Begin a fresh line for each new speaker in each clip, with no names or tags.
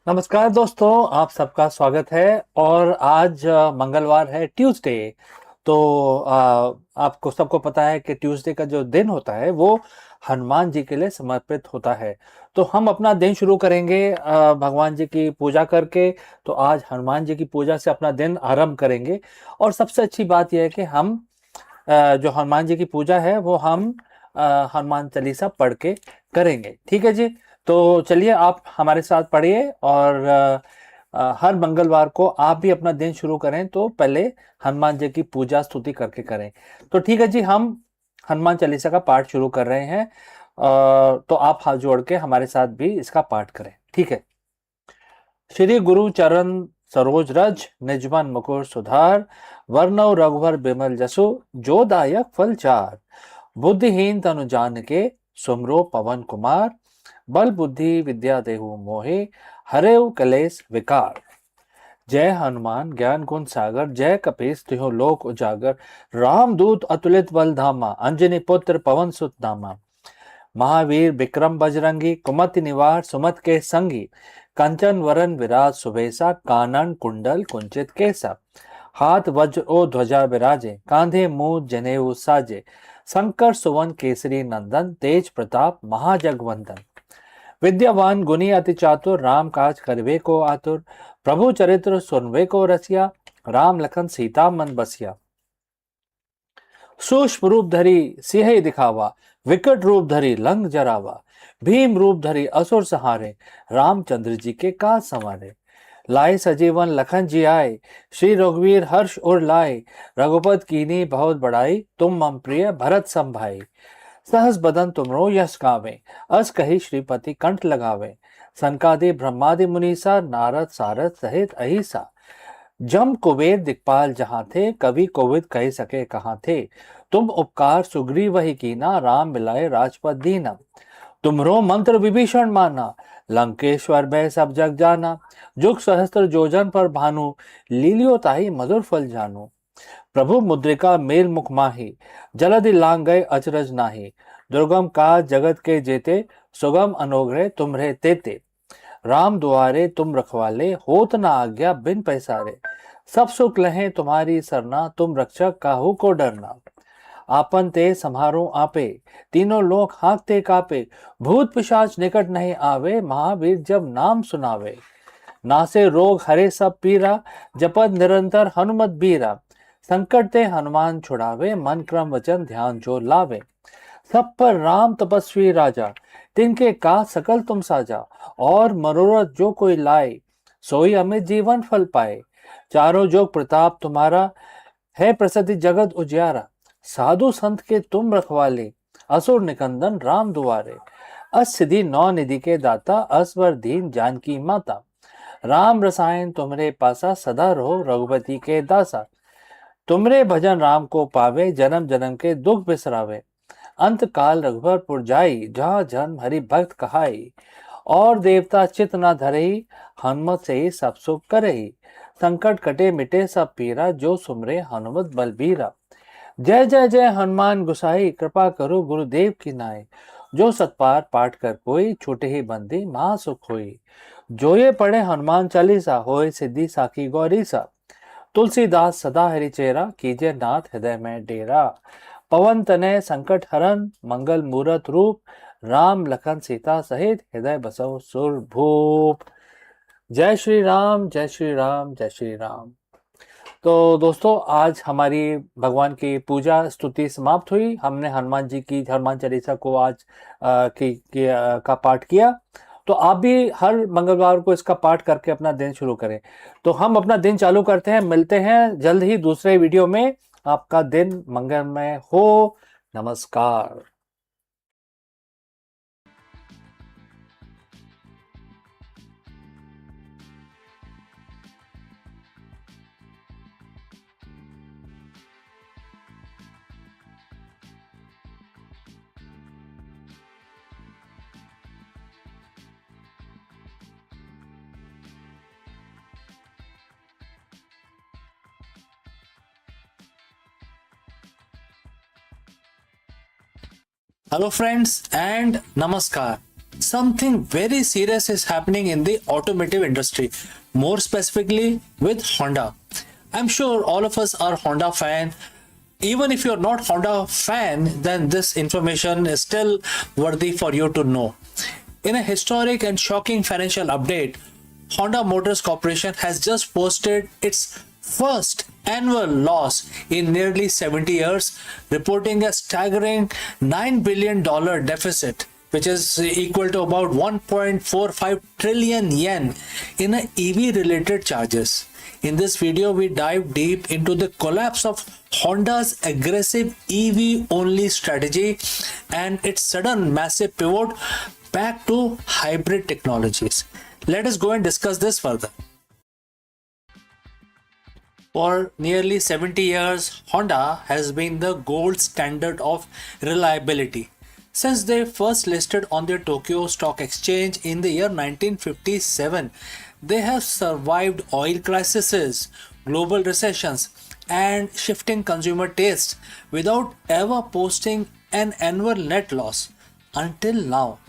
नमस्कार दोस्तों, आप सबका स्वागत है। और आज मंगलवार है, ट्यूसडे। तो आपको सबको पता है कि ट्यूसडे का जो दिन होता है वो हनुमान जी के लिए समर्पित होता है। तो हम अपना दिन शुरू करेंगे भगवान जी की पूजा करके। तो आज हनुमान जी की पूजा से अपना दिन आरंभ करेंगे। और सबसे अच्छी बात यह है कि हम जो हनुमान जी की पूजा है वो हम हनुमान चालीसा पढ़ के करेंगे। ठीक है जी। तो चलिए आप हमारे साथ पढ़िए। और हर मंगलवार को आप भी अपना दिन शुरू करें तो पहले हनुमान जी की पूजा स्तुति करके करें। तो ठीक है जी, हम हनुमान चालीसा का पाठ शुरू कर रहे हैं। तो आप हाथ जोड़ के हमारे साथ भी इसका पाठ करें। ठीक है। श्री गुरु चरण सरोज रज निजमन मुकुर सुधार, वर्णव रघुवर बिमल जसु, जो दायक फल चार। बुद्धिहीन तनु जान के, सुमरो पवन कुमार। बल बुद्धि विद्या देहु मोहे, हरेउ कलेस विकार। जय हनुमान ज्ञान गुण सागर, जय कपीस तिहु लोक उजागर। रामदूत अतुलित बल धामा, अंजनी पुत्र पवन सुत नामा। महावीर विक्रम बजरंगी, कुमति निवार सुमत के संगी। कंचन वरन विराज सुबेसा, कानन कुंडल कुंचित केसा। हाथ वज्र ओ ध्वजा विराजे, कांधे मूज जनेऊ साजे। शंकर सुवन केसरी नंदन, तेज प्रताप महाजगवंदन। विद्यावान गुणी अति चातुर, राम काज करवे को आतुर। प्रभु चरित्र सुनवे को रसिया, राम लखन सीता मन बसिया। सूक्ष्म रूप धरी सिंह दिखावा, विकट रूप धरी लंग जरावा। भीम रूप धरी असुर सहारे, रामचंद्र जी के काज संवारे। लाए सजीवन लखन जी आए, श्री रघुवीर हर्ष उर लाए। रघुपत कीनी बहुत बड़ाई, तुम मम प्रिय भरत सम भाई। सहस बदन तुमरो यश गावे, अस कही श्रीपति कंठ लगावे। सनकादि ब्रह्मादि मुनीसा, नारद सारद सहित अहिसा। जम कुबेर दिक्पाल जहाँ थे, कवि कोविद कह सके कहाँ थे। तुम उपकार सुग्रीव वही कीना, राम मिलाए राजपद दीना। तुमरो मंत्र विभीषण माना, लंकेश्वर भय सब जग जाना। जुग सहस्त्र जोजन पर भानु, लीलियो ताहि मधुर फल जानू। प्रभु मुद्रिका मेल मुख माही, जलधि लांग गए अचरज नाही। दुर्गम काज जगत के जेते, सुगम अनुग्रह तुम्हरे तेते। राम दुआरे तुम रखवाले, होत न आज्ञा बिन पैसारे। सब सुख लहें तुम्हारी सरना, तुम रक्षक काहू को डरना। आपन ते सम्हारो आपे, तीनों लोक हाँकते कापे। भूत पिशाच निकट नहीं आवे, महावीर जब नाम सुनावे। नासे रोग हरे सब पीरा, जपत निरंतर हनुमत बीरा। संकट ते हनुमान छुड़ावे, मन क्रम वचन ध्यान जो लावे। सब पर राम तपस्वी राजा, तिनके का सकल तुम साजा। और मनोरथ जो कोई लाए, सोई अमित जीवन फल पाए। चारों जोग प्रताप तुम्हारा, है प्रसिद्धि जगत उजियारा। साधु संत के तुम रखवाले, असुर निकंदन राम दुआरे। अस सिद्धि नौ निधि के दाता, असवर दीन जानकी माता। राम रसायन तुमरे पासा, सदा रहो रघुपति के दासा। तुमरे भजन राम को पावे, जन्म जन्म के दुख बिसरावे। अंत काल रघुबरपुर जाई, जहाँ जन्म हरि भक्त कहाई। और देवता चित न धरई, हनुमत से ही सब सुख करई। संकट कटे मिटे सब पीरा, जो सुमरे हनुमत बलबीरा। जय जय जय हनुमान गुसाई, कृपा करो गुरुदेव की नाई। जो सतपार पाठ कर कोई, छूटे ही बंदी महासुख होई। जो ये पढ़े हनुमान चालीसा, होए सिद्धि साखी गौरी सा। तुलसीदास सदा हरि चेरा, कीजिए नाथ हृदय में डेरा। पवन तनय संकट हरन, मंगल मूरत रूप। राम लखन सीता सहित, हृदय बसव सुर भूप। जय श्री राम, जय श्री राम, जय श्री राम। तो दोस्तों, आज हमारी भगवान की पूजा स्तुति समाप्त हुई। हमने हनुमान जी की हनुमान चालीसा को आज का पाठ किया। तो आप भी हर मंगलवार को इसका पाठ करके अपना दिन शुरू करें। तो हम अपना दिन चालू करते हैं, मिलते हैं जल्द ही दूसरे वीडियो में। आपका दिन मंगलमय हो। नमस्कार। हेलो फ्रेंड्स एंड नमस्कार। something very serious is happening in the automotive industry, more specifically with Honda. I'm sure all of us are Honda fan. Even if you're not Honda fan, then this information is still worthy for you to know. In a historic and shocking financial update, Honda Motors Corporation has just posted its first annual loss in nearly 70 years, reporting a staggering $9 billion deficit, which is equal to about 1.45 trillion yen in EV related charges. In this video, we dive deep into the collapse of Honda's aggressive EV only strategy and its sudden massive pivot back to hybrid technologies. Let us go and discuss this further. For nearly 70 years, Honda has been the gold standard of reliability. Since they first listed on the Tokyo Stock Exchange in the year 1957, they have survived oil crises, global recessions, and shifting consumer tastes without ever posting an annual net loss until now.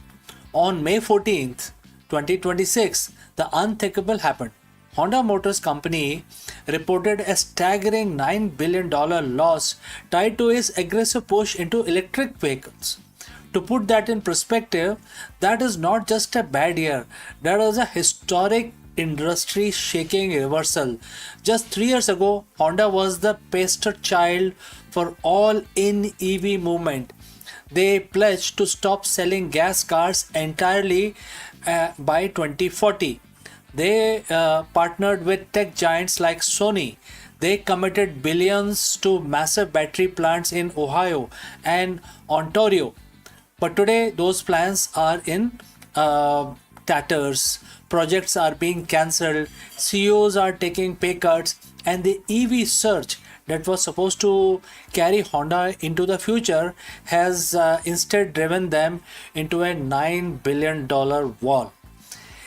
On May 14th, 2026, the unthinkable happened. Honda Motors Company reported a staggering $9 billion loss tied to its aggressive push into electric vehicles. To put that in perspective, that is not just a bad year, that was a historic industry shaking reversal. Just 3 years ago, Honda was the poster child for all in EV movement. They pledged to stop selling gas cars entirely by 2040. They partnered with tech giants like Sony. They committed billions to massive battery plants in Ohio and Ontario. But today, those plans are in tatters. Projects are being cancelled. CEOs are taking pay cuts, and the EV surge that was supposed to carry Honda into the future has instead driven them into a $9 billion wall.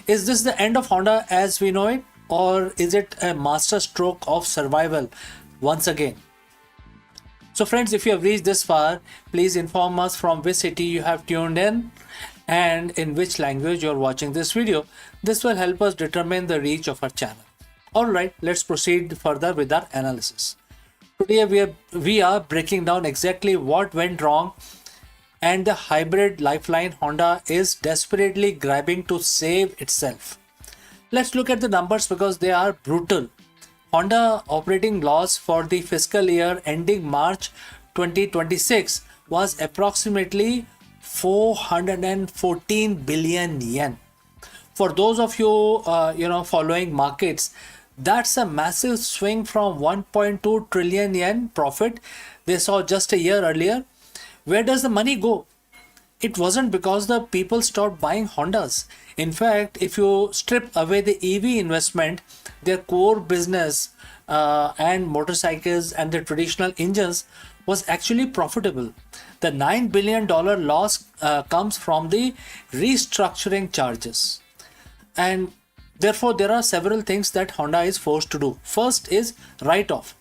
Is this the end of Honda as we know it, or is it a master stroke of survival once again? So friends, if you have reached this far, please inform us from which city you have tuned in and in which language you are watching this video. This will help us determine the reach of our channel. Alright, let's proceed further with our analysis. Today we are breaking down exactly what went wrong and the hybrid lifeline Honda is desperately grabbing to save itself. Let's look at the numbers because they are brutal. Honda operating loss for the fiscal year ending March 2026 was approximately 414 billion yen. For those of you following markets, that's a massive swing from 1.2 trillion yen profit they saw just a year earlier. Where does the money go? It wasn't because the people stopped buying Hondas. In fact, if you strip away the EV investment, their core business and motorcycles and the traditional engines was actually profitable. The $9 billion loss comes from the restructuring charges. And therefore, there are several things that Honda is forced to do. First is write-off.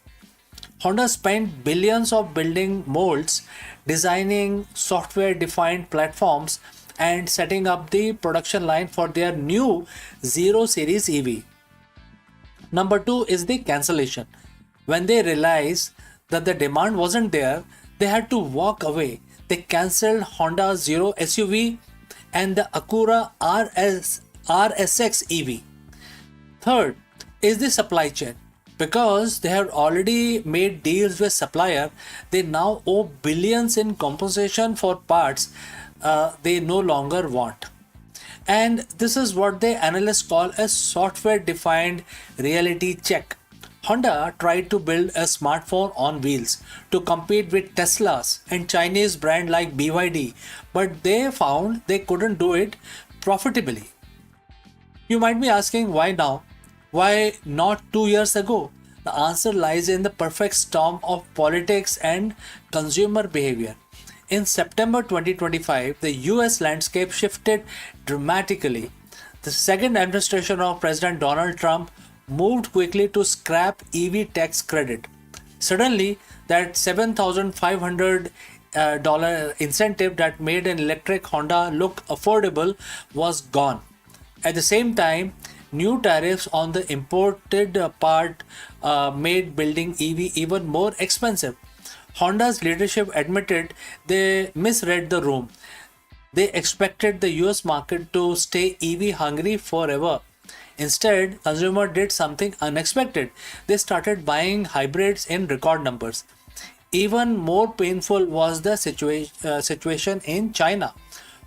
Honda spent billions of building molds, designing software-defined platforms, and setting up the production line for their new 0 Series EV. Number 2 is the cancellation. When they realized that the demand wasn't there, they had to walk away. They cancelled Honda 0 SUV and the Acura RSX EV. Third is the supply chain. Because they had already made deals with supplier, they now owe billions in compensation for parts they no longer want. And this is what the analysts call a software-defined reality check. Honda tried to build a smartphone on wheels to compete with Tesla's and Chinese brand like BYD, but they found they couldn't do it profitably. You might be asking why now? Why not 2 years ago? The answer lies in the perfect storm of politics and consumer behavior. In September 2025, the US landscape shifted dramatically. The second administration of President Donald Trump moved quickly to scrap EV tax credit. Suddenly, that 7,500 dollar incentive that made an electric Honda look affordable was gone. At the same time, new tariffs on the imported part made building EV even more expensive. Honda's leadership admitted they misread the room. They expected the US market to stay EV hungry forever. Instead, consumer did something unexpected. They started buying hybrids in record numbers. Even more painful was the situation in China.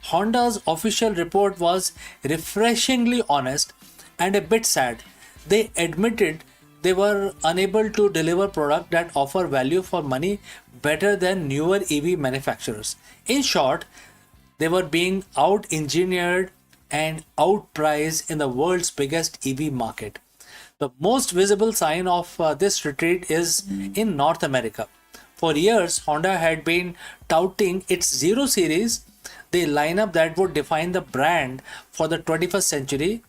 Honda's official report was refreshingly honest and a bit sad. They admitted they were unable to deliver products that offer value for money better than newer EV manufacturers. In short, they were being out engineered and outpriced in the world's biggest EV market. The most visible sign of this retreat is in North America. For years, Honda had been touting its Zero Series, the lineup that would define the brand for the 21st century.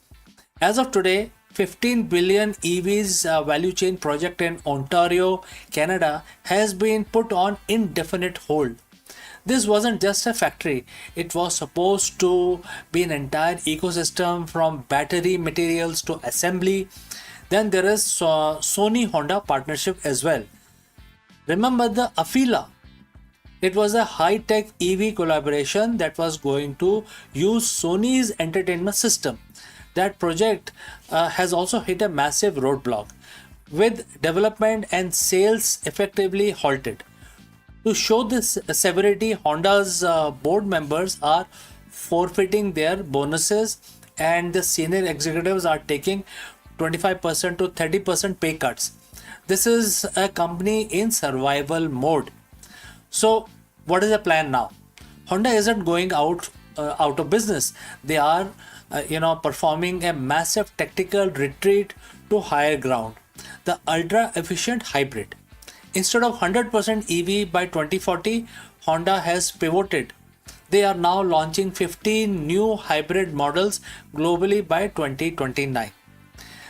As of today, 15 billion EVs value chain project in Ontario, Canada has been put on indefinite hold. This wasn't just a factory, it was supposed to be an entire ecosystem from battery materials to assembly. Then there is Sony Honda partnership as well. Remember the Afila? It was a high-tech EV collaboration that was going to use Sony's entertainment system. That project has also hit a massive roadblock, with development and sales effectively halted. To show this severity, Honda's board members are forfeiting their bonuses and the senior executives are taking 25% to 30% pay cuts. This is a company in survival mode. So, what is the plan now? Honda isn't going out of business. They are, performing a massive tactical retreat to higher ground. The ultra efficient hybrid. Instead of 100% EV by 2040, Honda has pivoted. They are now launching 15 new hybrid models globally by 2029.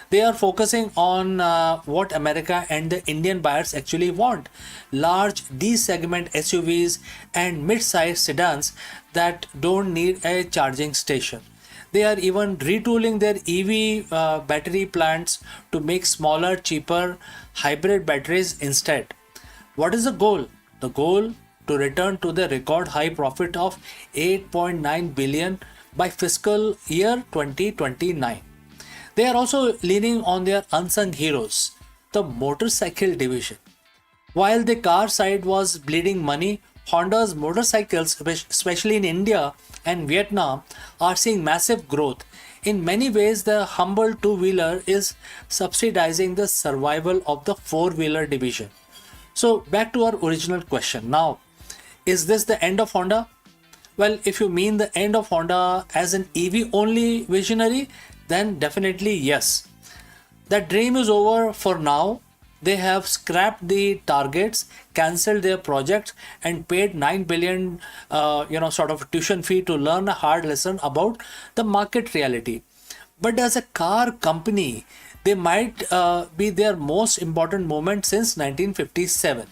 They are focusing on what America and the Indian buyers actually want: large D-segment SUVs and mid-sized sedans that don't need a charging station. They are even retooling their EV battery plants to make smaller, cheaper hybrid batteries instead. What is the goal? The goal to return to the record high profit of 8.9 billion by fiscal year 2029. They are also leaning on their unsung heroes, the motorcycle division. While the car side was bleeding money, Honda's motorcycles, especially in India and Vietnam, are seeing massive growth. In many ways, the humble two-wheeler is subsidizing the survival of the four-wheeler division. So back to our original question. Now, is this the end of Honda? Well, if you mean the end of Honda as an EV only visionary, then definitely yes. That dream is over for now. They have scrapped the targets, cancelled their projects, and paid 9 billion, sort of tuition fee to learn a hard lesson about the market reality. But as a car company, they might be their most important moment since 1957.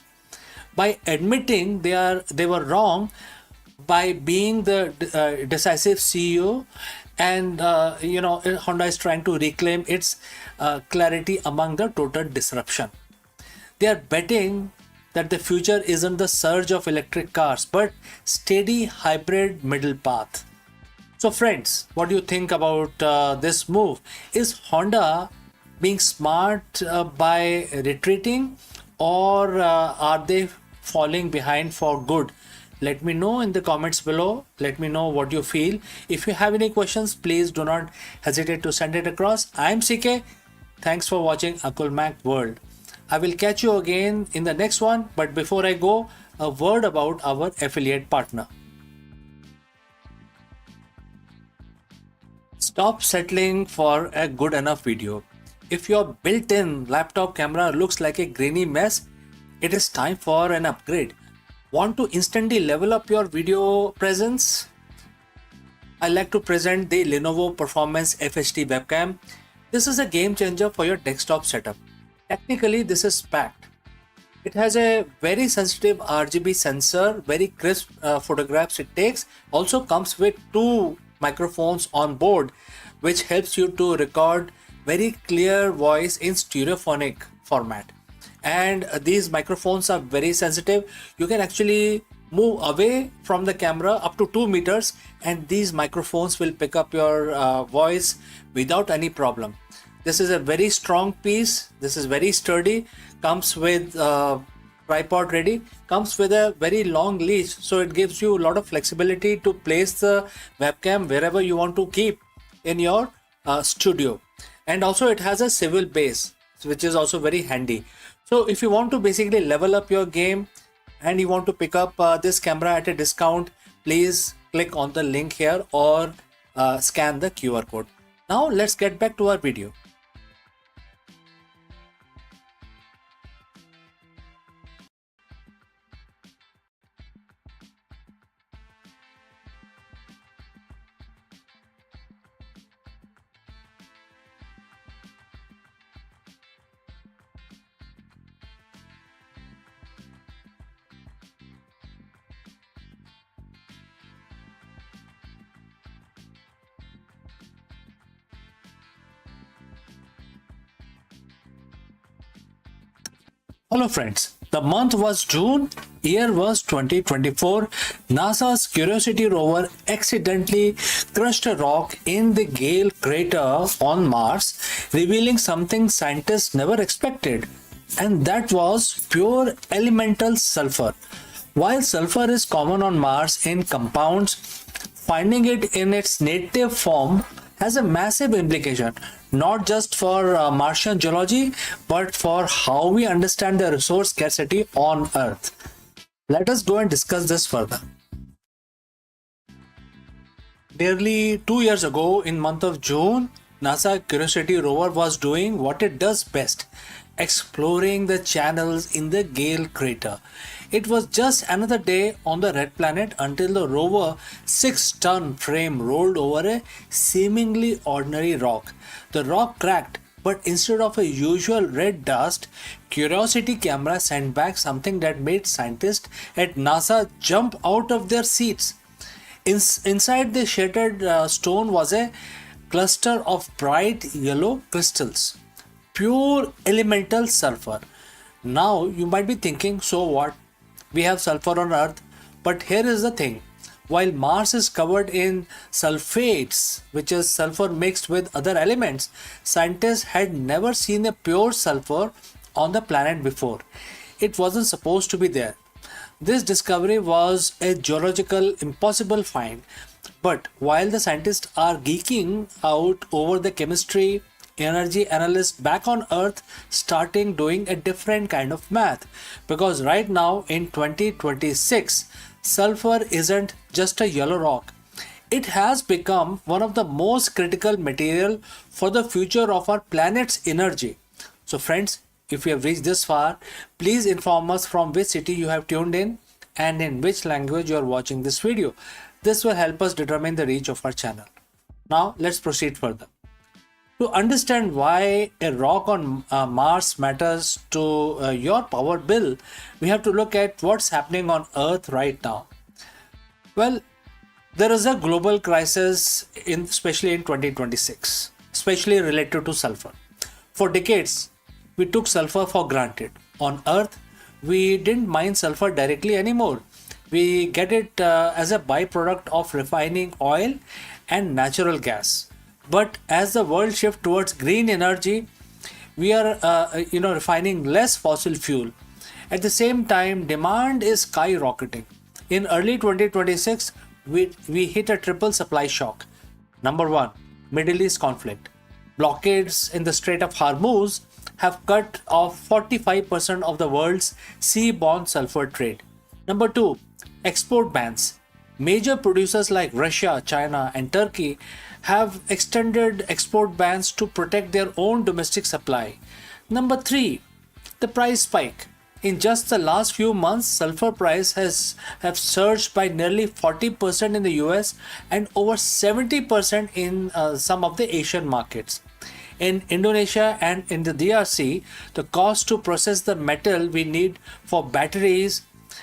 By admitting they were wrong, by being the decisive CEO, and Honda is trying to reclaim its clarity among the total disruption. They are betting that the future isn't the surge of electric cars, but steady hybrid middle path. So friends, what do you think about this move? Is Honda being smart by retreating, or are they falling behind for good? Let me know in the comments below. Let me know what you feel. If you have any questions, please do not hesitate to send it across. I am CK. Thanks for watching Akulmach World. I will catch you again in the next one. But before I go, a word about our affiliate partner. Stop settling for a good enough video. If your built-in laptop camera looks like a grainy mess, it is time for an upgrade. Want to instantly level up your video presence? I like to present the Lenovo Performance FHD webcam. This is a game changer for your desktop setup. Technically, this is packed. It has a very sensitive RGB sensor, very crisp photographs it takes. Also comes with two microphones on board, which helps you to record very clear voice in stereophonic format. And these microphones are very sensitive. You can actually move away from the camera up to 2 meters, and these microphones will pick up your voice without any problem. This is a very strong piece. This is very sturdy. Comes with tripod ready. Comes with a very long leash, so it gives you a lot of flexibility to place the webcam wherever you want to keep in your studio. And also it has a swivel base, which is also very handy. So if you want to basically level up your game and you want to pick up this camera at a discount, please click on the link here or scan the QR code. Now let's get back to our video. Hello friends, the month was June, year was 2024. NASA's Curiosity rover accidentally crushed a rock in the Gale crater on Mars, revealing something scientists never expected, and that was pure elemental sulfur. While sulfur is common on Mars in compounds, finding it in its native form has a massive implication, not just for Martian geology, but for how we understand the resource scarcity on Earth. Let us go and discuss this further. Nearly 2 years ago, in month of June, NASA Curiosity rover was doing what it does best, exploring the channels in the Gale crater. It was just another day on the red planet until the rover 6-ton frame rolled over a seemingly ordinary rock. The rock cracked, but instead of a usual red dust, Curiosity camera sent back something that made scientists at NASA jump out of their seats. Inside the shattered stone was a cluster of bright yellow crystals, pure elemental sulfur. Now you might be thinking, so what? We have sulfur on Earth, but here is the thing. While Mars is covered in sulfates, which is sulfur mixed with other elements, scientists had never seen a pure sulfur on the planet before. It wasn't supposed to be there. This discovery was a geological impossible find. But while the scientists are geeking out over the chemistry, energy analysts back on Earth starting doing a different kind of math, because right now in 2026 sulfur isn't just a yellow rock. It has become one of the most critical material for the future of our planet's energy. So friends, if you have reached this far, please inform us from which city you have tuned in and in which language you are watching this video. This will help us determine the reach of our channel. Now let's proceed further. To understand why a rock on Mars matters to your power bill, we have to look at what's happening on Earth right now. Well, there is a global crisis, especially in 2026, especially related to sulfur. For decades, we took sulfur for granted. On Earth, we didn't mine sulfur directly anymore. We get it as a byproduct of refining oil and natural gas. But as the world shifts towards green energy, we are refining less fossil fuel. At the same time, demand is skyrocketing. In early 2026, we hit a triple supply shock. Number one, Middle East conflict. Blockades in the Strait of Hormuz have cut off 45% of the world's seaborne sulfur trade. Number two, export bans. Major producers like Russia, China, and Turkey have extended export bans to protect their own domestic supply. Number three, the price spike. In just the last few months, sulfur price have surged by nearly 40% in the US and over 70% in some of the Asian markets. In Indonesia and in the DRC, the cost to process the metal we need for batteries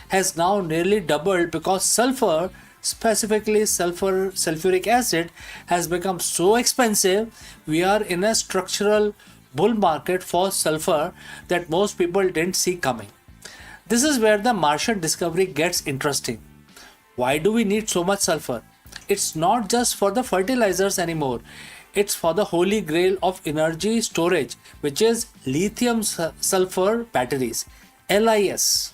has now nearly doubled because sulfur, specifically sulfuric acid, has become so expensive. We are in a structural bull market for sulfur that most people didn't see coming. This is where the Martian discovery gets interesting. Why do we need so much sulfur? It's not just for the fertilizers anymore. It's for the holy grail of energy storage, which is lithium sulfur batteries, LIS.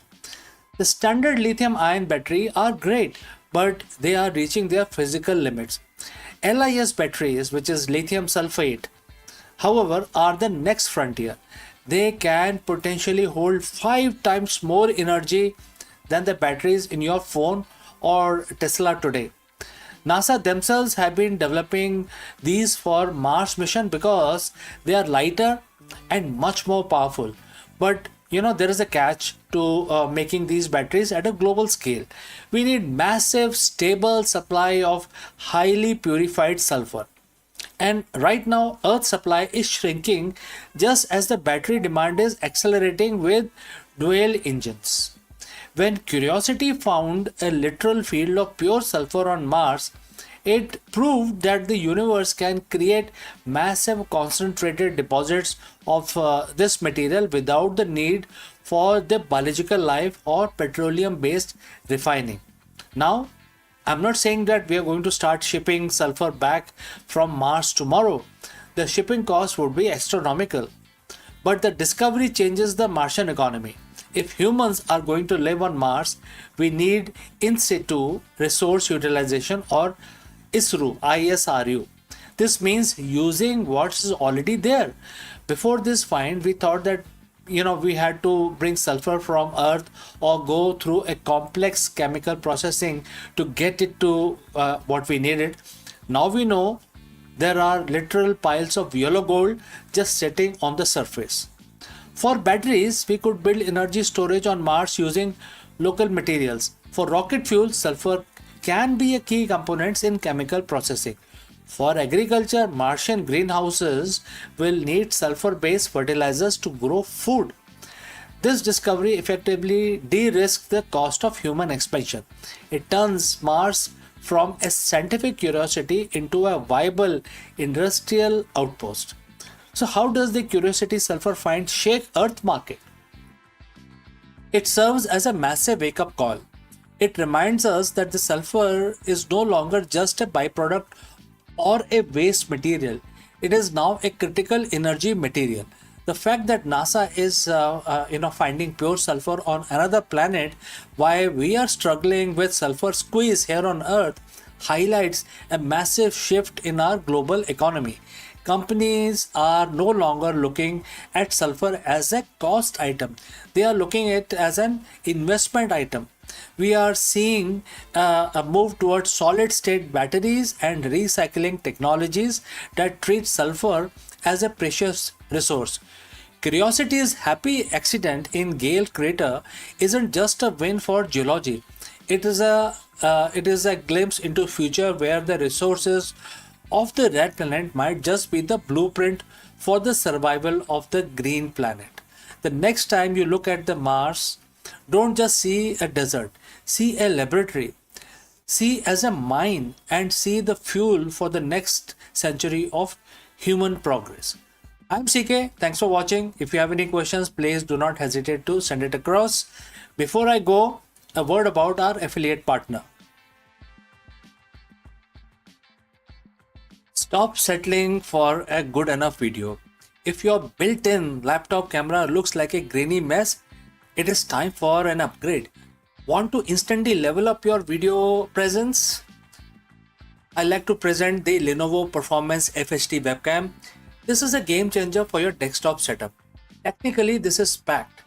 The standard lithium ion battery are great, but they are reaching their physical limits. LIS batteries, which is lithium sulfate, however, are the next frontier. They can potentially hold 5 times more energy than the batteries in your phone or Tesla today. NASA themselves have been developing these for Mars mission because they are lighter and much more powerful. But there is a catch to making these batteries at a global scale. We need massive, stable supply of highly purified sulfur. And right now, Earth's supply is shrinking just as the battery demand is accelerating with dual engines. When Curiosity found a literal field of pure sulfur on Mars, it proved that the universe can create massive concentrated deposits of this material without the need for the biological life or petroleum based refining. Now, I'm not saying that we are going to start shipping sulfur back from Mars tomorrow. The shipping cost would be astronomical. But the discovery changes the Martian economy. If humans are going to live on Mars, we need in situ resource utilization, or ISRU. This means using what's already there. Before this find, we thought that we had to bring sulfur from Earth or go through a complex chemical processing to get it to what we needed. Now we know there are literal piles of yellow gold just sitting on the surface. For batteries, we could build energy storage on Mars using local materials. For rocket fuel, sulfur can be a key component in chemical processing. For agriculture, Martian greenhouses will need sulfur-based fertilizers to grow food. This discovery effectively de-risks the cost of human expansion. It turns Mars from a scientific curiosity into a viable industrial outpost. So how does the Curiosity sulfur find shake Earth market? It serves as a massive wake-up call. It reminds us that the sulfur is no longer just a byproduct or a waste material. It is now a critical energy material. The fact that NASA is finding pure sulfur on another planet while we are struggling with sulfur squeeze here on Earth highlights a massive shift in our global economy. Companies are no longer looking at sulfur as a cost item. They are looking at it as an investment item. We are seeing a move towards solid state batteries and recycling technologies that treat sulfur as a precious resource. Curiosity's happy accident in Gale crater isn't just a win for geology. It is a glimpse into future where the resources of the red planet might just be the blueprint for the survival of the green planet. The next time you look at the Mars, don't just see a desert, see a laboratory, see as a mine, and see the fuel for the next century of human progress. I'm CK, thanks for watching. If you have any questions, please do not hesitate to send it across. Before I go, a word about our affiliate partner. Stop settling for a good enough video. If your built-in laptop camera looks like a grainy mess, it is time for an upgrade. Want to instantly level up your video presence? I like to present the Lenovo Performance FHD webcam. This is a game changer for your desktop setup. Technically, this is packed.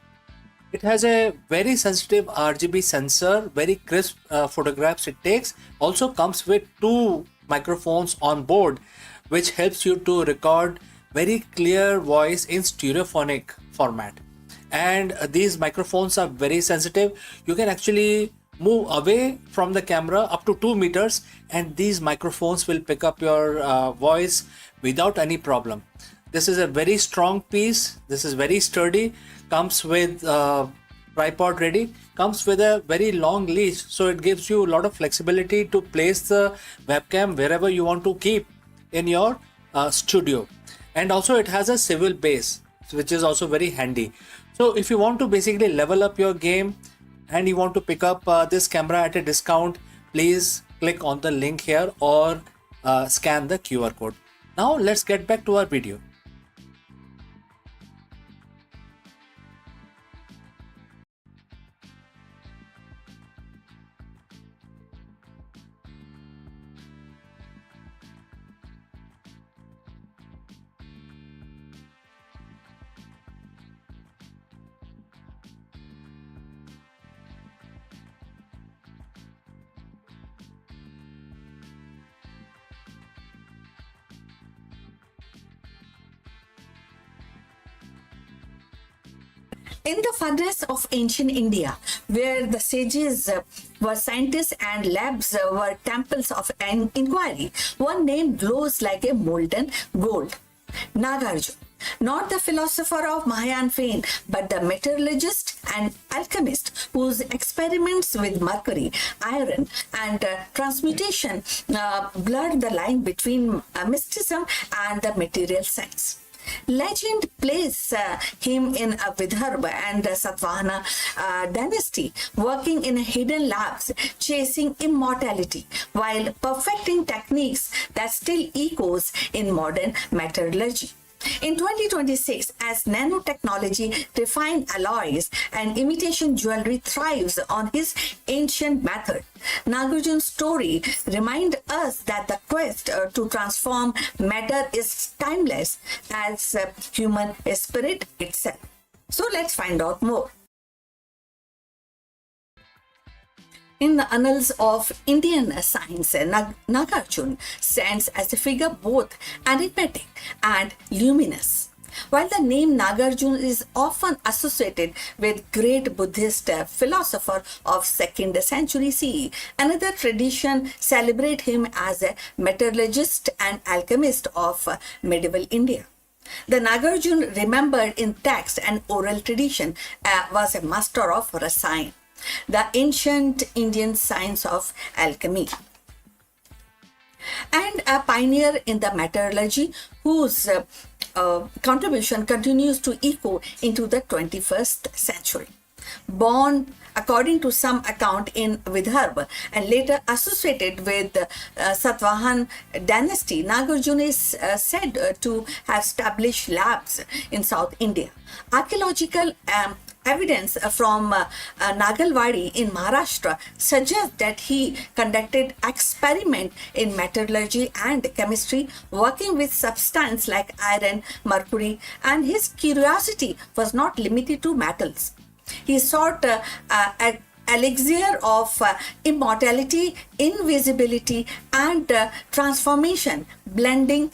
It has a very sensitive RGB sensor, very crisp photographs it takes. Also comes with 2 microphones on board, which helps you to record very clear voice in stereophonic format. And these microphones are very sensitive. You can actually move away from the camera up to 2 meters and these microphones will pick up your voice without any problem. This is a very strong piece. This is very sturdy. Comes with tripod ready. Comes with a very long leash, so it gives you a lot of flexibility to place the webcam wherever you want to keep in your studio. And also it has a swivel base, which is also very handy. So if you want to basically level up your game and you want to pick up this camera at a discount, please click on the link here or scan the QR code. Now let's get back to our video.
In the furnace of ancient India, where the sages were scientists and labs were temples of an inquiry, one name glows like a molten gold: Nagarjuna. Not the philosopher of Mahayan fame, but the metallurgist and alchemist whose experiments with mercury, iron, and transmutation blurred the line between mysticism and the material science. Legend places him in a Vidarbha and Satvahana dynasty, working in hidden labs, chasing immortality, while perfecting techniques that still echoes in modern metallurgy. In 2026, as nanotechnology, refined alloys, and imitation jewelry thrives on his ancient method, Nagarjuna's story reminds us that the quest to transform matter is timeless as human spirit itself. So let's find out more. In the annals of Indian science, Nagarjuna stands as a figure both enigmatic and luminous. While the name Nagarjuna is often associated with great Buddhist philosopher of 2nd century CE, another tradition celebrates him as a metallurgist and alchemist of medieval India. The Nagarjuna, remembered in text and oral tradition, was a master of rasayan, the ancient Indian science of alchemy, and a pioneer in the metallurgy whose contribution continues to echo into the 21st century. Born, according to some account, in Vidarbha and later associated with Satvahan dynasty, Nagarjuna is said to have established labs in South India. Archaeological evidence from Nagalwadi in Maharashtra suggests that he conducted experiment in metallurgy and chemistry, working with substances like iron, mercury, and his curiosity was not limited to metals. He sought an elixir of immortality, invisibility, and transformation, blending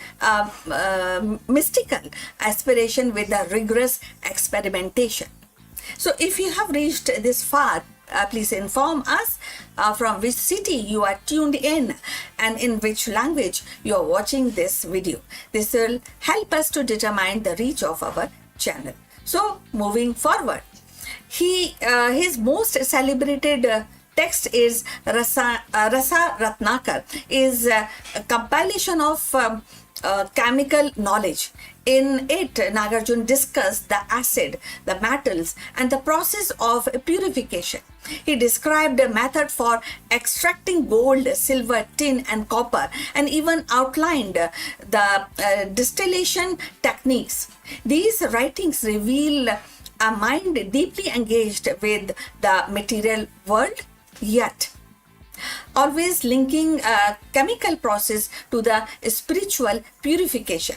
mystical aspiration with the rigorous experimentation. So if you have reached this far, please inform us from which city you are tuned in and in which language you are watching this video. This will help us to determine the reach of our channel. So moving forward, his most celebrated text is Rasa Ratnakar, is a compilation of chemical knowledge. In it, Nagarjuna discussed the acid, the metals, and the process of purification. He described a method for extracting gold, silver, tin, and copper, and even outlined the distillation techniques. These writings reveal a mind deeply engaged with the material world, yet always linking a chemical process to the spiritual purification.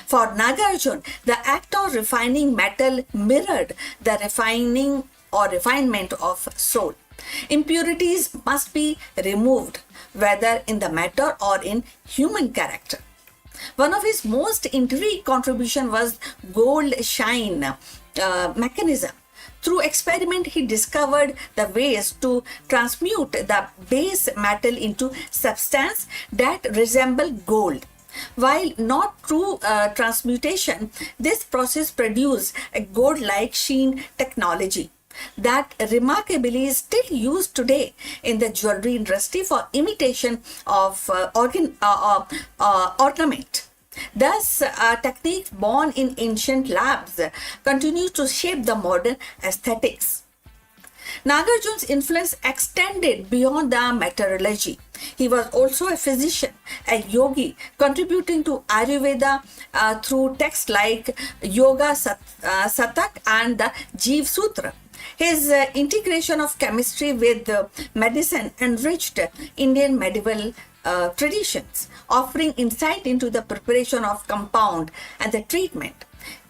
For Nagarjuna, the act of refining metal mirrored the refining or refinement of soul. Impurities must be removed, whether in the matter or in human character. One of his most intriguing contribution was gold shine mechanism. Through experiment, he discovered the ways to transmute the base metal into substance that resemble gold. While not true transmutation, this process produced a gold-like sheen technology that remarkably is still used today in the jewelry industry for imitation of ornament. Thus, a technique born in ancient labs continues to shape the modern aesthetics. Nagarjuna's influence extended beyond the metallurgy. He was also a physician, a yogi, contributing to Ayurveda through texts like Satak and the Jeev Sutra. His integration of chemistry with medicine enriched Indian medieval traditions, offering insight into the preparation of compound and the treatment.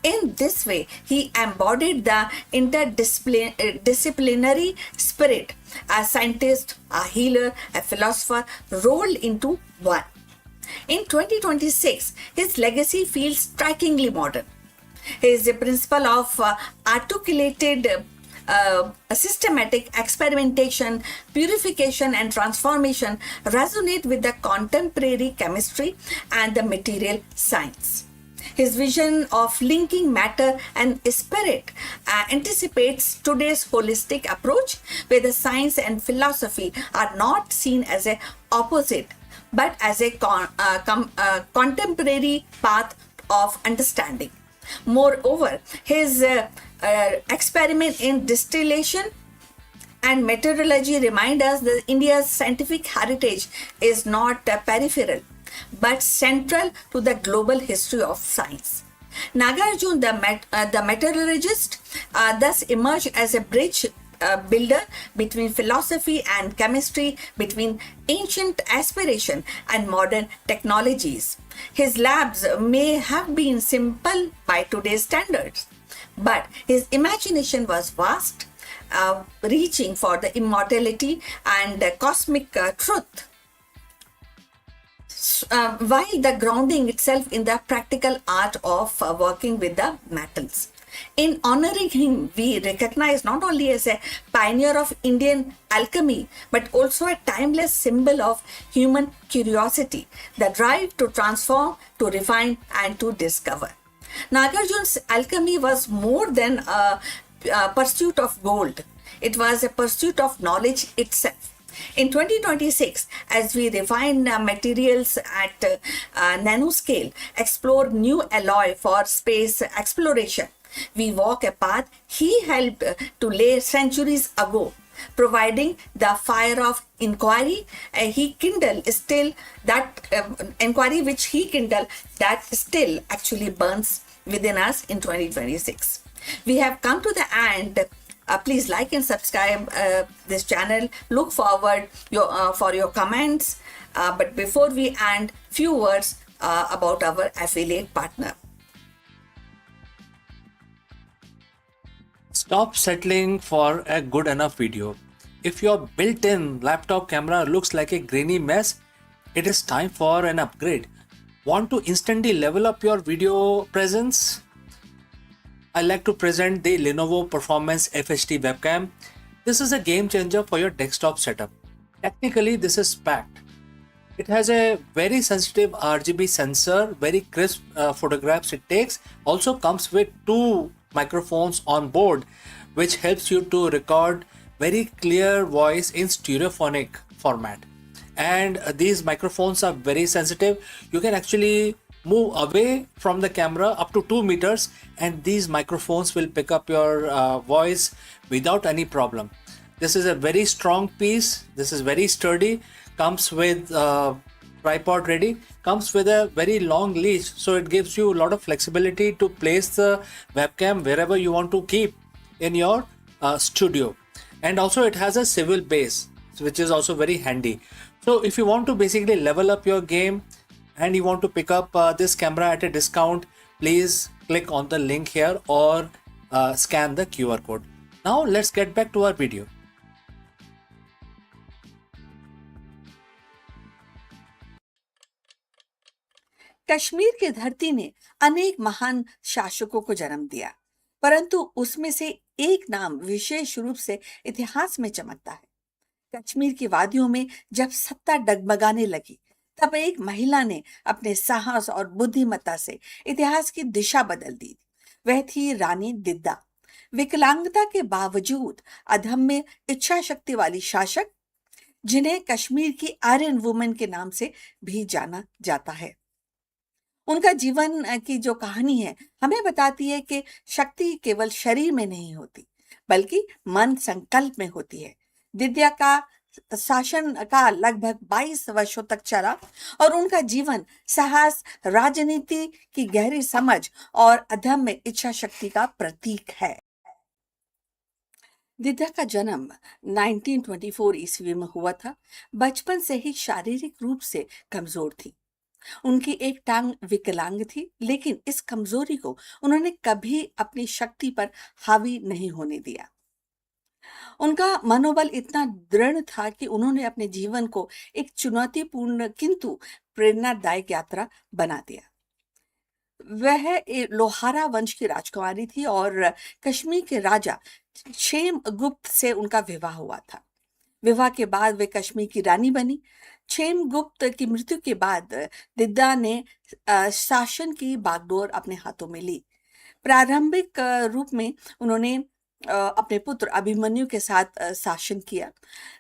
In this way, he embodied the interdisciplinary spirit, a scientist, a healer, a philosopher, rolled into one. In 2026, his legacy feels strikingly modern. His principle of articulated systematic experimentation, purification, and transformation resonate with the contemporary chemistry and the material science. His vision of linking matter and spirit anticipates today's holistic approach, where the science and philosophy are not seen as a opposite, but as a contemporary path of understanding. Moreover, his experiment in distillation and metallurgy remind us that India's scientific heritage is not peripheral, but central to the global history of science. Nagarjuna, the metallurgist, thus emerged as a bridge builder between philosophy and chemistry, between ancient aspiration and modern technologies. His labs may have been simple by today's standards, but his imagination was vast, reaching for the immortality and cosmic truth, while the grounding itself in the practical art of working with the metals. In honoring him, we recognize not only as a pioneer of Indian alchemy, but also a timeless symbol of human curiosity, the drive to transform, to refine, and to discover. Nagarjuna's alchemy was more than a pursuit of gold. It was a pursuit of knowledge itself. In 2026, as we refine materials at nanoscale, explore new alloy for space exploration, we walk a path he helped to lay centuries ago, providing the fire of inquiry he kindled still that inquiry which he kindled that still actually burns within us in 2026. We have come to the end. Please like and subscribe this channel. Look forward for your comments. But before we end, few words about our affiliate partner.
Stop settling for a good enough video. If your built-in laptop camera looks like a grainy mess, it is time for an upgrade. Want to instantly level up your video presence? I like to present the Lenovo Performance FHD webcam. This is a game changer for your desktop setup. Technically, this is packed. It has a very sensitive RGB sensor, very crisp photographs it takes. Also comes with two microphones on board, which helps you to record very clear voice in stereophonic format. And these microphones are very sensitive. You can actually move away from the camera up to 2 meters and these microphones will pick up your voice without any problem. This is a very strong piece. This is very sturdy. Comes with tripod ready. Comes with a very long leash, so it gives you a lot of flexibility to place the webcam wherever you want to keep in your studio. And also it has a swivel base, which is also very handy. So if you want to basically level up your game and you want to pick up this camera at a discount, please click on the link here or scan the QR code. Now let's get back to our video.
Kashmir की धरती ने अनेक महान शासकों को जन्म दिया, परंतु उसमें से एक नाम विशेष रूप से इतिहास में चमकता है। कश्मीर की वादियों में जब सत्ता डगमगाने लगी, तब एक महिला ने अपने साहस और बुद्धिमत्ता से इतिहास की दिशा बदल दी। वह थी रानी दिद्दा, विकलांगता के बावजूद अदम्य इच्छा शक्ति वाली शासक, जिन्हें कश्मीर की आयरन वुमेन के नाम से भी जाना जाता है। उनका जीवन की जो कहानी है हमें बताती है कि शक्ति केवल शरीर में नहीं होती, बल्कि मन संकल्प में होती है। दिद्या का शासन का लगभग 22 वर्षों तक चला और उनका जीवन साहस, राजनीति की गहरी समझ और अदम्य इच्छा शक्ति का प्रतीक है। दिद्या का जन्म 1924 ईस्वी में हुआ था। बचपन से ही शारीरिक रूप से कमजोर थी। उनकी एक टांग विकलांग थी, लेकिन इस कमजोरी को उन्होंने कभी अपनी शक्ति पर हावी नहीं होने दिया। उनका मनोबल इतना दृढ़ था कि उन्होंने अपने जीवन को एक चुनौतीपूर्ण किंतु प्रेरणादायक यात्रा बना दिया। वह लोहारा वंश की राजकुमारी थी और कश्मीर के राजा क्षेम गुप्त से उनका विवाह हुआ था। विवाह के बाद वे कश्मीर की रानी बनी। क्षेमगुप्त की मृत्यु के बाद दिद्दा ने शासन की बागडोर अपने हाथों में ली। प्रारंभिक रूप में उन्होंने अपने पुत्र अभिमन्यु के साथ शासन किया।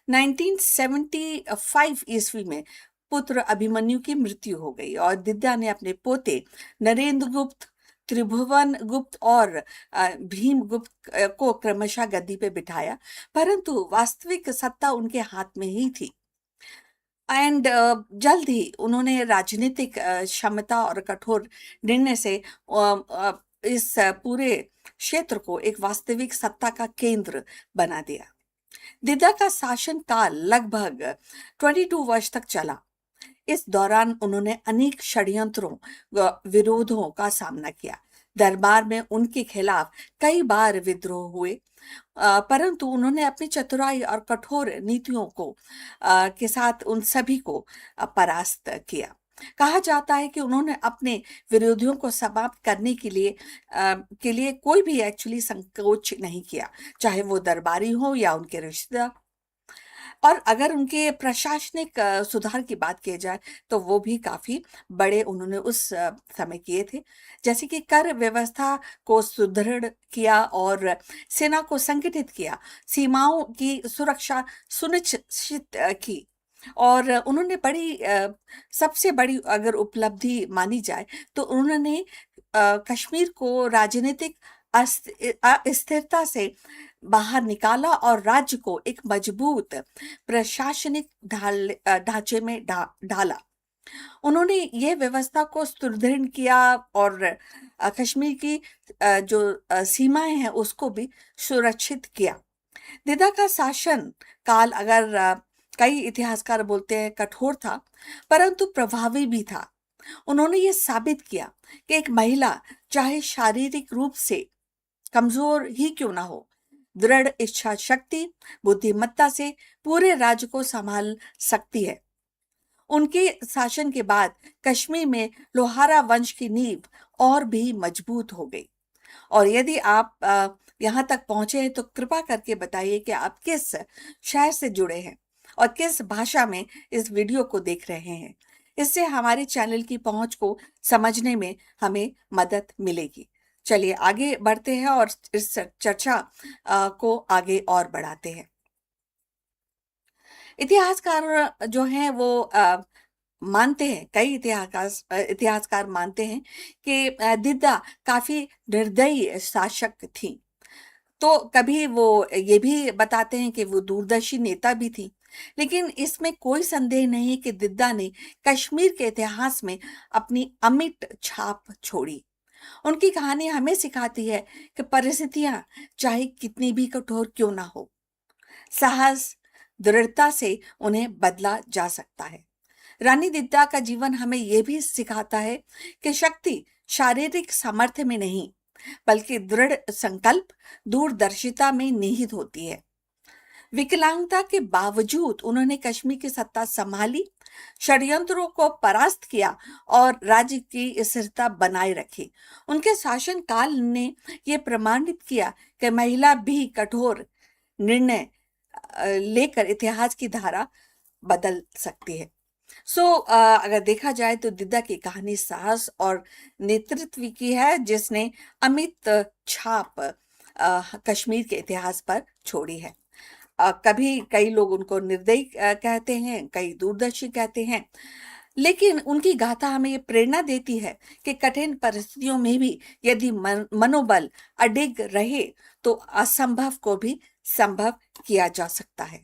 1975 ईस्वी में पुत्र अभिमन्यु की मृत्यु हो गई और दिद्दा ने अपने पोते नरेंद्र गुप्त, त्रिभुवन गुप्त और भीम गुप्त को क्रमशः गद्दी पे बिठाया, परंतु वास्तविक सत्ता उनके हाथ में ही थी। एंड जल्द ही उन्होंने राजनीतिक क्षमता और कठोर निर्णय से इस पूरे क्षेत्र को एक वास्तविक सत्ता का केंद्र बना दिया। दिद्दा का शासन काल लगभग 22 वर्ष तक चला। इस दौरान उन्होंने अनेक षड्यंत्रों व विरोधों का सामना किया। दरबार में उनके खिलाफ कई बार विद्रोह हुए, परंतु उन्होंने अपनी चतुराई और कठोर नीतियों को के साथ उन सभी को परास्त किया। कहा जाता है कि उन्होंने अपने विरोधियों को समाप्त करने के लिए कोई भी एक्चुअली संकोच नहीं किया, चाहे वो दरबारी हो या उनके रिश्तेदार। और अगर उनके प्रशासनिक सुधार की बात की जाए तो वो भी काफी बड़े उन्होंने उस समय किए थे, जैसे कि कर व्यवस्था को सुदृढ़ किया और सेना को संगठित किया, सीमाओं की सुरक्षा सुनिश्चित की। और उन्होंने सबसे बड़ी अगर उपलब्धि मानी जाए तो उन्होंने कश्मीर को राजनीतिक अस्थिरता से बाहर निकाला और राज्य को एक मजबूत प्रशासनिक ढांचे में ढाला। उन्होंने यह व्यवस्था को सुदृढ़ किया और कश्मीर की जो सीमाएं हैं उसको भी सुरक्षित किया। दिद्दा का शासन काल अगर कई इतिहासकार बोलते हैं कठोर था, परंतु प्रभावी भी था। उन्होंने ये साबित किया कि एक महिला चाहे शारीरिक रूप से कमजोर ही क्यों ना हो, दृढ़ इच्छा शक्ति, बुद्धिमत्ता से पूरे राज्य को संभाल सकती है। उनके शासन के बाद कश्मीर में लोहारा वंश की नींव और भी मजबूत हो गई। और यदि आप यहाँ तक पहुंचे हैं तो कृपा करके बताइए कि आप किस शहर से जुड़े हैं और किस भाषा में इस वीडियो को देख रहे हैं। इससे हमारे चैनल की पहुंच को समझने में हमें मदद मिलेगी। चलिए आगे बढ़ते हैं और इस चर्चा को आगे और बढ़ाते हैं। इतिहासकार जो हैं वो मानते हैं, कई इतिहासकार मानते हैं कि दिद्दा काफी निर्दयी शासक थी। तो कभी वो ये भी बताते हैं कि वो दूरदर्शी नेता भी थी, लेकिन इसमें कोई संदेह नहीं कि दिद्दा ने कश्मीर के इतिहास में अपनी अमिट छाप छोड़ी। उनकी कहानी हमें सिखाती है कि परिस्थितियां चाहे कितनी भी कठोर क्यों ना हो, साहस, दृढ़ता से उन्हें बदला जा सकता है। रानी दिद्दा का जीवन हमें यह भी सिखाता है कि शक्ति शारीरिक सामर्थ्य में नहीं, बल्कि दृढ़ संकल्प, दूरदर्शिता में निहित होती है। विकलांगता के बावजूद उन्होंने कश्मीर की सत्ता संभाली, षड्यंत्रों को परास्त किया और राज्य की स्थिरता बनाए रखी। उनके शासन काल ने यह प्रमाणित किया कि महिला भी कठोर निर्णय लेकर इतिहास की धारा बदल सकती है। अगर देखा जाए तो दिद्दा की कहानी साहस और नेतृत्व की है, जिसने अमित छाप कश्मीर के इतिहास पर छोड़ी है। कभी कई लोग उनको निर्दयी कहते हैं, कई दूरदर्शी कहते हैं, लेकिन उनकी गाथा हमें ये प्रेरणा देती है कि कठिन परिस्थितियों में भी यदि मनोबल अडिग रहे तो असंभव को भी संभव किया जा सकता है।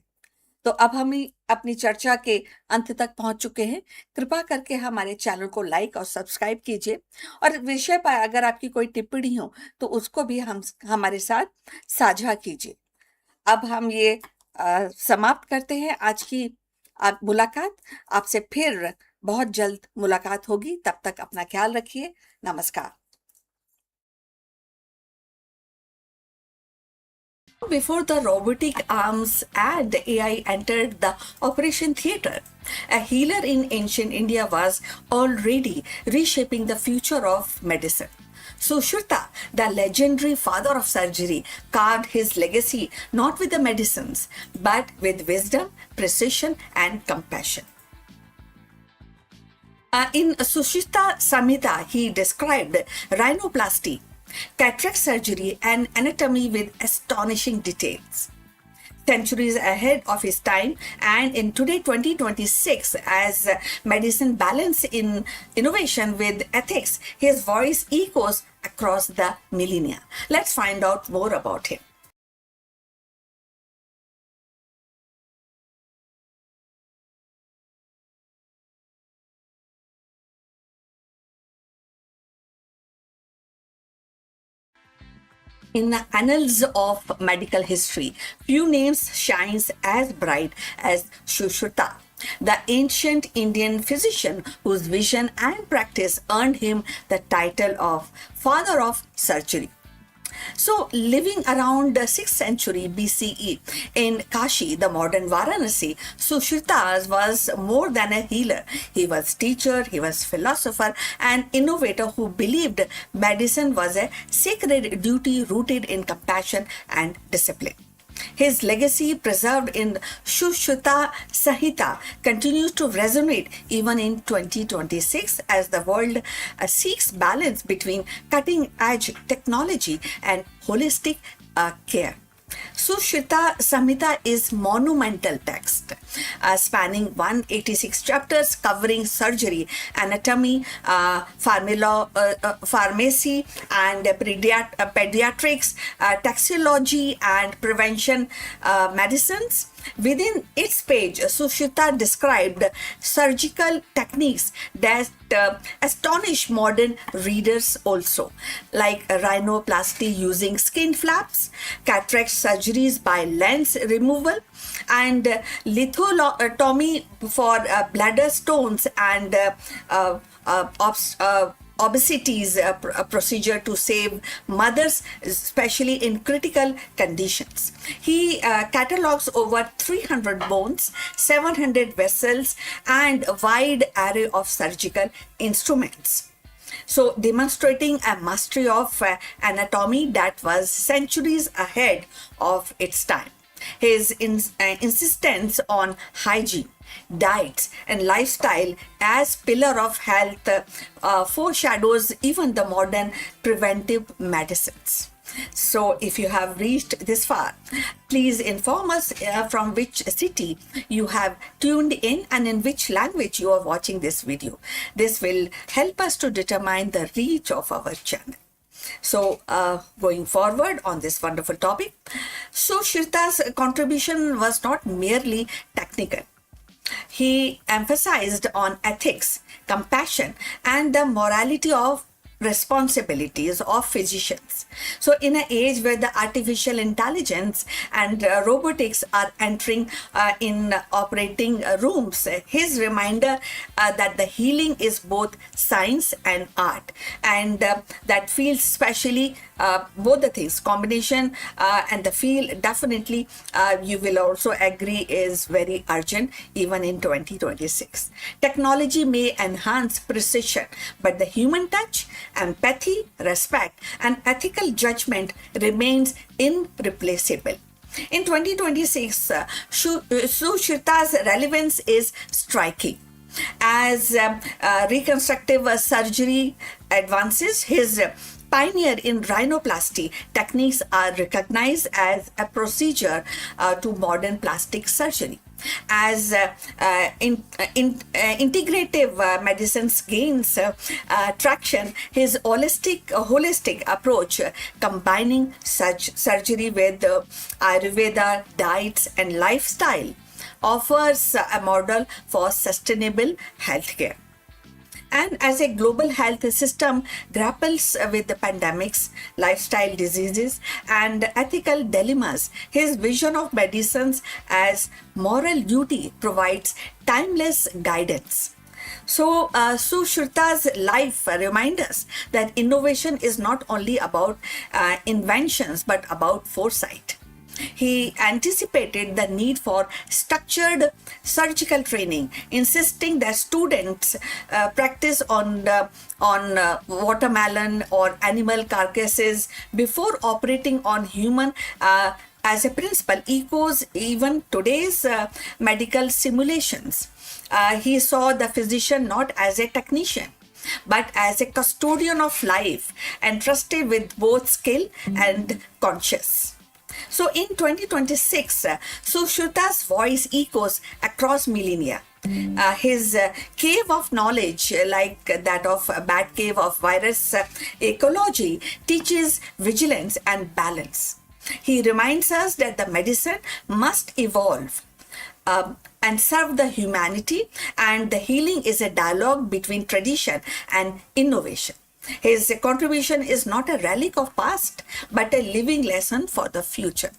तो अब हम अपनी चर्चा के अंत तक पहुंच चुके हैं। कृपा करके हमारे चैनल को लाइक और सब्सक्राइब कीजिए, और विषय पर अगर आपकी कोई टिप्पणी हो तो उसको भी हमारे साथ साझा कीजिए। अब हम ये समाप्त करते हैं आज की मुलाकात। आपसे फिर बहुत जल्द मुलाकात होगी। तब तक अपना ख्याल रखिए। नमस्कार। Before the robotic arms and AI entered the operation theater, a healer in ancient India was already reshaping the future of medicine. Sushruta, the legendary father of surgery, carved his legacy not with the medicines, but with wisdom, precision, and compassion. In Sushruta Samhita, he described rhinoplasty, cataract surgery, and anatomy with astonishing details. Centuries ahead of his time, and in today 2026, as medicine balance in innovation with ethics, his voice echoes across the millennia. Let's find out more about him. In the annals of medical history, few names shines as bright as Sushruta, the ancient Indian physician whose vision and practice earned him the title of Father of Surgery. So, living around the 6th century BCE in Kashi, the modern Varanasi, Sushruta was more than a healer. He was teacher, he was philosopher and innovator who believed medicine was a sacred duty rooted in compassion and discipline. His legacy, preserved in Sushruta Samhita, continues to resonate even in 2026 as the world seeks balance between cutting edge technology and holistic care. Sushruta Samhita is monumental text spanning 186 chapters covering surgery, anatomy, pharmacy and pediatrics, taxology and prevention medicines. Within its page, Sushruta described surgical techniques that astonish modern readers also, like rhinoplasty using skin flaps, cataract surgeries by lens removal, and lithotomy for bladder stones and obesities, a procedure to save mothers, especially in critical conditions. He catalogs over 300 bones, 700 vessels, and a wide array of surgical instruments. So, demonstrating a mastery of anatomy that was centuries ahead of its time. His insistence on hygiene, diets, and lifestyle as pillar of health foreshadows even the modern preventive medicines. So, if you have reached this far, please inform us from which city you have tuned in and in which language you are watching this video. This will help us to determine the reach of our channel. So, going forward on this wonderful topic, Sushruta's contribution was not merely technical. He emphasized on ethics, compassion, and the morality of responsibilities of physicians. So, in an age where the artificial intelligence and robotics are entering in operating rooms, his reminder that the healing is both science and art, and that feels especially both the things combination and the field definitely you will also agree is very urgent even in 2026. Technology may enhance precision, but the human touch, empathy, respect, and ethical judgment remains irreplaceable. In 2026, Sushruta's relevance is striking. As reconstructive surgery advances, his pioneer in rhinoplasty techniques are recognized as a procedure to modern plastic surgery. As integrative medicines gains traction, his holistic approach, combining such surgery with Ayurveda, diets, and lifestyle, offers a model for sustainable healthcare. And as a global health system grapples with the pandemics, lifestyle diseases, and ethical dilemmas, his vision of medicines as moral duty provides timeless guidance. So, Sushruta's life reminds us that innovation is not only about inventions but about foresight. He anticipated the need for structured surgical training, insisting that students practice on watermelon or animal carcasses before operating on human. As a principle, echoes even today's medical simulations. He saw the physician not as a technician but as a custodian of life, entrusted with both skill and conscience. So in 2026, Sushruta's voice echoes across millennia. His cave of knowledge, like that of Bat Cave of virus ecology, teaches vigilance and balance. He reminds us that the medicine must evolve and serve the humanity, and the healing is a dialogue between tradition and innovation. His contribution is not a relic of past, but a living lesson for the future.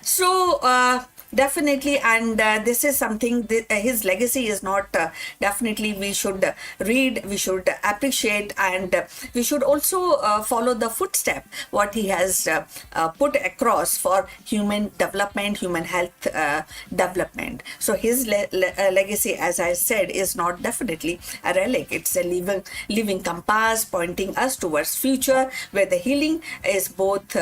So, definitely, and this is something, his legacy is not definitely we should read, we should appreciate, and we should also follow the footstep what he has put across for human development, human health development. So his legacy, as I said, is not definitely a relic. It's a living compass pointing us towards future where the healing is both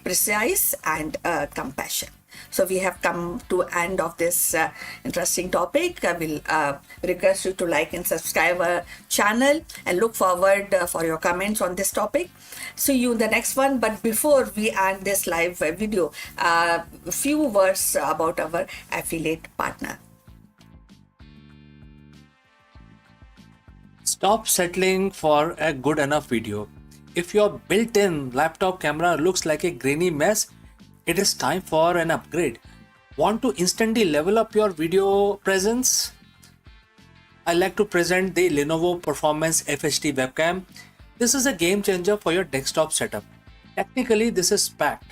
precise and compassion. So we have come to end of this interesting topic. I will request you to like and subscribe our channel and look forward for your comments on this topic. See you in the next one. But before we end this live video, a few words about our affiliate partner.
Stop settling for a good enough video. If your built-in laptop camera looks like a grainy mess, it is time for an upgrade. Want to instantly level up your video presence? I like to present the Lenovo Performance FHD webcam. This is a game changer for your desktop setup. Technically, this is packed.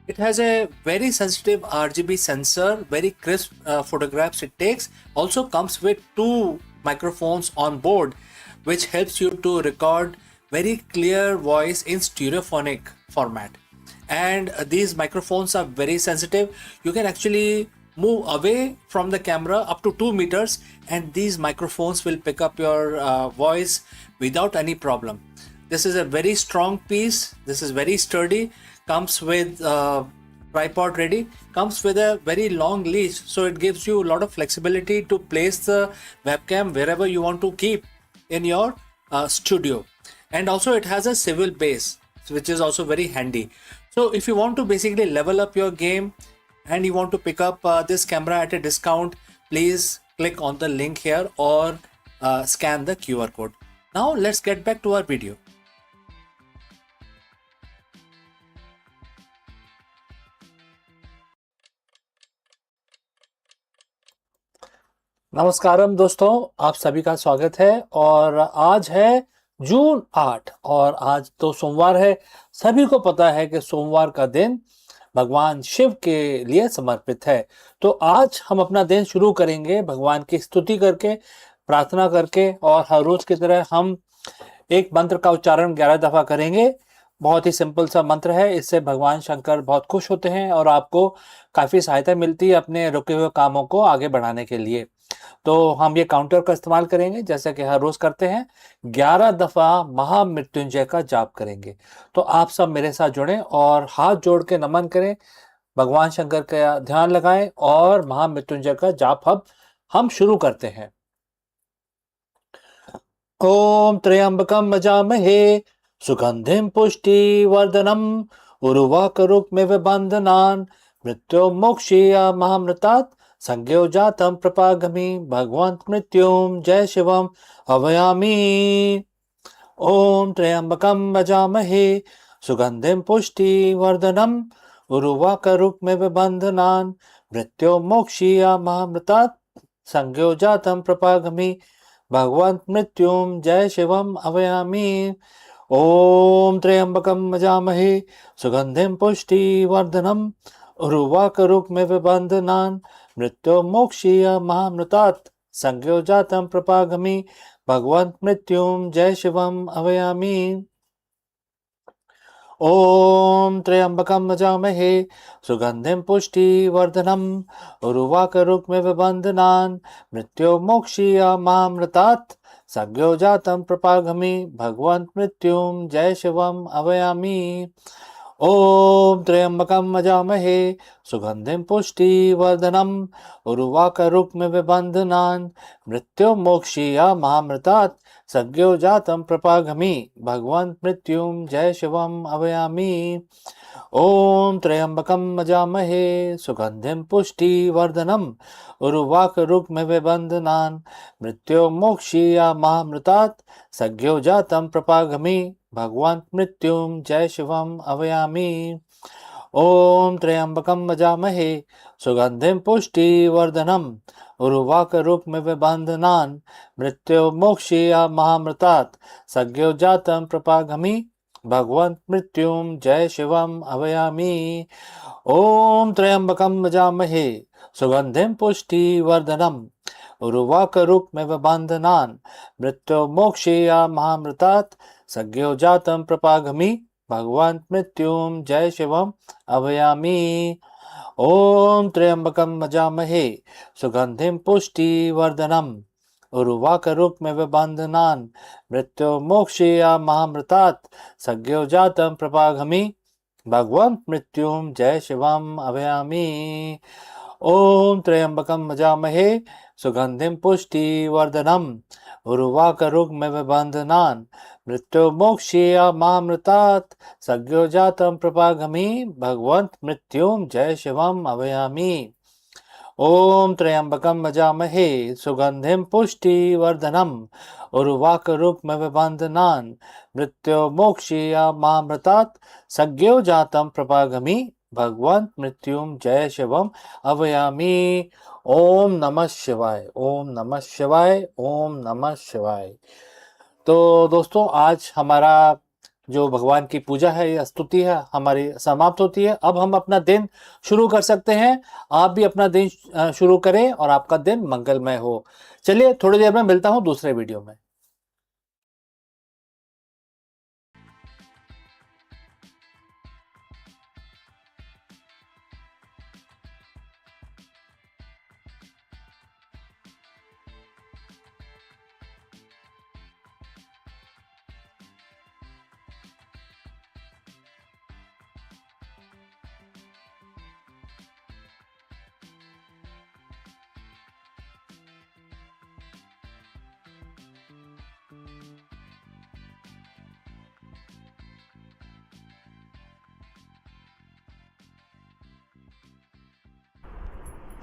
It has a very sensitive RGB sensor, very crisp photographs it takes. Also comes with 2 microphones on board, which helps you to record very clear voice in stereophonic format. And these microphones are very sensitive. You can actually move away from the camera up to 2 meters and these microphones will pick up your voice without any problem. This is a very strong piece. This is very sturdy. Comes with tripod ready. Comes with a very long leash, so it gives you a lot of flexibility to place the webcam wherever you want to keep in your studio. And also it has a swivel base, which is also very handy. So if you want to basically level up your game and you want to pick up this camera at a discount, please click on the link here or scan the QR code. Now let's get back to our video. नमस्कारम दोस्तों, आप सभी का स्वागत है। और आज है जून 8 और आज तो सोमवार है। सभी को पता है कि सोमवार का दिन भगवान शिव के लिए समर्पित है। तो आज हम अपना दिन शुरू करेंगे भगवान की स्तुति करके, प्रार्थना करके, और हर रोज की तरह हम एक मंत्र का उच्चारण 11 दफा करेंगे। बहुत ही सिंपल सा मंत्र है। इससे भगवान शंकर बहुत खुश होते हैं और आपको काफी सहायता मिलती है अपने रुके हुए कामों को आगे बढ़ाने के लिए। तो हम ये काउंटर का इस्तेमाल करेंगे जैसे कि हर रोज करते हैं। 11 दफा महामृत्युंजय का जाप करेंगे। तो आप सब मेरे साथ जुड़ें और हाथ जोड़ के नमन करें, भगवान शंकर का ध्यान लगाएं और महामृत्युंजय का जाप हम शुरू करते हैं। ॐ त्र्यम्बकं यजामहे सुगन्धिं पुष्टिवर्धनम् उर्वारुकमिव बन्धनान् मृत्योर्मोक्षीयमामृतात् संज्ञो जातं प्रपागमि भगवन्त मृत्युं जय शिवम् आवाहयामि। ॐ त्र्यम्बकं यजामहे सुगन्धिं पुष्टिवर्धनम् उर्वारुकमिव बन्धनान् मृत्योर्मोक्षीयमामृतात् संज्ञो जातं प्रपागमि भगवन्त मृत्युं जय शिवम् आवाहयामि। ॐ त्र्यम्बकं यजामहे सुगन्धिं पुष्टिवर्धनम् उर्वारुकमिव बन्धनान् मृत्योर्मोक्षीयमामृतात् संज्ञो जातं प्रपागमि भगवन्त मृत्युं जय शिवम् आवाहयामि। ॐ त्र्यम्बकं यजामहे सुगन्धिं पुष्टिवर्धनम् उर्वारुकमिव बन्धनान् मृत्योर्मोक्षीयमामृतात् संज्ञो जातं प्रपागमि भगवन्त मृत्युं जय शिवम् आवाहयामि। ॐ त्र्यम्बकं यजामहे सुगन्धिं पुष्टिवर्धनम् उर्वारुकमिव बन्धनान् मृत्योर्मोक्षीयमामृतात् संज्ञो जातं प्रपागमि भगवन्त मृत्युं जय शिवम् आवाहयामि। ॐ त्र्यम्बकं यजामहे सुगन्धिं पुष्टिवर्धनम् उर्वारुकमिव बन्धनान् मृत्योर्मोक्षीयमामृतात् संज्ञो जातं प्रपागमि भगवन्त मृत्युं जय शिवम् आवाहयामि। ॐ त्र्यम्बकं यजामहे सुगन्धिं पुष्टिवर्धनम् उर्वारुकमिव बन्धनान् मृत्योर्मोक्षीयमामृतात् संज्ञो जातं प्रपागमि भगवन्त मृत्युं जय शिवम् आवाहयामि। ॐ त्र्यम्बकं यजामहे सुगन्धिं पुष्टिवर्धनम् उर्वारुकमिव बन्धनान् मृत्योर्मोक्षीयमामृतात् संज्ञो जातं प्रपागमि भगवन्त मृत्युं जय शिवम् आवाहयामि। ॐ त्र्यम्बकं यजामहे सुगन्धिं पुष्टिवर्धनम् उर्वारुकमिव बन्धनान् मृत्योर्मोक्षीयमामृतात् संज्ञो जातं प्रपागमि भगवन्त मृत्युं जय शिवम् आवाहयामि। ॐ त्र्यम्बकं यजामहे सुगन्धिं पुष्टिवर्धनम् उर्वारुकमिव बन्धनान् मृत्योर्मोक्षीयमामृतात् संज्ञो जातं प्रपागमि भगवन्त मृत्युं जय शिवम् आवाहयामि। ॐ त्र्यम्बकं यजामहे सुगन्धिं पुष्टिवर्धनम् उर्वारुकमिव बन्धनान् मृत्योर्मोक्षीयमामृतात् संज्ञो जातं प्रपागमि भगवन्त मृत्युं जय शिवम् आवाहयामि। ओम नमः शिवाय, ओम नमः शिवाय, ओम नमः शिवाय। तो दोस्तों, आज हमारा जो भगवान की पूजा है या स्तुति है हमारी समाप्त होती है। अब हम अपना दिन शुरू कर सकते हैं। आप भी अपना दिन शुरू करें और आपका दिन मंगलमय हो। चलिए, थोड़ी देर में मिलता हूं दूसरे वीडियो में।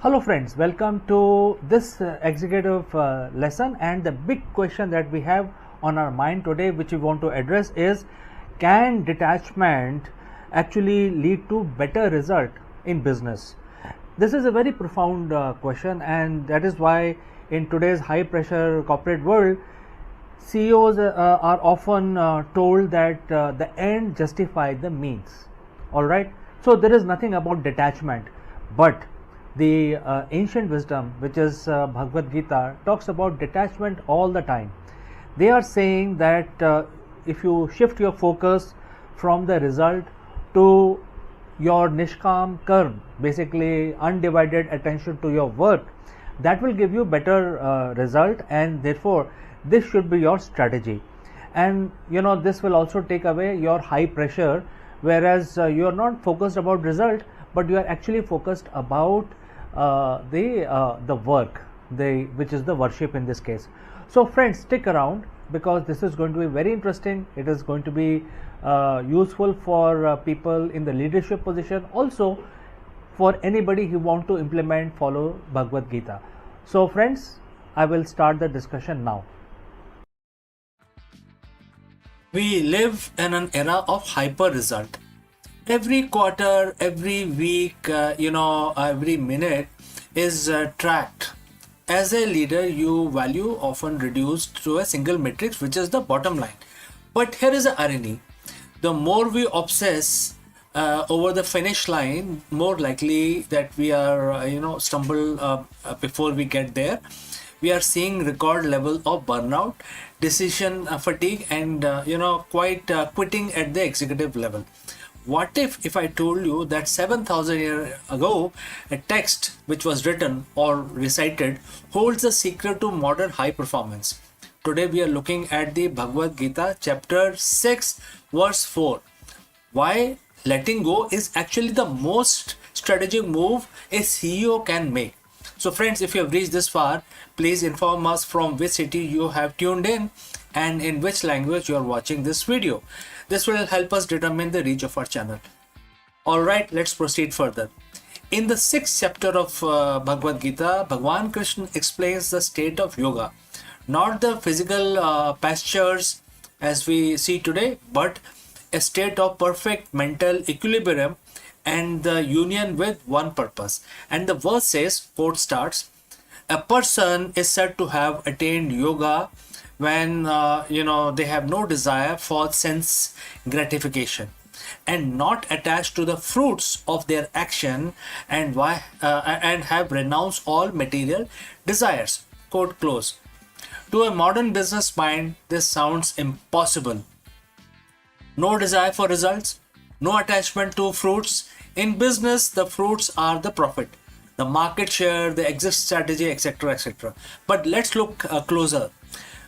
Hello friends, welcome to this executive lesson, and the big question that we have on our mind today which we want to address is, can detachment actually lead to better result in business? This is a very profound question, and that is why in today's high pressure corporate world, CEOs are often told that the end justifies the means. Alright, so there is nothing about detachment, but the ancient wisdom, which is Bhagavad Gita, talks about detachment all the time. They are saying that if you shift your focus from the result to your nishkam karma, basically undivided attention to your work, that will give you better result, and therefore this should be your strategy. And this will also take away your high pressure, whereas you are not focused about result, but you are actually focused about the work. which is the worship in this case. So friends, stick around because this is going to be very interesting. It is going to be useful for people in the leadership position, also for anybody who want to implement, follow Bhagavad Gita. So friends, I will start the discussion now. We live in an era of hyper result. Every quarter, every week, every minute is tracked. As a leader, you value often reduced to a single matrix, which is the bottom line. But here is the irony: the more we obsess over the finish line, more likely that we are, stumble before we get there. We are seeing record level of burnout, decision fatigue, and quite quitting at the executive level. What if I told you that 7,000 years ago, a text which was written or recited holds the secret to modern high performance? Today we are looking at the Bhagavad Gita, chapter 6, verse 4. Why letting go is actually the most strategic move a CEO can make. So friends, if you have reached this far, please inform us from which city you have tuned in and in which language you are watching this video. This will help us determine the reach of our channel. Alright, let's proceed further. In the 6th chapter of Bhagavad Gita, Bhagwan Krishna explains the state of yoga. Not the physical pastures as we see today, but a state of perfect mental equilibrium and the union with one purpose. And the verse says, quote starts, a person is said to have attained yoga when they have no desire for sense gratification and not attached to the fruits of their action and have renounced all material desires. Quote close. To a modern business mind, this sounds impossible. No desire for results, no attachment to fruits. In business, the fruits are the profit, the market share, the exit strategy, etc. etc. But let's look closer.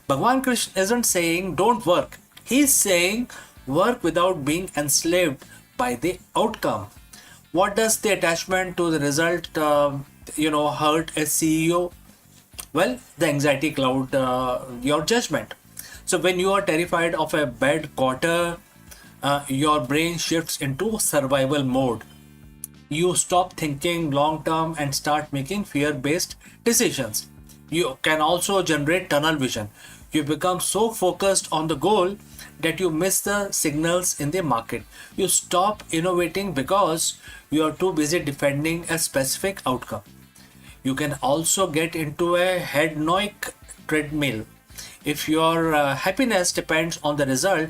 Bhagwan Krishna isn't saying don't work. He's saying work without being enslaved by the outcome. What does the attachment to the result hurt a CEO? Well, the anxiety cloud your judgment. So when you are terrified of a bad quarter, your brain shifts into survival mode. You stop thinking long term and start making fear based decisions. You can also generate tunnel vision. You become so focused on the goal that you miss the signals in the market. You stop innovating because you are too busy defending a specific outcome. You can also get into a hedonic treadmill. If your happiness depends on the result,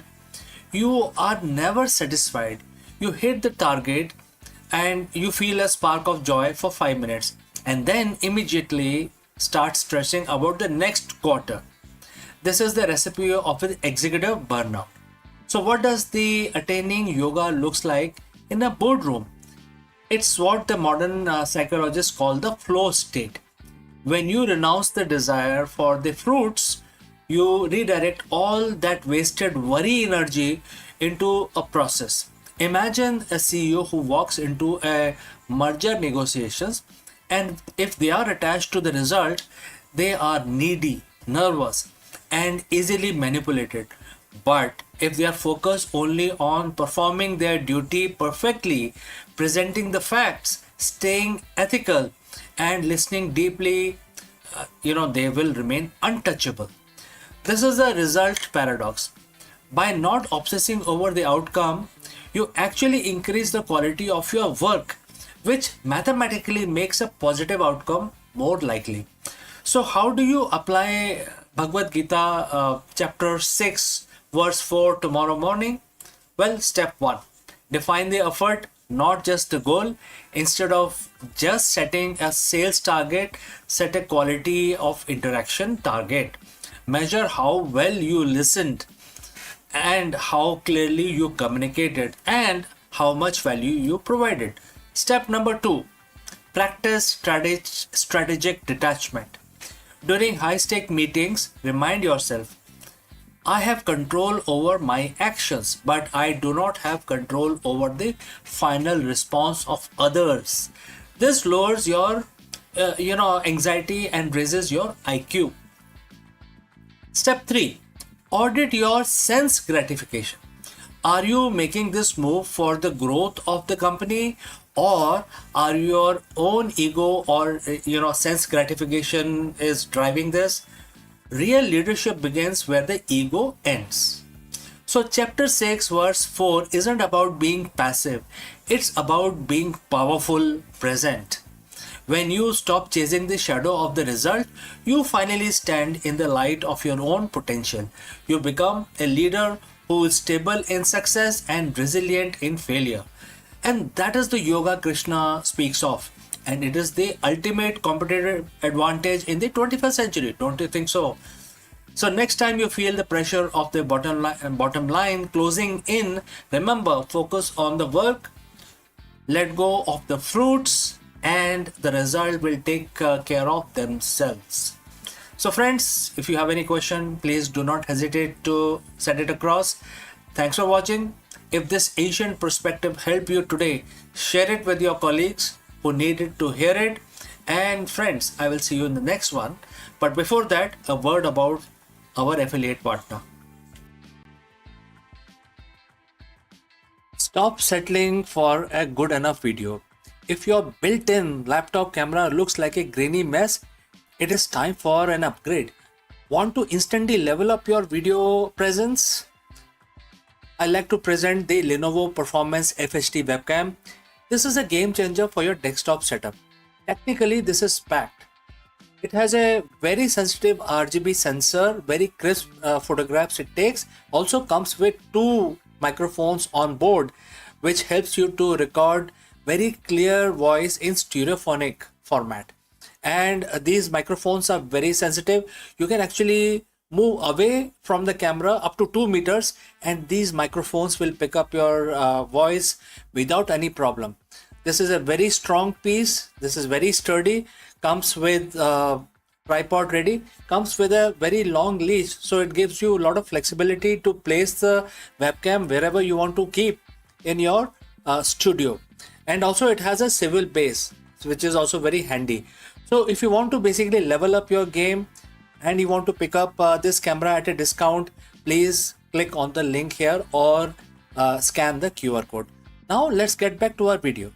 you are never satisfied. You hit the target and you feel a spark of joy for 5 minutes and then immediately start stressing about the next quarter. This is the recipe of an executive burnout. So what does the attaining yoga looks like in a boardroom? It's what the modern psychologists call the flow state. When you renounce the desire for the fruits, you redirect all that wasted worry energy into a process. Imagine a CEO who walks into a merger negotiations, and if they are attached to the result, they are needy, nervous, and easily manipulated. But if they are focused only on performing their duty perfectly, presenting the facts, staying ethical, and listening deeply, they will remain untouchable. This is the result paradox. By not obsessing over the outcome, you actually increase the quality of your work, which mathematically makes a positive outcome more likely. So, how do you apply Bhagavad Gita chapter 6, verse 4 tomorrow morning? Well, step 1, define the effort, not just the goal. Instead of just setting a sales target, set a quality of interaction target. Measure how well you listened and how clearly you communicated and how much value you provided. Step number 2, practice strategic detachment. During high-stake meetings, remind yourself, I have control over my actions, but I do not have control over the final response of others. This lowers your anxiety and raises your IQ. Step 3, audit your sense gratification. Are you making this move for the growth of the company, or are your own ego or sense gratification is driving this? Real leadership begins where the ego ends. So, chapter 6, verse 4 isn't about being passive, it's about being powerful, present. When you stop chasing the shadow of the result, you finally stand in the light of your own potential. You become a leader who is stable in success and resilient in failure. And that is the yoga Krishna speaks of. And it is the ultimate competitive advantage in the 21st century. Don't you think so? So next time you feel the pressure of the bottom line closing in, remember, focus on the work, let go of the fruits, and the result will take care of themselves. So friends, if you have any question, please do not hesitate to send it across. Thanks for watching. If this ancient perspective helped you today, share it with your colleagues who needed to hear it. And friends, I will see you in the next one. But before that, a word about our affiliate partner. Stop settling for a good enough video. If your built-in laptop camera looks like a grainy mess, it is time for an upgrade. Want to instantly level up your video presence? I like to present the Lenovo Performance FHD webcam. This is a game changer for your desktop setup. Technically, this is packed. It has a very sensitive RGB sensor, very crisp photographs it takes. Also comes with 2 microphones on board, which helps you to record very clear voice in stereophonic format. And these microphones are very sensitive. You can actually move away from the camera up to 2 meters, and these microphones will pick up your voice without any problem. This is a very strong piece. This is very sturdy. Comes with tripod ready. Comes with a very long leash, so it gives you a lot of flexibility to place the webcam wherever you want to keep in your studio. And also it has a swivel base, which is also very handy. So if you want to basically level up your game and you want to pick up this camera at a discount, please click on the link here or scan the QR code. Now let's get back to our video.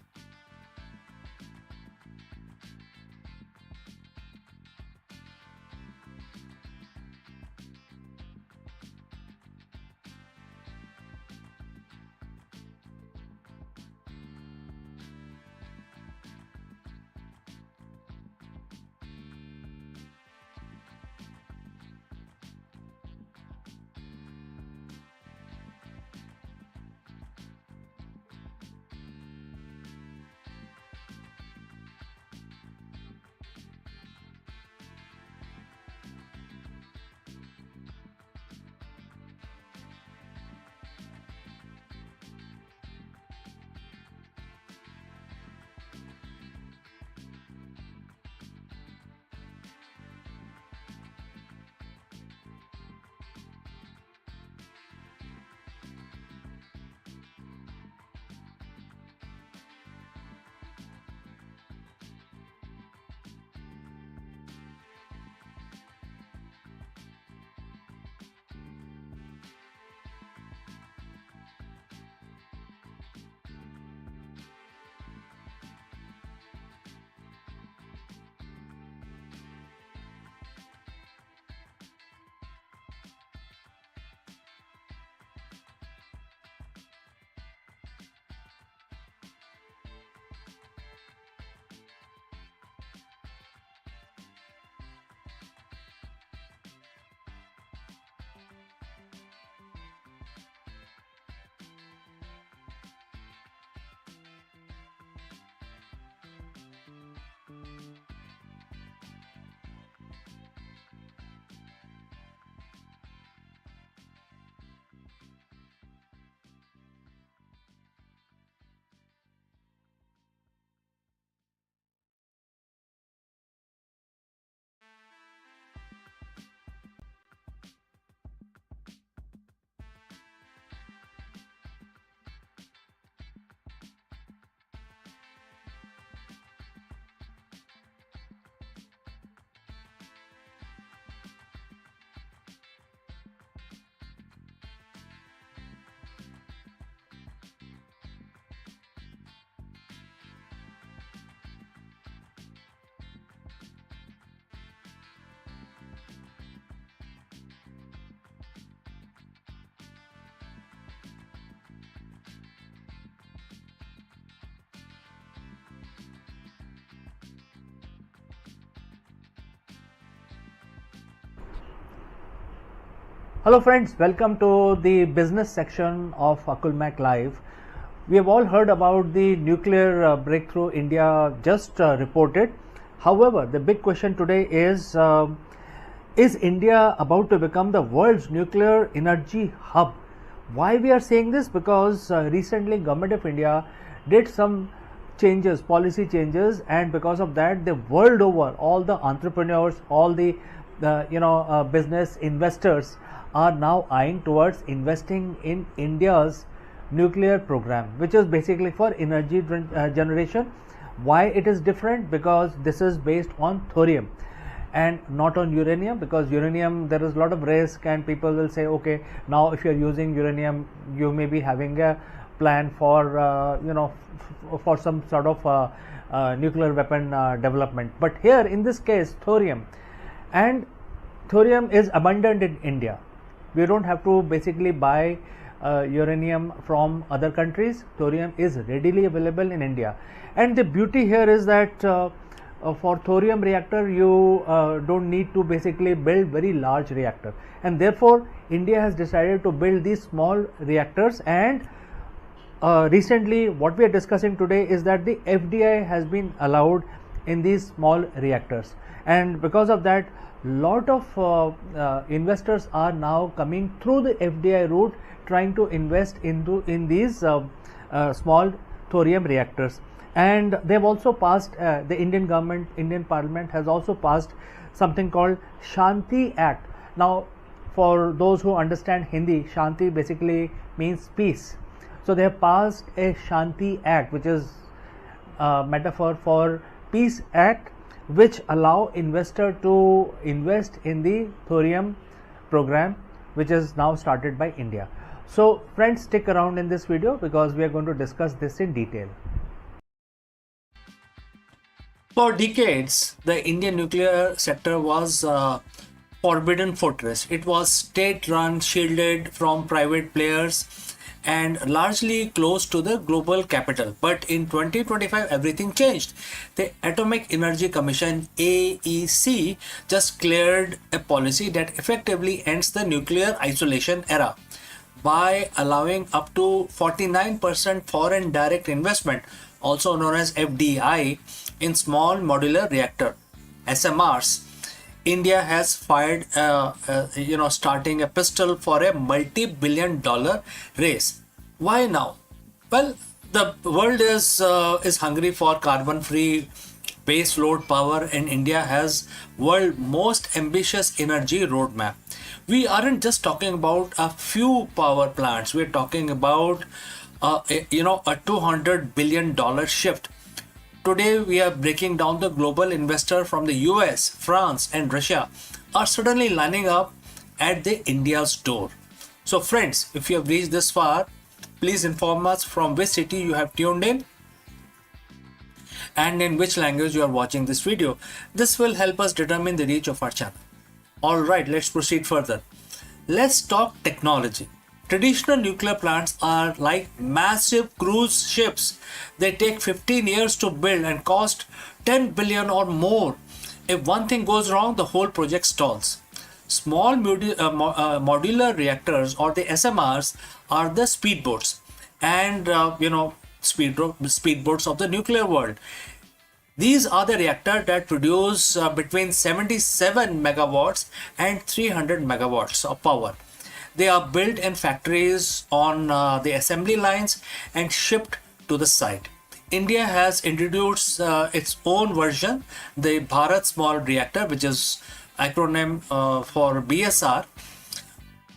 Hello friends, welcome to the business section of Akulmach Live. We have all heard about the nuclear breakthrough India just reported. However, the big question today is India about to become the world's nuclear energy hub? Why we are saying this? Because recently Government of India did some changes, policy changes, and because of that, the world over, all the entrepreneurs, all the business investors are now eyeing towards investing in India's nuclear program, which is basically for energy generation. Why it is different? Because this is based on thorium and not on uranium, because uranium there is a lot of risk and people will say, okay, now if you are using uranium you may be having a plan for for some sort of nuclear weapon development. But here in this case thorium, and thorium is abundant in India. We don't have to basically buy uranium from other countries. Thorium is readily available in India, and the beauty here is that for thorium reactor you don't need to basically build very large reactor, and therefore India has decided to build these small reactors. And recently what we are discussing today is that the FDI has been allowed in these small reactors, and because of that lot of investors are now coming through the FDI route, trying to invest in these small thorium reactors. And they have also passed, the Indian government, Indian Parliament has also passed something called Shanti Act. Now for those who understand Hindi, Shanti basically means peace. So they have passed a Shanti Act, which is a metaphor for Peace Act, which allow investor to invest in the thorium program, which is now started by India. So friends, stick around in this video because we are going to discuss this in detail.
For decades, the Indian nuclear sector was a forbidden fortress. It was state-run, shielded from private players, and largely close to the global capital. But in 2025, everything changed. The Atomic Energy Commission, AEC, just cleared a policy that effectively ends the nuclear isolation era by allowing up to 49% foreign direct investment, also known as FDI, in small modular reactor, SMRs. India has fired, starting a pistol for a multi-billion-dollar race. Why now? Well, the world is hungry for carbon-free base load power, and India has world's most ambitious energy roadmap. We aren't just talking about a few power plants. We're talking about a $200 billion shift. Today, we are breaking down the global investor from the US, France, and Russia are suddenly lining up at the India's door. So friends, if you have reached this far, please inform us from which city you have tuned in and in which language you are watching this video. This will help us determine the reach of our channel. Alright, let's proceed further. Let's talk technology. Traditional nuclear plants are like massive cruise ships. They take 15 years to build and cost 10 billion or more. If one thing goes wrong, the whole project stalls. Small modular reactors, or the SMRs, are the speedboats and speedboats of the nuclear world. These are the reactors that produce between 77 megawatts and 300 megawatts of power. They are built in factories on the assembly lines and shipped to the site. India has introduced its own version, the Bharat Small Reactor, which is acronym for BSR.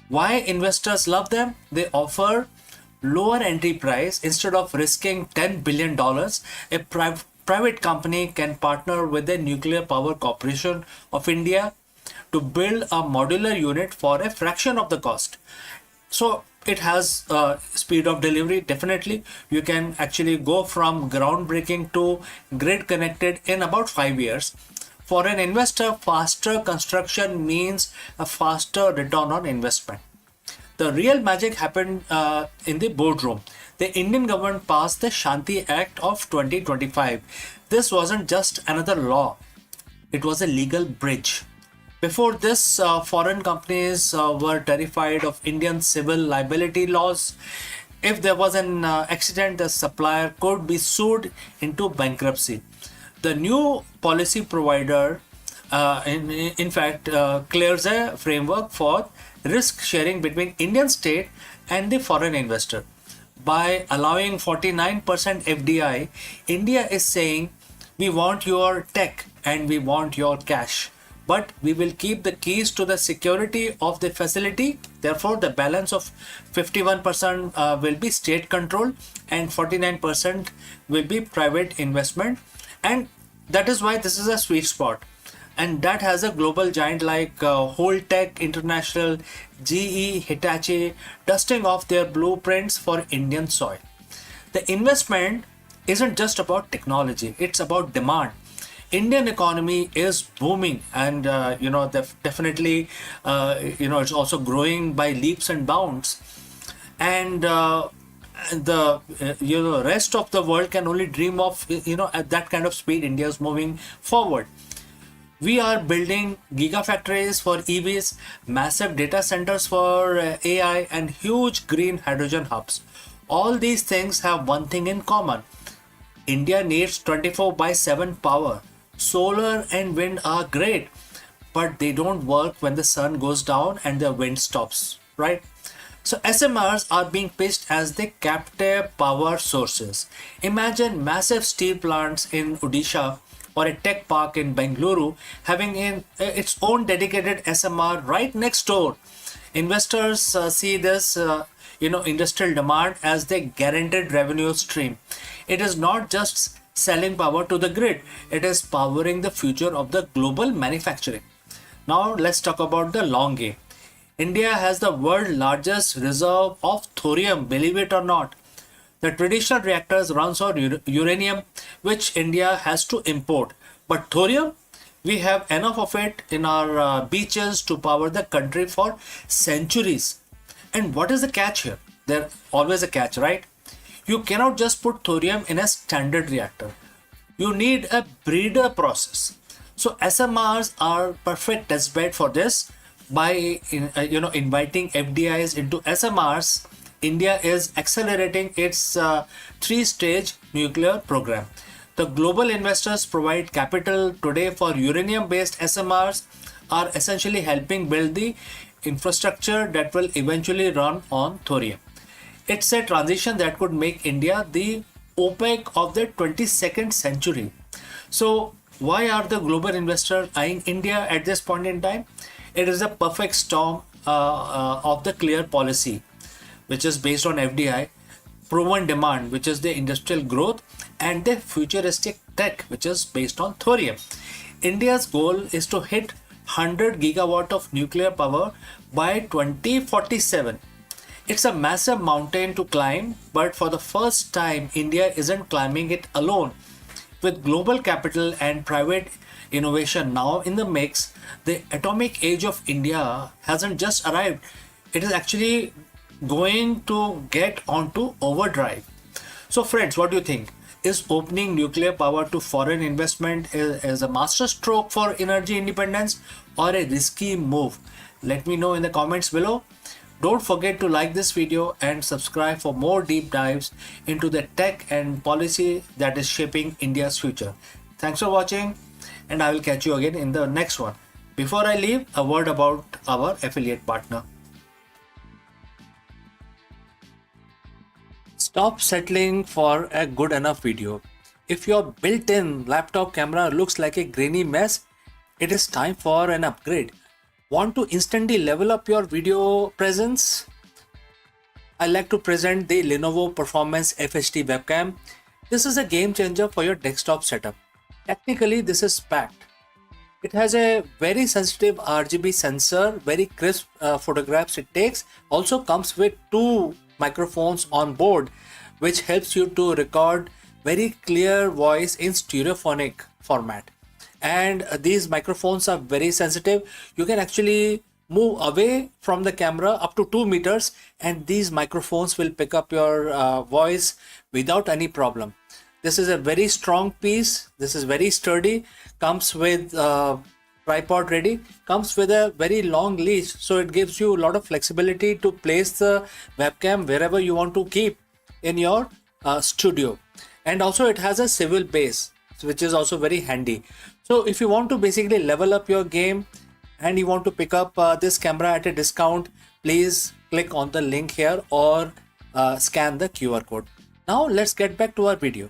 Why investors love them? They offer lower entry price. Instead of risking $10 billion, a private company can partner with the Nuclear Power Corporation of India to build a modular unit for a fraction of the cost. So it has speed of delivery. Definitely you can actually go from groundbreaking to grid connected in about 5 years. For an investor, faster construction means a faster return on investment. The real magic happened in the boardroom. The Indian government passed the Shanti Act of 2025. This wasn't just another law. It was a legal bridge. Before this, foreign companies were terrified of Indian civil liability laws. If there was an accident, the supplier could be sued into bankruptcy. The new policy provider, in fact, clears a framework for risk sharing between Indian state and the foreign investor. By allowing 49% FDI, India is saying we want your tech and we want your cash, but we will keep the keys to the security of the facility. Therefore, the balance of 51% will be state control and 49% will be private investment. And that is why this is a sweet spot. And that has a global giant like Holtec International, GE, Hitachi dusting off their blueprints for Indian soil. The investment isn't just about technology, it's about demand. Indian economy is booming, and definitely it's also growing by leaps and bounds. And the rest of the world can only dream of at that kind of speed India is moving forward. We are building gigafactories for EVs, massive data centers for AI, and huge green hydrogen hubs. All these things have one thing in common. India needs 24 by 7 power. Solar and wind are great, but they don't work when the sun goes down and the wind stops, right? So SMRs are being pitched as the captive power sources. Imagine massive steel plants in Odisha or a tech park in Bengaluru having its own dedicated SMR right next door. Investors see this industrial demand as the guaranteed revenue stream. It is not just selling power to the grid, it is powering the future of the global manufacturing. Now let's talk about the long game. India has the world's largest reserve of thorium, believe it or not. The traditional reactors runs on uranium, which India has to import. But thorium, we have enough of it in our beaches to power the country for centuries. And what is the catch here? There's always a catch, right? You cannot just put thorium in a standard reactor. You need a breeder process. So SMRs are perfect test bed for this. By inviting FDIs into SMRs, India is accelerating its three-stage nuclear program. The global investors provide capital today for uranium-based SMRs are essentially helping build the infrastructure that will eventually run on thorium. It's a transition that could make India the OPEC of the 22nd century. So why are the global investors eyeing India at this point in time? It is a perfect storm of the clear policy, which is based on FDI, proven demand, which is the industrial growth, and the futuristic tech, which is based on thorium. India's goal is to hit 100 gigawatt of nuclear power by 2047. It's a massive mountain to climb, but for the first time, India isn't climbing it alone. With global capital and private innovation now in the mix, the atomic age of India hasn't just arrived. It is actually going to get onto overdrive. So friends, what do you think? Is opening nuclear power to foreign investment is a master stroke for energy independence or a risky move? Let me know in the comments below. Don't forget to like this video and subscribe for more deep dives into the tech and policy that is shaping India's future. Thanks for watching, and I will catch you again in the next one. Before I leave, a word about our affiliate partner. Stop settling for a good enough video. If your built-in laptop camera looks like a grainy mess, it is time for an upgrade. Want to instantly level up your video presence? I like to present the Lenovo Performance FHD webcam. This is a game changer for your desktop setup. Technically, this is packed. It has a very sensitive RGB sensor, very crisp photographs it takes. Also comes with 2 microphones on board, which helps you to record very clear voice in stereophonic format. And these microphones are very sensitive. You can actually move away from the camera up to 2 meters, and these microphones will pick up your voice without any problem. This is a very strong piece. This is very sturdy. Comes with tripod ready. Comes with a very long leash, so it gives you a lot of flexibility to place the webcam wherever you want to keep in your studio. And also it has a swivel base, which is also very handy. So if you want to basically level up your game and you want to pick up this camera at a discount, please click on the link here or scan the QR code. Now let's get back to our video.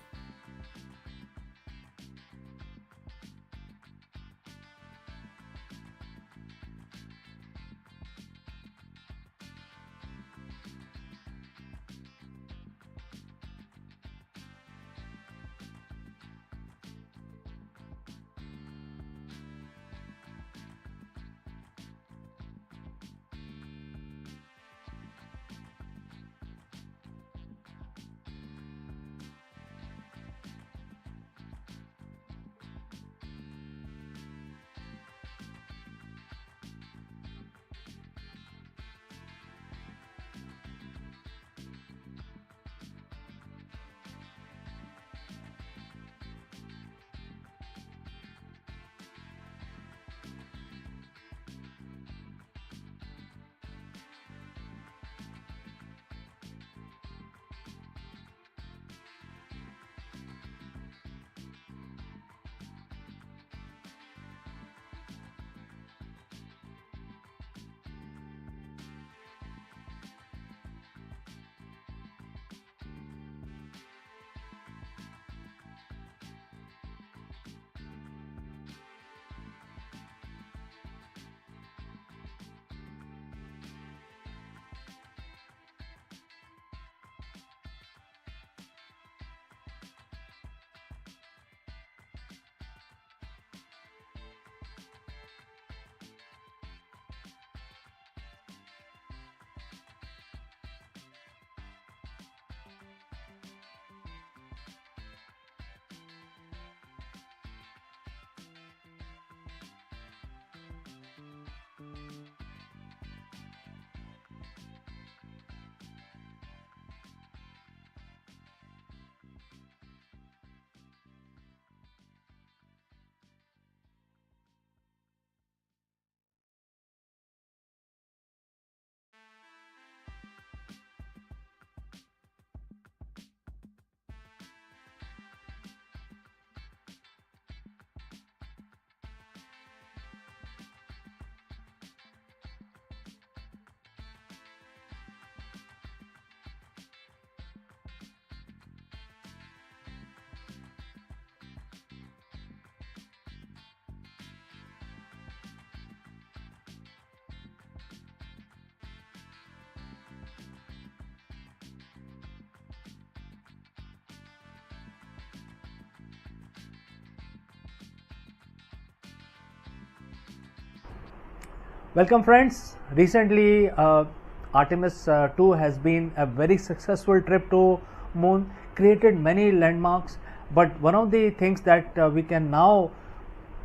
Welcome friends. Recently Artemis 2 has been a very successful trip to moon, created many landmarks, but one of the things that we can now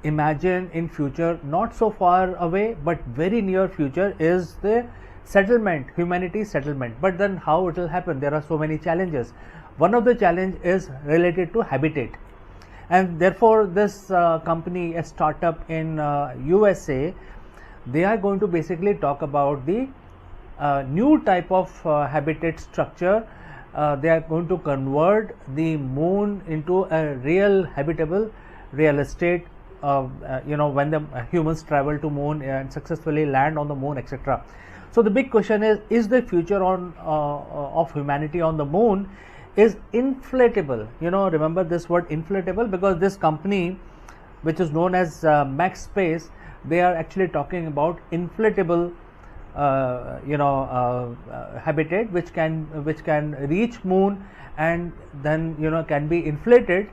imagine in future, not so far away but very near future, is the settlement, humanity settlement. But then how it will happen? There are so many challenges. One of the challenge is related to habitat, and therefore this company, a startup in USA, they are going to basically talk about the new type of habitat structure. They are going to convert the moon into a real habitable real estate, when the humans travel to moon and successfully land on the moon, etc. So the big question is the future on of humanity on the moon is inflatable. Remember this word inflatable, because this company, which is known as Max Space, they are actually talking about inflatable habitat which can reach moon and then can be inflated,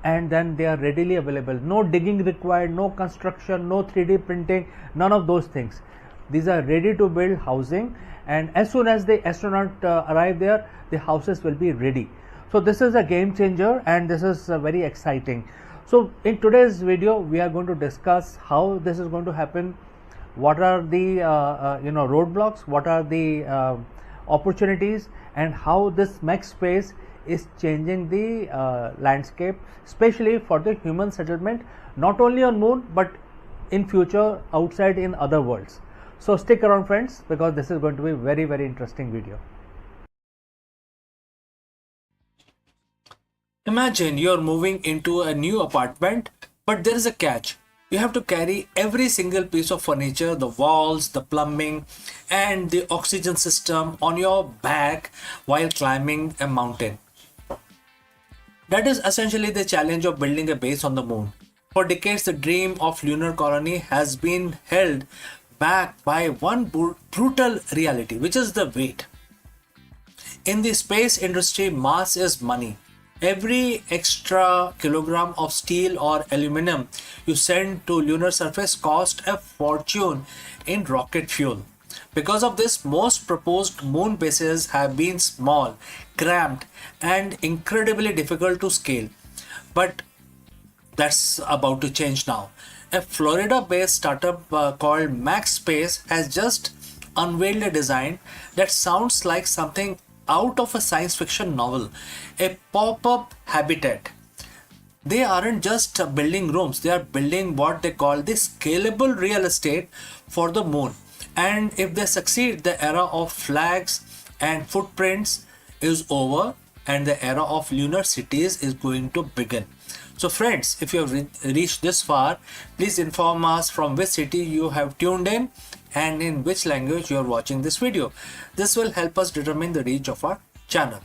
and then they are readily available. No digging required, no construction, no 3D printing, none of those things. These are ready to build housing, and as soon as the astronaut arrive there, the houses will be ready. So this is a game changer, and this is very exciting. So in today's video we are going to discuss how this is going to happen, what are the roadblocks, what are the opportunities, and how this Max Space is changing the landscape, especially for the human settlement, not only on moon but in future outside in other worlds. So stick around friends, because this is going to be very, very interesting video.
Imagine you're moving into a new apartment, but there is a catch. You have to carry every single piece of furniture, the walls, the plumbing, and the oxygen system on your back while climbing a mountain. That is essentially the challenge of building a base on the moon. For decades, the dream of lunar colony has been held back by one brutal reality, which is the weight. In the space industry, mass is money. Every extra kilogram of steel or aluminum you send to lunar surface cost a fortune in rocket fuel. Because of this, most proposed moon bases have been small, cramped, and incredibly difficult to scale. But that's about to change now. A Florida-based startup called Max Space has just unveiled a design that sounds like something out of a science fiction novel, a pop-up habitat. They aren't just building rooms, they are building what they call the scalable real estate for the moon. And if they succeed, the era of flags and footprints is over and the era of lunar cities is going to begin. So friends, if you have reached this far, please inform us from which city you have tuned in and in which language you are watching this video. This will help us determine the reach of our channel.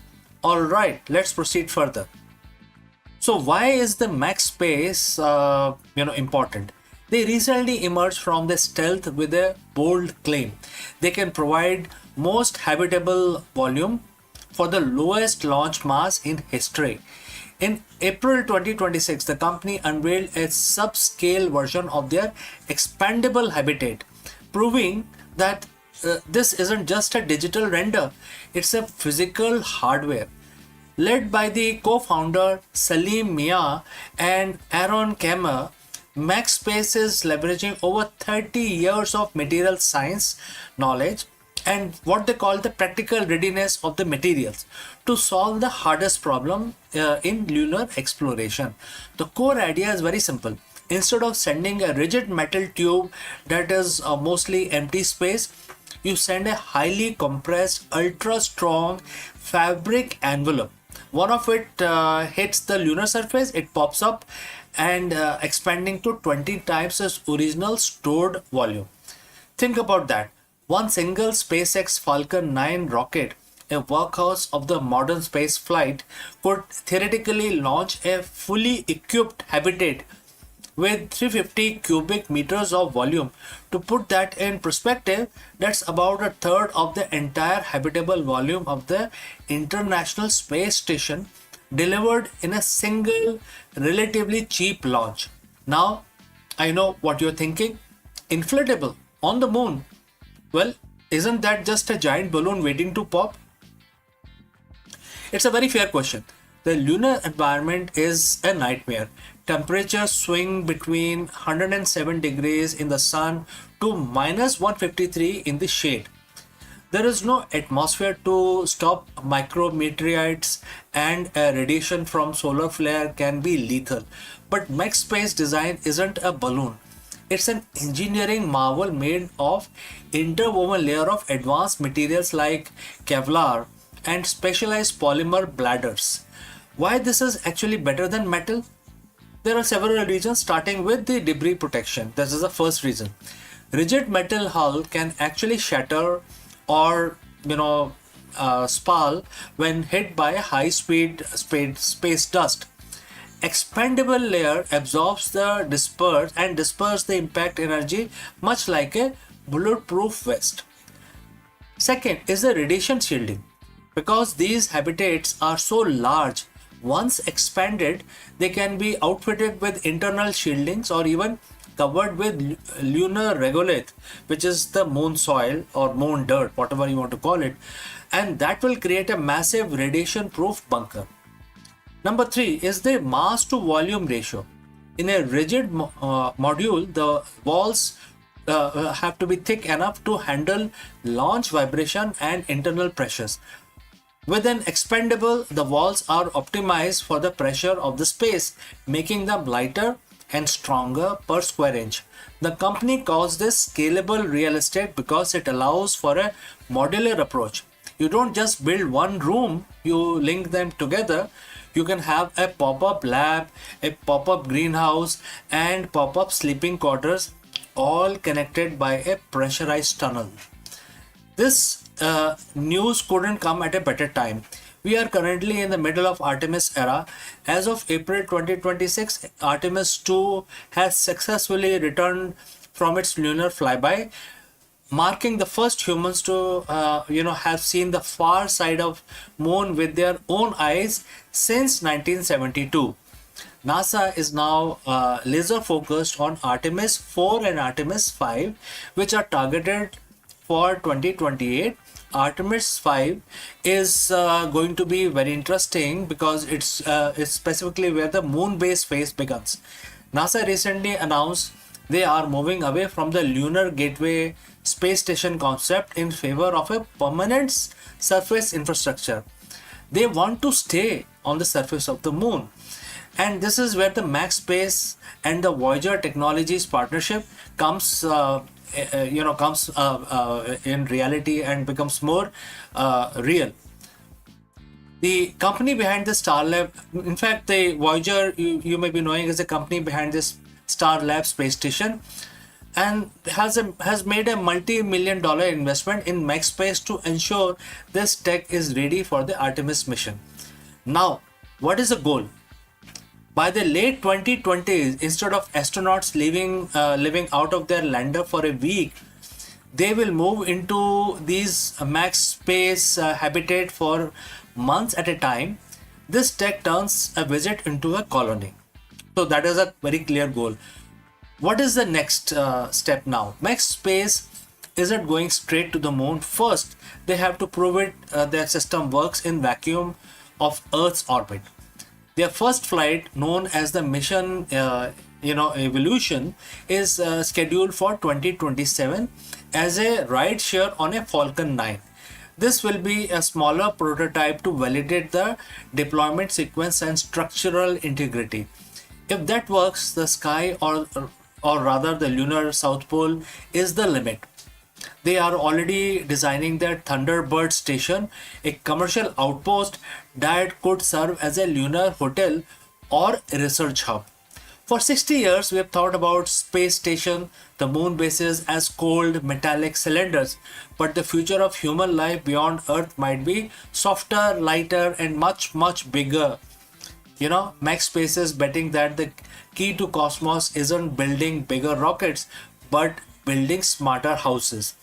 Alright, let's proceed further. So why is the Max Space important? They recently emerged from the stealth with a bold claim. They can provide most habitable volume for the lowest launch mass in history. In April 2026, the company unveiled a subscale version of their expandable habitat, proving that this isn't just a digital render, it's a physical hardware. Led by the co-founder Salim Mia and Aaron Kammer, MaxSpace is leveraging over 30 years of material science knowledge and what they call the practical readiness of the materials to solve the hardest problem in lunar exploration. The core idea is very simple. Instead of sending a rigid metal tube that is mostly empty space, you send a highly compressed, ultra strong fabric envelope. One of it hits the lunar surface, it pops up and expanding to 20 times its original stored volume. Think about that. One single SpaceX Falcon 9 rocket, a workhorse of the modern space flight, could theoretically launch a fully equipped habitat with 350 cubic meters of volume. To put that in perspective, that's about a third of the entire habitable volume of the International Space Station, delivered in a single relatively cheap launch. Now, I know what you're thinking. Inflatable on the moon. Well, isn't that just a giant balloon waiting to pop? It's a very fair question. The lunar environment is a nightmare. Temperatures swing between 107 degrees in the sun to minus 153 in the shade. There is no atmosphere to stop micrometeorites, and a radiation from solar flare can be lethal. But MaxSpace design isn't a balloon. It's an engineering marvel made of interwoven layer of advanced materials like Kevlar and specialized polymer bladders. Why this is actually better than metal? There are several reasons, starting with the debris protection. This is the first reason. Rigid metal hull can actually shatter or spall when hit by a high speed space dust. Expandable layer absorbs the disperse the impact energy much like a bulletproof vest. Second is the radiation shielding. Because these habitats are so large, once expanded, they can be outfitted with internal shieldings or even covered with lunar regolith, which is the moon soil or moon dirt, whatever you want to call it, and that will create a massive radiation proof bunker. Number 3 is the mass to volume ratio. In a rigid module, the walls have to be thick enough to handle launch vibration and internal pressures. With an expandable, the walls are optimized for the pressure of the space, making them lighter and stronger per square inch. The company calls this scalable real estate because it allows for a modular approach. You don't just build one room, you link them together. You can have a pop-up lab, a pop-up greenhouse, and pop-up sleeping quarters, all connected by a pressurized tunnel. This news couldn't come at a better time. We are currently in the middle of Artemis era. As of April 2026, Artemis 2 has successfully returned from its lunar flyby, marking the first humans to have seen the far side of moon with their own eyes since 1972. NASA is now laser focused on Artemis 4 and Artemis 5, which are targeted for 2028. Artemis 5 is going to be very interesting because it's specifically where the moon base phase begins. NASA recently announced they are moving away from the Lunar Gateway space station concept in favor of a permanent surface infrastructure. They want to stay on the surface of the moon. And this is where the Max Space and the Voyager Technologies partnership comes in reality and becomes more real. The company behind the Star Lab, in fact, the Voyager, you may be knowing, is the company behind this Star Lab space station, and has made a multi-million-dollar investment in Max Space to ensure this tech is ready for the Artemis mission. Now, what is the goal? By the late 2020s, instead of astronauts living out of their lander for a week, they will move into these Max Space habitat for months at a time. This tech turns a visit into a colony. So that is a very clear goal. What is the next step now? Max Space isn't going straight to the moon. First, they have to prove it their system works in vacuum of Earth's orbit. Their first flight, known as the mission Evolution, is scheduled for 2027 as a ride share on a Falcon 9. This will be a smaller prototype to validate the deployment sequence and structural integrity. If that works, the sky, or rather the lunar South Pole, is the limit. They are already designing their Thunderbird station, a commercial outpost that could serve as a lunar hotel or a research hub. For 60 years, we have thought about space station, the moon bases, as cold metallic cylinders, but the future of human life beyond Earth might be softer, lighter, and much, much bigger. Max Space is betting that the key to cosmos isn't building bigger rockets, but building smarter houses.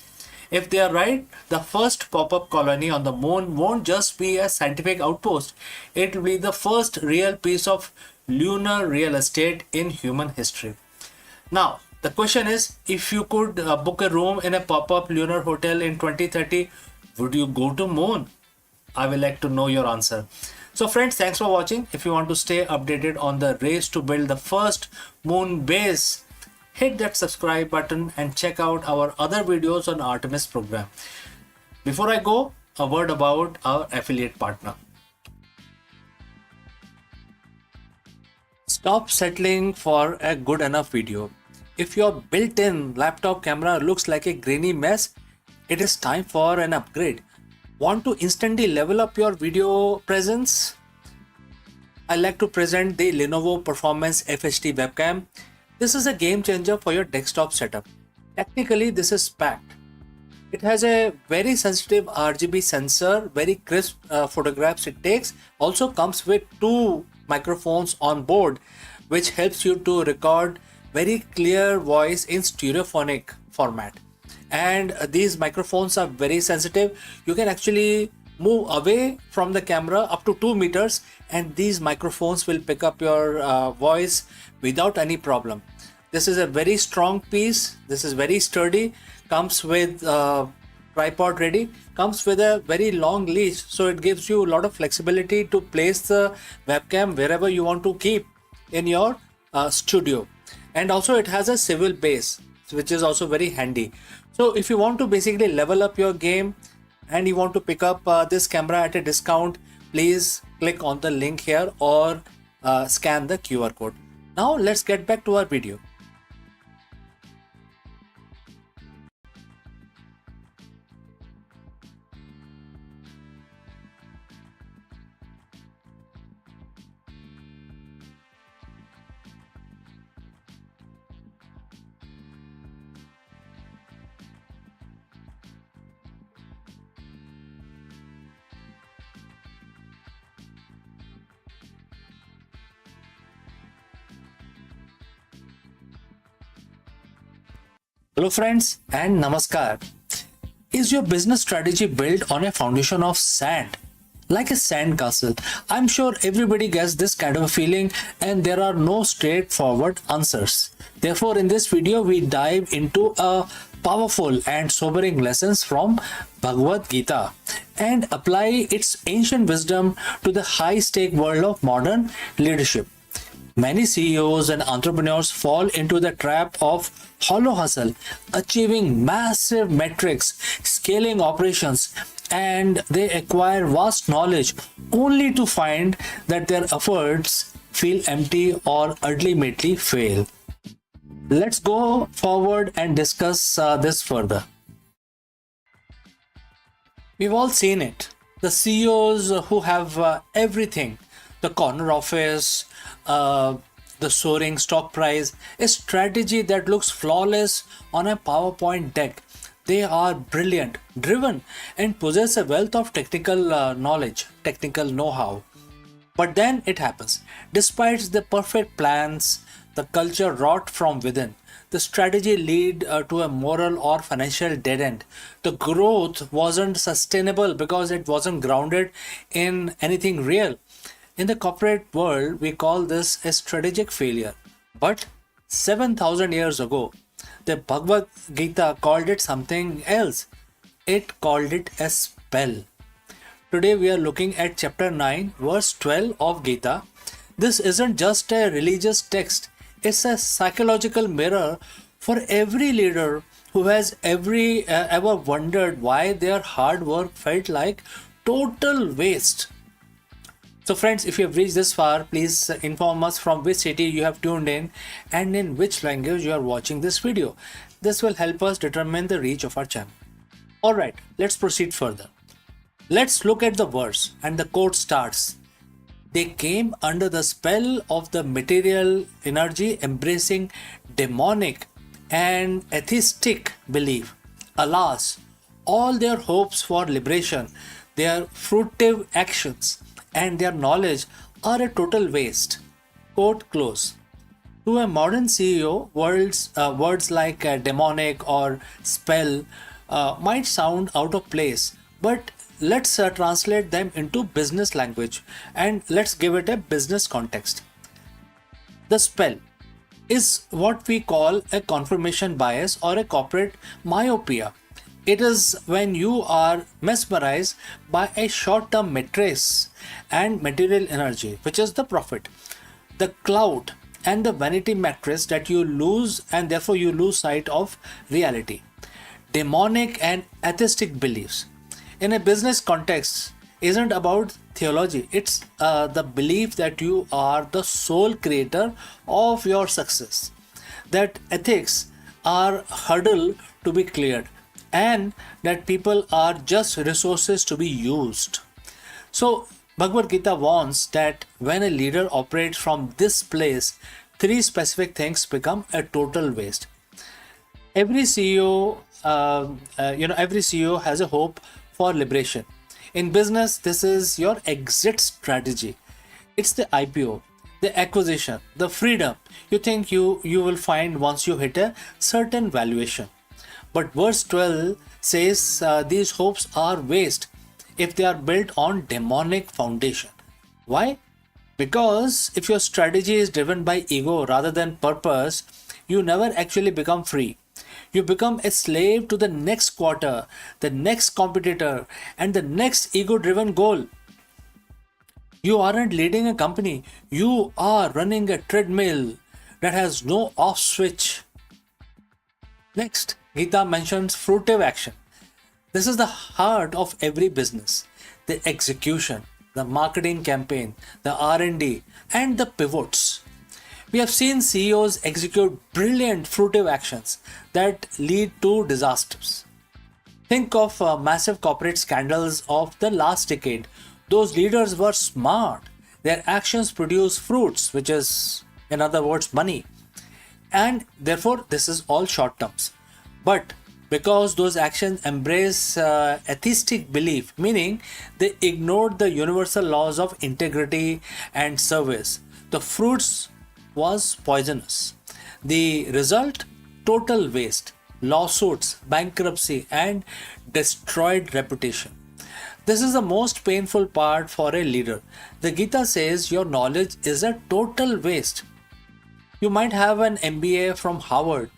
If they are right, the first pop-up colony on the moon won't just be a scientific outpost. It will be the first real piece of lunar real estate in human history. Now, the question is, if you could book a room in a pop-up lunar hotel in 2030, would you go to moon? I will like to know your answer. So friends, thanks for watching. If you want to stay updated on the race to build the first moon base, hit that subscribe button and check out our other videos on Artemis program. Before I go, a word about our affiliate partner. Stop settling for a good enough video. If your built-in laptop camera looks like a grainy mess, it is time for an upgrade. Want to instantly level up your video presence? I like to present the Lenovo Performance FHD webcam. This is a game changer for your desktop setup. Technically, this is packed. It has a very sensitive RGB sensor, very crisp photographs it takes. Also comes with 2 microphones on board, which helps you to record very clear voice in stereophonic format. And these microphones are very sensitive. You can actually move away from the camera up to 2 meters and these microphones will pick up your voice without any problem. This is a very strong piece. This is very sturdy. Comes with tripod ready. Comes with a very long leash, so it gives you a lot of flexibility to place the webcam wherever you want to keep in your studio. And also it has a swivel base, which is also very handy. So if you want to basically level up your game and you want to pick up this camera at a discount, please click on the link here or scan the QR code. Now let's get back to our video. Hello friends and namaskar. Is your business strategy built on a foundation of sand? Like a sand castle? I'm sure everybody gets this kind of a feeling and there are no straightforward answers. Therefore, in this video, we dive into a powerful and sobering lessons from Bhagavad Gita and apply its ancient wisdom to the high-stake world of modern leadership. Many CEOs and entrepreneurs fall into the trap of hollow hustle, achieving massive metrics, scaling operations, and they acquire vast knowledge only to find that their efforts feel empty or ultimately fail. Let's go forward and discuss this further. We've all seen it. The CEOs who have everything, the corner office, the soaring stock price, a strategy that looks flawless on a PowerPoint deck. They are brilliant, driven, and possess a wealth of technical knowledge, technical know-how. But then it happens. Despite the perfect plans, the culture rot from within. The strategy lead to a moral or financial dead end. The growth wasn't sustainable because it wasn't grounded in anything real. In the corporate world, we call this a strategic failure. But 7,000 years ago, the Bhagavad Gita called it something else. It called it a spell. Today we are looking at chapter 9, verse 12 of Gita. This isn't just a religious text. It's a psychological mirror for every leader who has ever wondered why their hard work felt like total waste. So friends, if you have reached this far, please inform us from which city you have tuned in and in which language you are watching this video. This will help us determine the reach of our channel. Alright, let's proceed further. Let's look at the verse and the quote starts. They came under the spell of the material energy embracing demonic and atheistic belief. Alas, all their hopes for liberation, their fruitive actions, and their knowledge are a total waste. Quote close. To a modern CEO, words like demonic or spell might sound out of place, but let's translate them into business language and let's give it a business context. The spell is what we call a confirmation bias or a corporate myopia. It is when you are mesmerized by a short-term metrics and material energy, which is the profit, the clout, and the vanity metrics that you lose, and therefore you lose sight of reality. Demonic and atheistic beliefs in a business context isn't about theology. It's the belief that you are the sole creator of your success, that ethics are hurdle to be cleared, and that people are just resources to be used. So Bhagavad Gita warns that when a leader operates from this place, three specific things become a total waste. Every CEO, every CEO has a hope for liberation. In business, this is your exit strategy. It's the IPO, the acquisition, the freedom you think you will find once you hit a certain valuation. But verse 12 says these hopes are waste if they are built on demonic foundation. Why? Because if your strategy is driven by ego rather than purpose, you never actually become free. You become a slave to the next quarter, the next competitor, and the next ego-driven goal. You aren't leading a company. You are running a treadmill that has no off switch. Next, Gita mentions fruitive action. This is the heart of every business. The execution, the marketing campaign, the R&D, and the pivots. We have seen CEOs execute brilliant, fruitive actions that lead to disasters. Think of massive corporate scandals of the last decade. Those leaders were smart. Their actions produce fruits, which is, in other words, money. And therefore, this is all short terms. But because those actions embrace atheistic belief, meaning they ignored the universal laws of integrity and service, the fruits was poisonous. The result? Total waste, lawsuits, bankruptcy, and destroyed reputation. This is the most painful part for a leader. The Gita says your knowledge is a total waste. You might have an MBA from Harvard.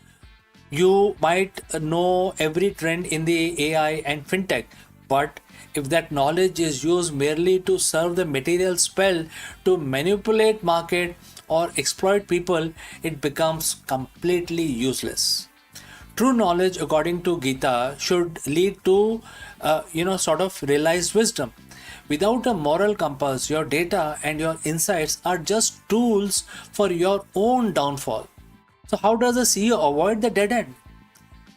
You might know every trend in the AI and fintech, but if that knowledge is used merely to serve the material spell to manipulate market or exploit people, it becomes completely useless. True knowledge, according to Gita, should lead to, sort of realized wisdom. Without a moral compass, your data and your insights are just tools for your own downfall. So, how does a CEO avoid the dead end?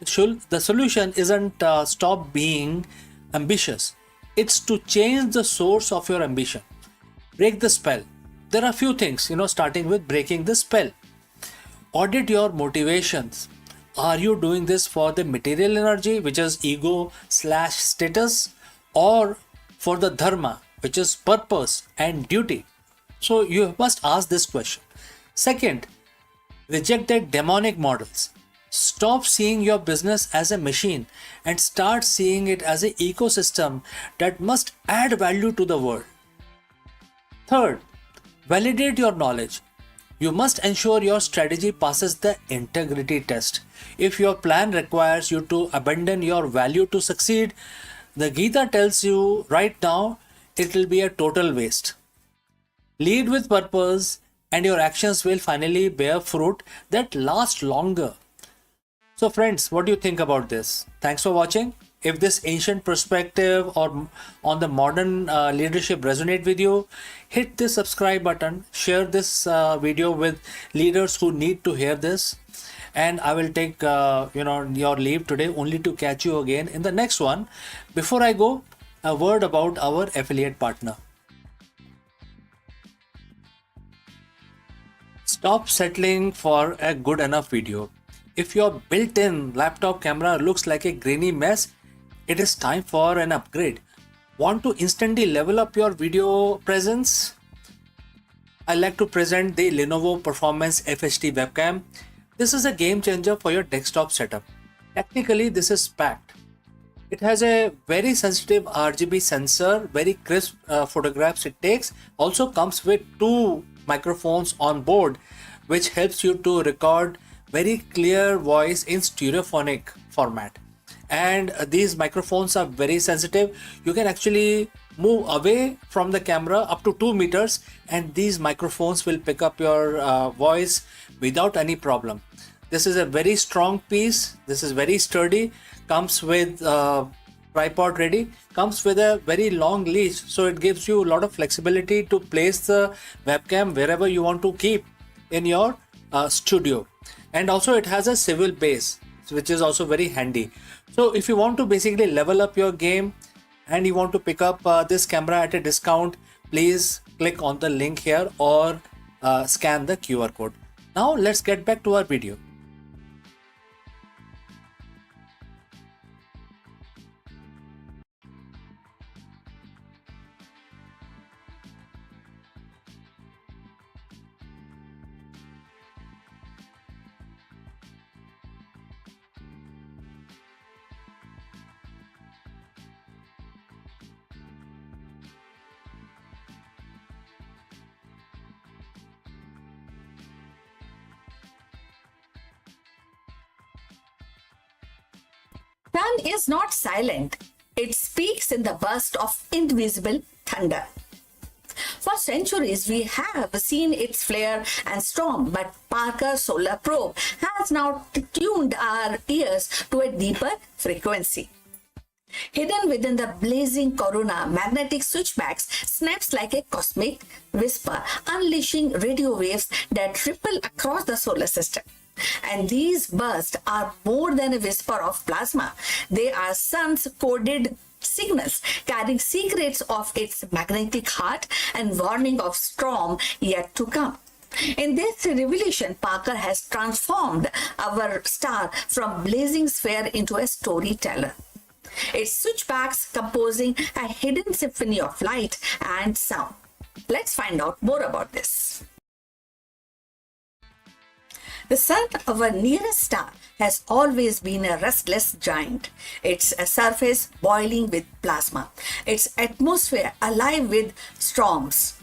The solution isn't stop being ambitious, it's to change the source of your ambition. Break the spell. There are few things, starting with breaking the spell. Audit your motivations. Are you doing this for the material energy, which is ego/status, or for the dharma, which is purpose and duty? So you must ask this question. Second, reject the demonic models. Stop seeing your business as a machine and start seeing it as an ecosystem that must add value to the world. Third, validate your knowledge. You must ensure your strategy passes the integrity test. If your plan requires you to abandon your value to succeed, the Gita tells you right now it will be a total waste. Lead with purpose and your actions will finally bear fruit that lasts longer. So friends, what do you think about this? Thanks for watching. If this ancient perspective or on the modern leadership resonate with you, hit the subscribe button, share this video with leaders who need to hear this, and I will take your leave today only to catch you again in the next one. Before I go, a word about our affiliate partner. Stop settling for a good enough video. If your built-in laptop camera looks like a grainy mess, it is time for an upgrade. Want to instantly level up your video presence? I like to present the Lenovo Performance FHD webcam. This is a game changer for your desktop setup. Technically, this is packed. It has a very sensitive RGB sensor, very crisp photographs it takes. Also comes with 2 microphones on board, which helps you to record very clear voice in stereophonic format. And these microphones are very sensitive. You can actually move away from the camera up to 2 meters and these microphones will pick up your voice without any problem. This is a very strong piece. This is very sturdy. Comes with tripod ready. Comes with a very long leash, so it gives you a lot of flexibility to place the webcam wherever you want to keep in your studio. And also it has a swivel base, which is also very handy. So if you want to basically level up your game and you want to pick up this camera at a discount, please click on the link here or scan the QR code. Now let's get back to our video.
Sun is not silent. It speaks in the burst of invisible thunder. For centuries, we have seen its flare and storm, but Parker Solar Probe has now tuned our ears to a deeper frequency. Hidden within the blazing corona, magnetic switchbacks snaps like a cosmic whisper, unleashing radio waves that ripple across the solar system. And these bursts are more than a whisper of plasma. They are sun's coded signals carrying secrets of its magnetic heart and warning of storm yet to come. In this revelation, Parker has transformed our star from blazing sphere into a storyteller. Its switchbacks composing a hidden symphony of light and sound. Let's find out more about this. The sun, our nearest star, has always been a restless giant. Its surface boiling with plasma, its atmosphere alive with storms.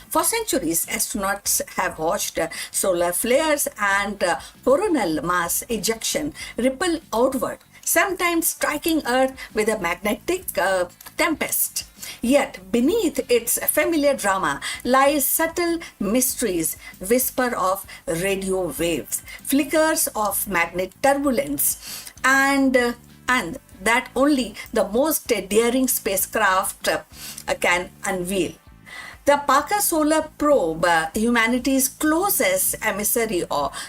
For centuries, astronauts have watched solar flares and coronal mass ejection ripple outward, sometimes striking Earth with a magnetic tempest. Yet beneath its familiar drama lies subtle mysteries, whisper of radio waves, flickers of magnet turbulence, and that only the most daring spacecraft can unveil. The Parker Solar Probe, humanity's closest emissary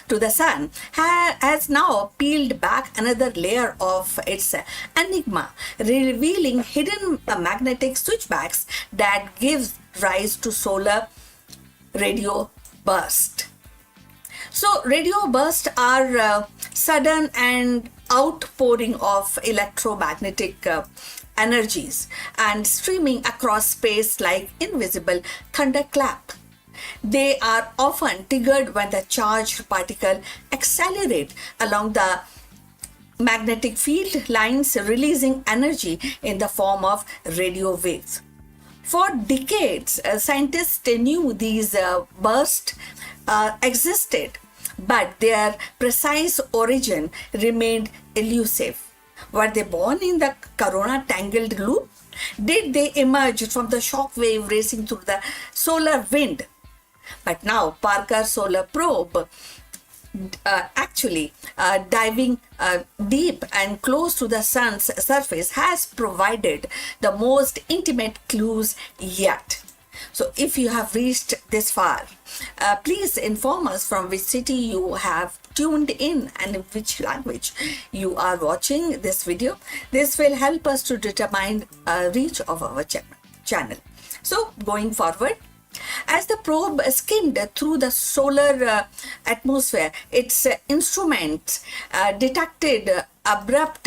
to the sun, has now peeled back another layer of its enigma, revealing hidden magnetic switchbacks that gives rise to solar radio bursts. So, radio bursts are sudden and outpouring of electromagnetic energies and streaming across space like invisible thunderclap. They are often triggered when the charged particle accelerate along the magnetic field lines, releasing energy in the form of radio waves. For decades, scientists knew these bursts existed, but their precise origin remained elusive. Were they born in the corona tangled loop? Did they emerge from the shock wave racing through the solar wind? But now Parker Solar Probe diving deep and close to the sun's surface has provided the most intimate clues yet. So if you have reached this far, please inform us from which city you have tuned in and in which language you are watching this video. This will help us to determine reach of our channel. So going forward, as the probe skimmed through the solar atmosphere, its instruments detected abrupt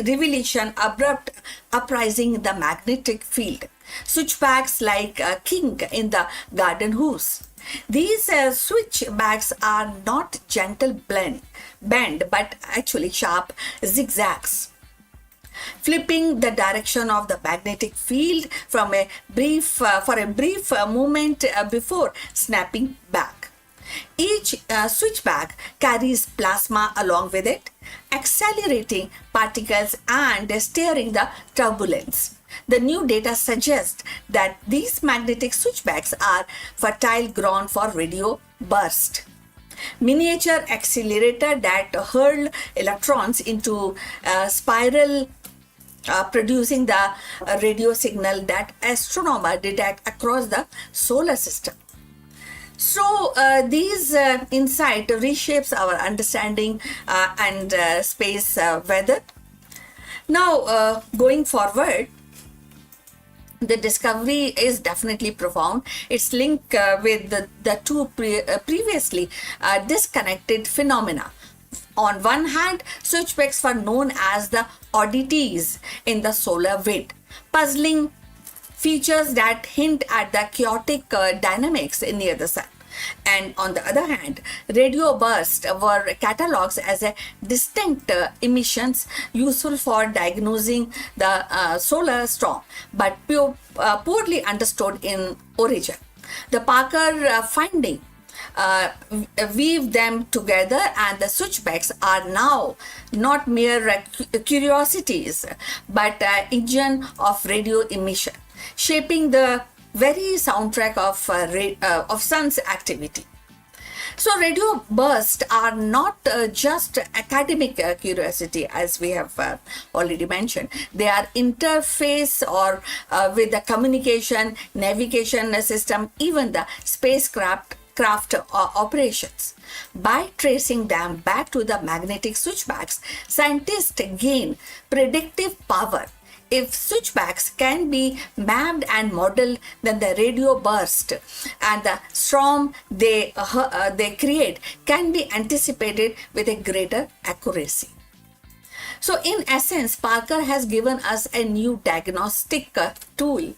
revelation, abrupt uprising the magnetic field. Switchbacks like a king in the garden hose. These switchbacks are not gentle bend, but actually sharp zigzags, flipping the direction of the magnetic field from a brief for a brief moment before snapping back. Each switchback carries plasma along with it, accelerating particles and steering the turbulence. The new data suggests that these magnetic switchbacks are fertile ground for radio burst. Miniature accelerator that hurl electrons into spiral, producing the radio signal that astronomers detect across the solar system. So these insight reshapes our understanding and space weather. Now going forward, the discovery is definitely profound. It's linked with the two previously disconnected phenomena. On one hand, switchbacks were known as the oddities in the solar wind, puzzling features that hint at the chaotic dynamics near the sun. And on the other hand, radio bursts were catalogued as a distinct emissions useful for diagnosing the solar storm, but poorly understood in origin. The Parker finding weave them together, and the switchbacks are now not mere curiosities, but engine of radio emission, shaping the very soundtrack of sun's activity. So, radio bursts are not just academic curiosity, as we have already mentioned. They are interface or with the communication, navigation system, even the spacecraft operations. By tracing them back to the magnetic switchbacks, scientists gain predictive power. If switchbacks can be mapped and modeled, then the radio burst and the storm they create can be anticipated with a greater accuracy. So, in essence, Parker has given us a new diagnostic tool,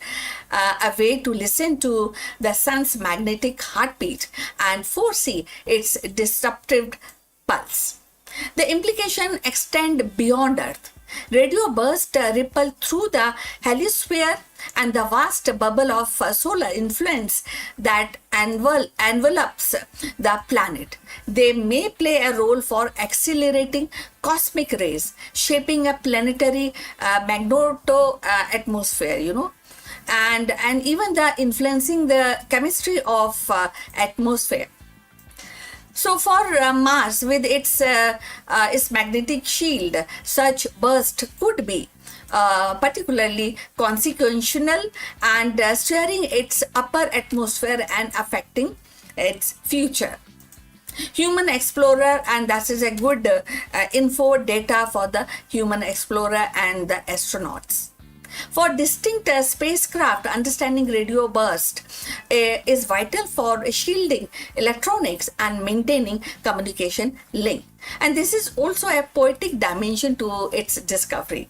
a way to listen to the sun's magnetic heartbeat and foresee its disruptive pulse. The implication extend beyond Earth. Radio bursts ripple through the heliosphere and the vast bubble of solar influence that envelops the planet. They may play a role for accelerating cosmic rays, shaping a planetary magneto atmosphere, and even the influencing the chemistry of atmosphere. So, for Mars, with its magnetic shield, such burst could be particularly consequential and steering its upper atmosphere and affecting its future. Human explorer, and that is a good info data for the human explorer and the astronauts. For distinct spacecraft, understanding radio burst is vital for shielding electronics and maintaining communication link. And this is also a poetic dimension to its discovery.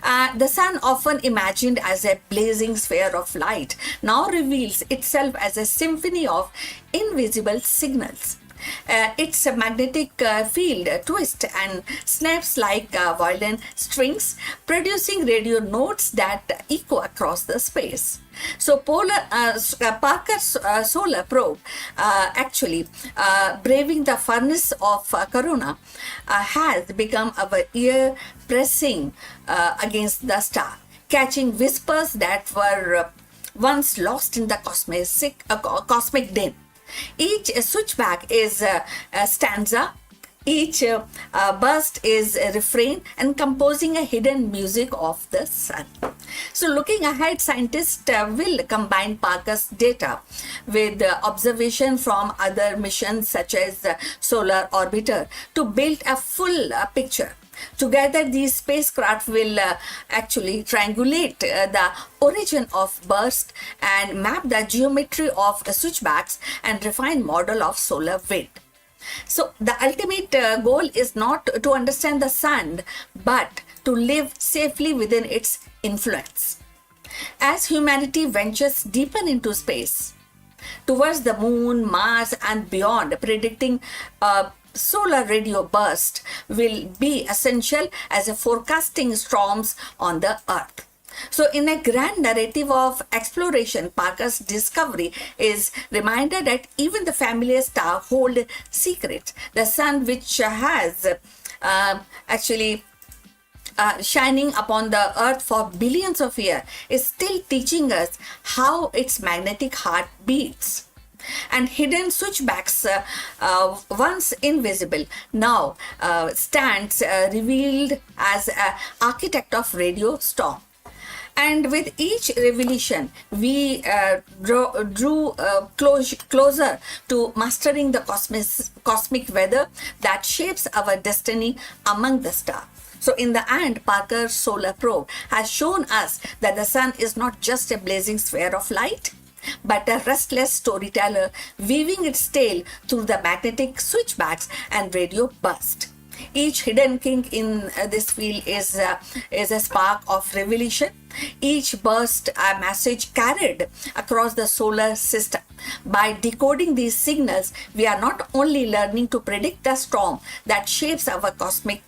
The sun, often imagined as a blazing sphere of light, now reveals itself as a symphony of invisible signals. Its magnetic field twists and snaps like violin strings, producing radio notes that echo across the space. So, Parker's solar probe, actually braving the furnace of Corona, has become our ear pressing against the star, catching whispers that were once lost in the cosmic din. Each switchback is a stanza, each burst is a refrain, and composing a hidden music of the sun. So, looking ahead, scientists will combine Parker's data with observation from other missions such as Solar Orbiter to build a full picture. Together, these spacecraft will actually triangulate the origin of burst and map the geometry of switchbacks and refine model of solar wind. So, the ultimate goal is not to understand the sun, but to live safely within its influence. As humanity ventures deeper into space, towards the moon, Mars, and beyond, predicting solar radio burst will be essential as a forecasting storms on the earth. So, in a grand narrative of exploration, Parker's discovery is reminder that even the familiar star hold secrets. The sun, which has actually shining upon the earth for billions of years, is still teaching us how its magnetic heart beats. And hidden switchbacks, once invisible, now stands revealed as an architect of radio storm. And with each revelation, we drew closer to mastering the cosmic weather that shapes our destiny among the stars. So, in the end, Parker's solar probe has shown us that the sun is not just a blazing sphere of light, but a restless storyteller weaving its tale through the magnetic switchbacks and radio burst. Each hidden kink in this field is a spark of revelation. Each burst a message carried across the solar system. By decoding these signals, we are not only learning to predict the storm that shapes our cosmic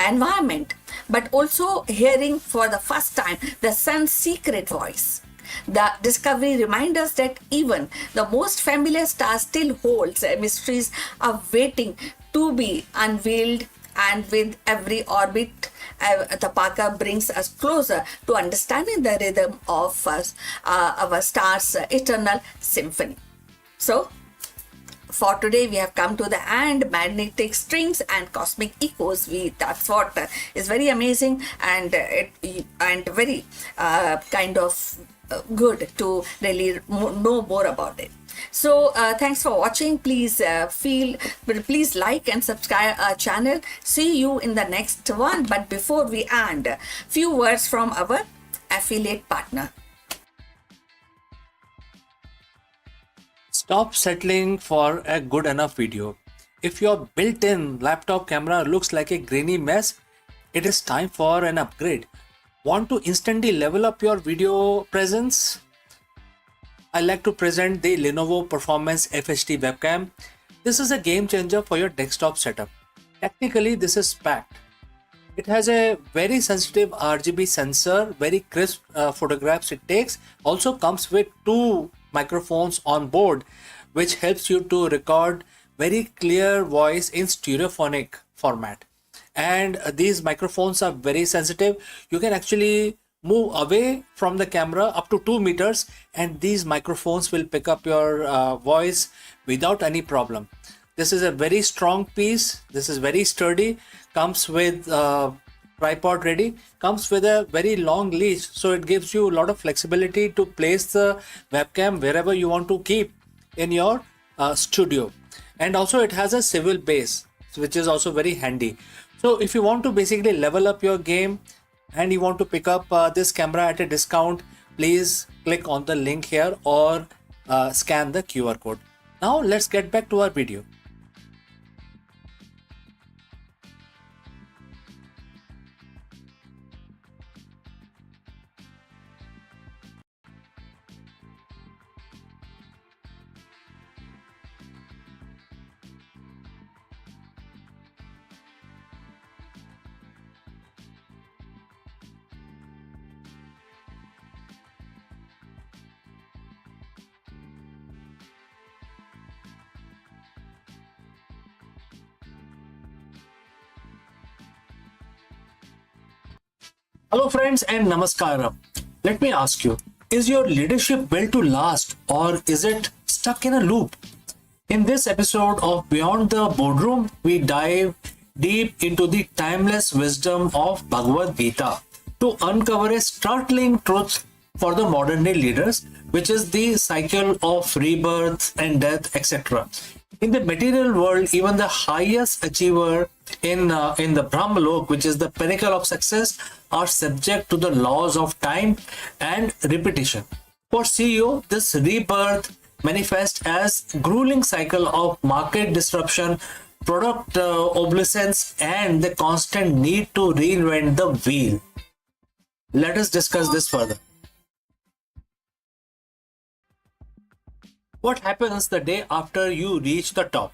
environment, but also hearing for the first time the sun's secret voice. The discovery reminds us that even the most familiar star still holds mysteries awaiting to be unveiled, and with every orbit, the Parker brings us closer to understanding the rhythm of our star's eternal symphony. So, for today we have come to the end. Magnetic strings and cosmic echoes, that's what is very amazing, and and very kind of good to really know more about it. So thanks for watching. Please please like and subscribe our channel. See you in the next one. But before we end, few words from our affiliate partner.
Stop settling for a good enough video. If your built-in laptop camera looks like a grainy mess, it is time for an upgrade. Want to instantly level up your video presence? I like to present the Lenovo Performance FHD webcam. This is a game changer for your desktop setup. Technically, this is packed. It has a very sensitive RGB sensor, very crisp photographs it takes. Also comes with 2 microphones on board, which helps you to record very clear voice in stereophonic format. And these microphones are very sensitive. You can actually move away from the camera up to 2 meters and these microphones will pick up your voice without any problem. This is a very strong piece. This is very sturdy. Comes with tripod ready. Comes with a very long leash, so it gives you a lot of flexibility to place the webcam wherever you want to keep in your studio. And also it has a swivel base, which is also very handy. So if you want to basically level up your game and you want to pick up this camera at a discount, please click on the link here or scan the QR code. Now let's get back to our video. Hello friends and namaskaram. Let me ask you, is your leadership built to last or is it stuck in a loop? In this episode of Beyond the Boardroom, we dive deep into the timeless wisdom of Bhagavad Gita to uncover a startling truth for the modern day leaders, which is the cycle of rebirth and death, etc. In the material world, even the highest achiever in the Brahmalok, which is the pinnacle of success, are subject to the laws of time and repetition. For CEO, this rebirth manifests as grueling cycle of market disruption, product obsolescence, and the constant need to reinvent the wheel. Let us discuss this further. What happens the day after you reach the top?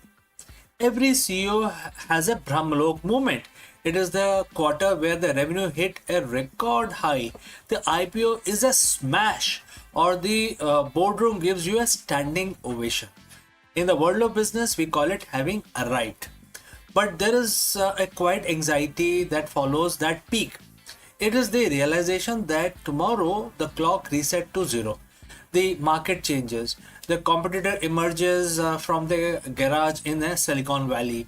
Every CEO has a Brahmalok moment. It is the quarter where the revenue hit a record high, the IPO is a smash, or the boardroom gives you a standing ovation. In the world of business, we call it having arrived. But there is a quiet anxiety that follows that peak. It is the realization that tomorrow the clock reset to zero. The market changes. The competitor emerges from the garage in the Silicon Valley.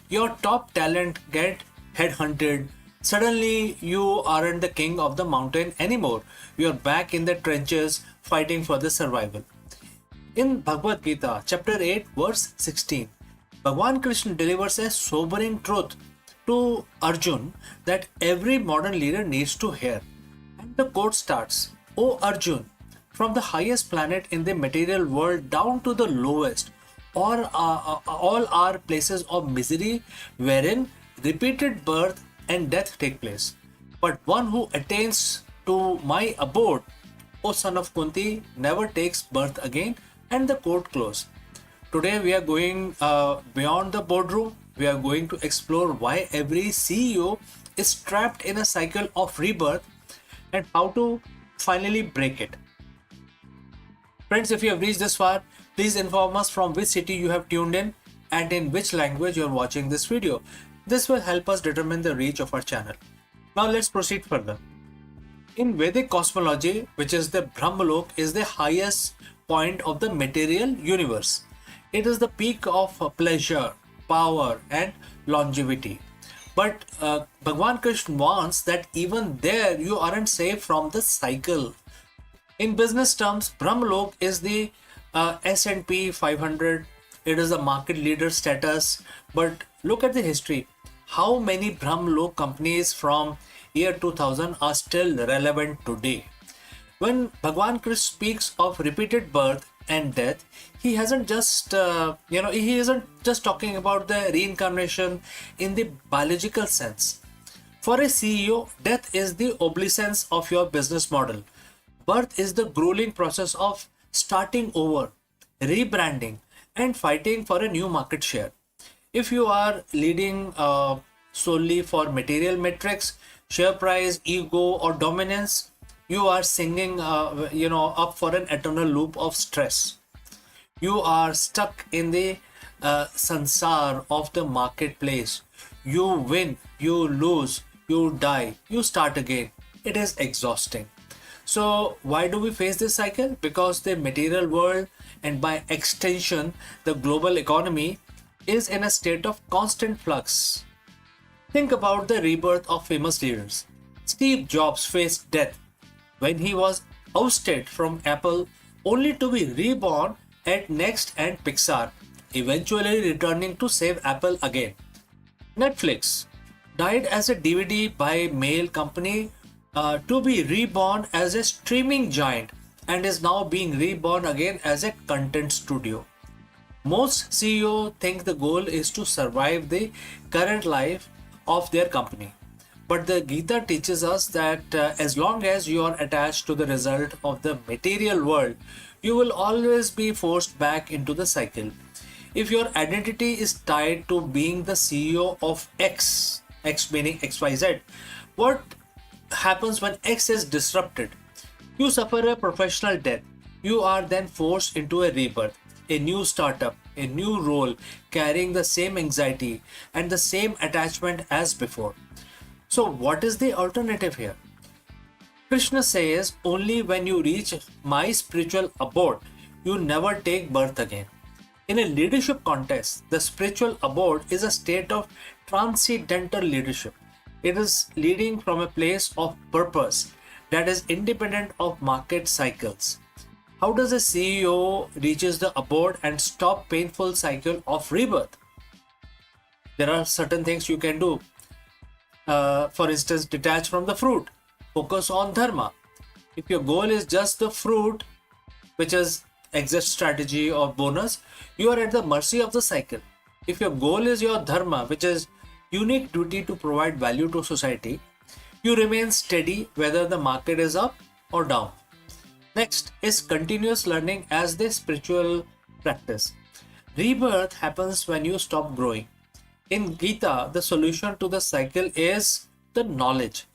Your top talent get headhunted. Suddenly you aren't the king of the mountain anymore. You're back in the trenches fighting for the survival. In Bhagavad Gita, chapter 8, verse 16, Bhagwan Krishna delivers a sobering truth to Arjun that every modern leader needs to hear. And the quote starts, "O Arjun, from the highest planet in the material world down to the lowest, all are places of misery wherein repeated birth and death take place. But one who attains to my abode, O son of Kunti, never takes birth again." And the quote close. Today we are going beyond the boardroom. We are going to explore why every CEO is trapped in a cycle of rebirth and how to finally break it. Friends, if you have reached this far, please inform us from which city you have tuned in and in which language you are watching this video. This will help us determine the reach of our channel. Now let's proceed further. In Vedic cosmology, which is the Brahmalok, is the highest point of the material universe. It is the peak of pleasure, power, and longevity. But Bhagwan Krishna warns that even there you aren't safe from the cycle. In business terms, Brahmlok is the S&P 500. It is the market leader status. But look at the history. How many Brahmlok companies from year 2000 are still relevant today? When Bhagwan Krishna speaks of repeated birth and death, he hasn't just he isn't just talking about the reincarnation in the biological sense. For a CEO, death is the obsolescence of your business model. Birth is the grueling process of starting over, rebranding, and fighting for a new market share. If you are leading solely for material metrics, share price, ego, or dominance, you are singing, up for an eternal loop of stress. You are stuck in the sansar of the marketplace. You win, you lose, you die, you start again. It is exhausting. So, why do we face this cycle? Because the material world and by extension, the global economy is in a state of constant flux. Think about the rebirth of famous leaders. Steve Jobs faced death when he was ousted from Apple only to be reborn at Next and Pixar, eventually returning to save Apple again. Netflix died as a DVD by mail company to be reborn as a streaming giant and is now being reborn again as a content studio. Most CEOs think the goal is to survive the current life of their company. But the Gita teaches us that as long as you are attached to the result of the material world, you will always be forced back into the cycle. If your identity is tied to being the CEO of X, X meaning XYZ, what happens when X is disrupted? You suffer a professional death. You are then forced into a rebirth, a new startup, a new role, carrying the same anxiety and the same attachment as before. So, what is the alternative here? Krishna says only when you reach my spiritual abode, you never take birth again. In a leadership context, the spiritual abode is a state of transcendental leadership. It is leading from a place of purpose that is independent of market cycles. How does a CEO reaches the abode and stop painful cycle of rebirth? There are certain things you can do. For instance, detach from the fruit. Focus on dharma. If your goal is just the fruit, which is exit strategy or bonus, you are at the mercy of the cycle. If your goal is your dharma, which is unique duty to provide value to society, you remain steady whether the market is up or down. Next is continuous learning as the spiritual practice. Rebirth happens when you stop growing. In Gita, the solution to the cycle is the knowledge.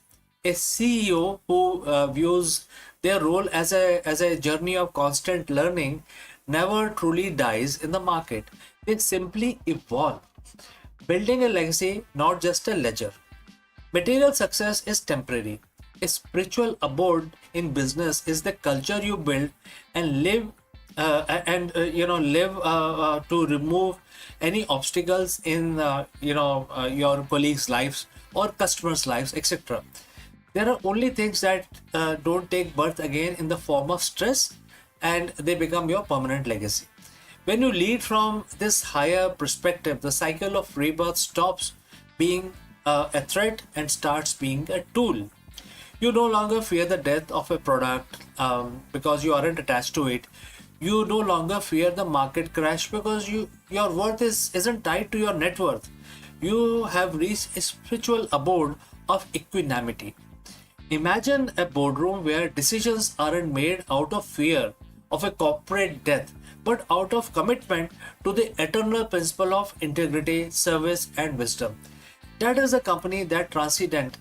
A CEO who views their role as a journey of constant learning never truly dies in the market. They simply evolve, building a legacy, not just a ledger. Material success is temporary. A spiritual abode in business is the culture you build and live to remove any obstacles in your colleagues' lives or customers' lives, etc. There are only things that don't take birth again in the form of stress, and they become your permanent legacy. When you lead from this higher perspective, the cycle of rebirth stops being a threat and starts being a tool. You no longer fear the death of a product because you aren't attached to it. You no longer fear the market crash because your worth isn't tied to your net worth. You have reached a spiritual abode of equanimity. Imagine a boardroom where decisions aren't made out of fear of a corporate death, but out of commitment to the eternal principle of integrity, service, and wisdom. That is a company that transcend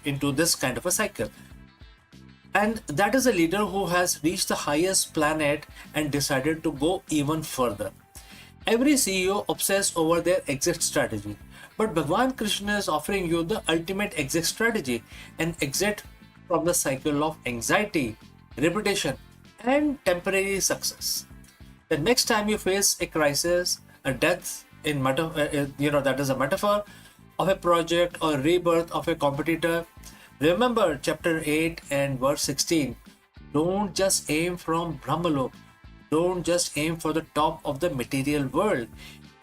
into this kind of a cycle. And that is a leader who has reached the highest planet and decided to go even further. Every CEO obsesses over their exit strategy, but Bhagwan Krishna is offering you the ultimate exit strategy, an exit from the cycle of anxiety, repetition, and temporary success. The next time you face a crisis, a death in that is a metaphor of a project or rebirth of a competitor, remember chapter 8 and verse 16. Don't just aim from Brahmalok. Don't just aim for the top of the material world.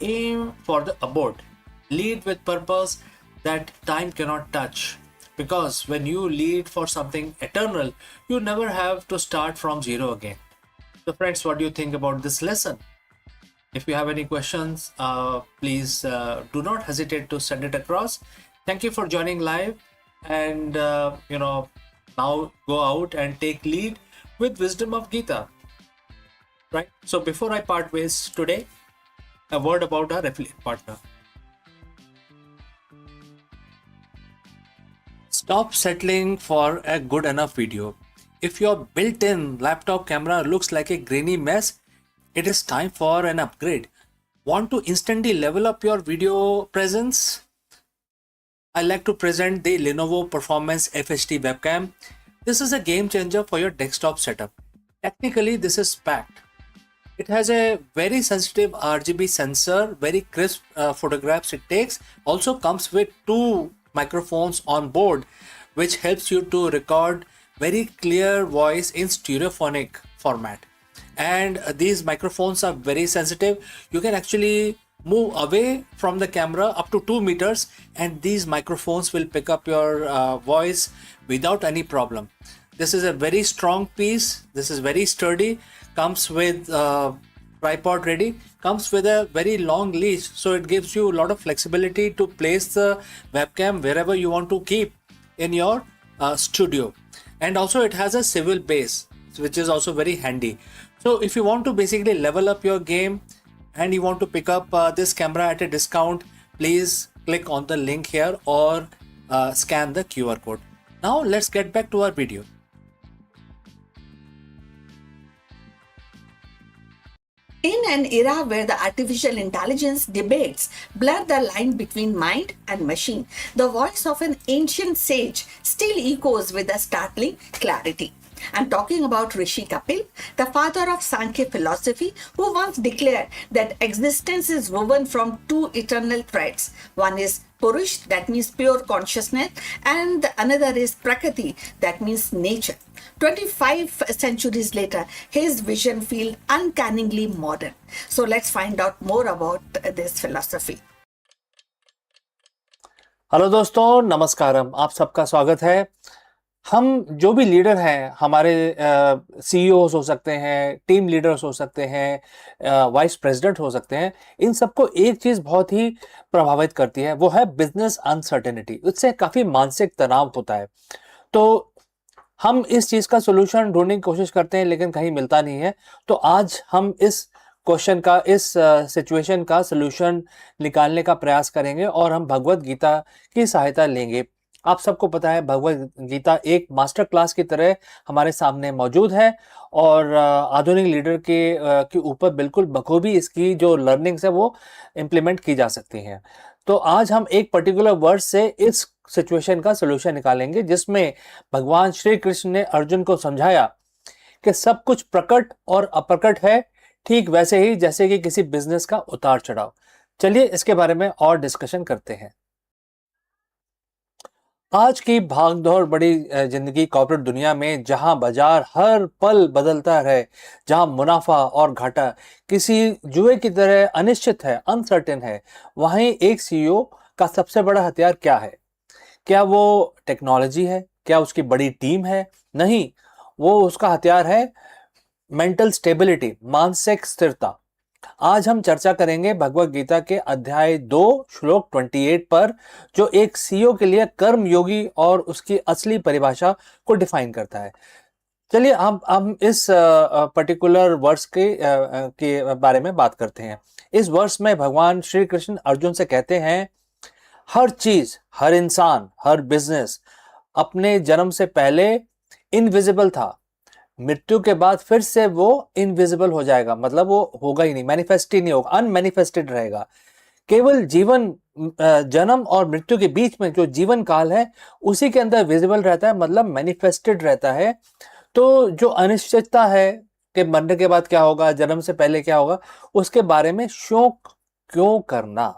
Aim for the abode. Lead with purpose that time cannot touch. Because when you lead for something eternal, you never have to start from zero again. So, friends, what do you think about this lesson? If you have any questions, please do not hesitate to send it across. Thank you for joining live, and now go out and take lead with wisdom of Gita. Right. So before I part ways today, a word about our affiliate partner. Stop settling for a good enough video. If your built-in laptop camera looks like a grainy mess, it is time for an upgrade. Want to instantly level up your video presence? I like to present the Lenovo Performance FHD webcam. This is a game changer for your desktop setup. Technically, this is packed. It has a very sensitive RGB sensor, very crisp photographs it takes. Also comes with 2 microphones on board, which helps you to record very clear voice in stereophonic format. And these microphones are very sensitive. You can actually move away from the camera up to 2 meters, and these microphones will pick up your voice without any problem. This is a very strong piece. This is very sturdy. Comes with tripod ready. Comes with a very long leash, so it gives you a lot of flexibility to place the webcam wherever you want to keep in your studio. And also it has a swivel base, which is also very handy. So if you want to basically level up your game and you want to pick up this camera at a discount, please click on the link here or scan the QR code. Now let's get back to our video.
In an era where the artificial intelligence debates blur the line between mind and machine, the voice of an ancient sage still echoes with a startling clarity. I'm talking about Rishi Kapil, the father of Sankhya philosophy, who once declared that existence is woven from 2 eternal threads. One is Purush, that means pure consciousness, and another is Prakriti, that means nature. 25 centuries later, his vision feels uncannily modern. So let's find out more about this philosophy.
Hello दोस्तों, नमस्कारम। आप सबका स्वागत है। हम जो भी leader हैं, हमारे सीईओ हो सकते हैं, टीम लीडर्स हो सकते हैं, वाइस प्रेसिडेंट हो सकते हैं, इन सबको एक चीज़ बहुत ही प्रभावित करती है, वो है बिजनेस अनसर्टेनिटी। उससे काफ़ी मानसिक तनाव होता है। तो हम इस चीज़ का सोल्यूशन ढूंढने की कोशिश करते हैं, लेकिन कहीं मिलता नहीं है। तो आज हम इस क्वेश्चन का, इस सिचुएशन का सोल्यूशन निकालने का प्रयास करेंगे और हम भगवत गीता की सहायता लेंगे। आप सबको पता है, भगवत गीता एक मास्टर क्लास की तरह हमारे सामने मौजूद है और आधुनिक लीडर के ऊपर बिल्कुल बखूबी इसकी जो लर्निंग्स है वो इम्प्लीमेंट की जा सकती हैं। तो आज हम एक पर्टिकुलर वर्स से इस सिचुएशन का सोल्यूशन निकालेंगे, जिसमें भगवान श्री कृष्ण ने अर्जुन को समझाया कि सब कुछ प्रकट और अप्रकट है, ठीक वैसे ही जैसे कि किसी बिजनेस का उतार चढ़ाव। चलिए इसके बारे में और डिस्कशन करते हैं। आज की भागदौड़ बड़ी जिंदगी कॉर्पोरेट दुनिया में, जहां बाजार हर पल बदलता है, जहां मुनाफा और घाटा किसी जुए की तरह अनिश्चित है, अनसर्टेन है, वहीं एक सीईओ का सबसे बड़ा हथियार क्या है? क्या वो टेक्नोलॉजी है? क्या उसकी बड़ी टीम है? नहीं, वो उसका हथियार है मेंटल स्टेबिलिटी, मानसिक स्थिरता। आज हम चर्चा करेंगे भगवत गीता के अध्याय 2 श्लोक 28 पर, जो एक सीईओ के लिए कर्म योगी और उसकी असली परिभाषा को डिफाइन करता है। चलिए हम इस पर्टिकुलर वर्स के बारे में बात करते हैं। इस वर्स में भगवान श्री कृष्ण अर्जुन से कहते हैं, हर चीज, हर इंसान, हर बिजनेस अपने जन्म से पहले इनविजिबल था, मृत्यु के बाद फिर से वो इनविजिबल हो जाएगा, मतलब वो होगा ही नहीं, मैनिफेस्ट ही नहीं होगा, अनमैनिफेस्टेड रहेगा। केवल जीवन, जन्म और मृत्यु के बीच में जो जीवन काल है उसी के अंदर विजिबल रहता है, मतलब मैनिफेस्टेड रहता है। तो जो अनिश्चितता है, के मरने के बाद क्या होगा, जन्म से पहले क्या होगा, उसके बारे में शोक क्यों करना।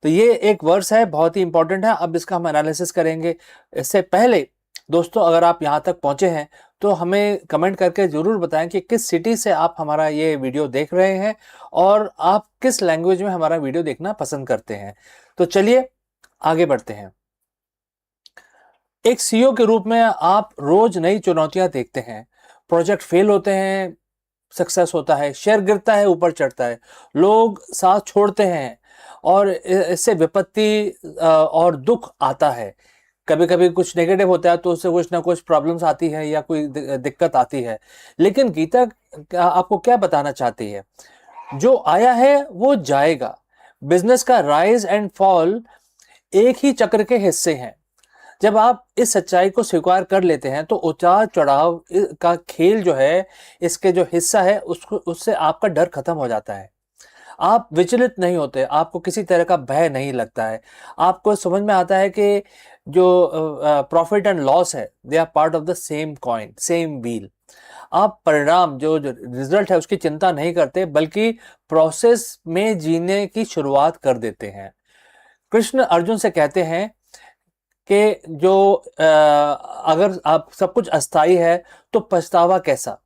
तो ये एक वर्स है, बहुत ही इंपॉर्टेंट है। अब इसका हम एनालिसिस करेंगे। इससे पहले दोस्तों, अगर आप यहाँ तक पहुंचे हैं तो हमें कमेंट करके जरूर बताएं कि किस सिटी से आप हमारा ये वीडियो देख रहे हैं और आप किस लैंग्वेज में हमारा वीडियो देखना पसंद करते हैं। तो चलिए आगे बढ़ते हैं। एक सीईओ के रूप में आप रोज नई चुनौतियां देखते हैं। प्रोजेक्ट फेल होते हैं, सक्सेस होता है, शेयर गिरता है, ऊपर चढ़ता है, लोग साथ छोड़ते हैं और इससे विपत्ति और दुख आता है। कभी कभी कुछ नेगेटिव होता है तो उससे कुछ ना कुछ प्रॉब्लम्स आती है या कोई दिक्कत आती है। लेकिन गीता आपको क्या बताना चाहती है? जो आया है वो जाएगा। बिजनेस का राइज एंड फॉल एक ही चक्र के हिस्से हैं। जब आप इस सच्चाई को स्वीकार कर लेते हैं तो उतार चढ़ाव का खेल जो है, इसके जो हिस्सा है, उसको उससे आपका डर खत्म हो जाता है। आप विचलित नहीं होते, आपको किसी तरह का भय नहीं लगता है। आपको समझ में आता है कि जो प्रॉफिट एंड लॉस है, they are part of the same coin, same wheel. आप परिणाम, जो रिजल्ट है, उसकी चिंता नहीं करते, बल्कि प्रोसेस में जीने की शुरुआत कर देते हैं। कृष्ण अर्जुन से कहते हैं कि जो अगर आप सब कुछ अस्थाई है तो पछतावा कैसा।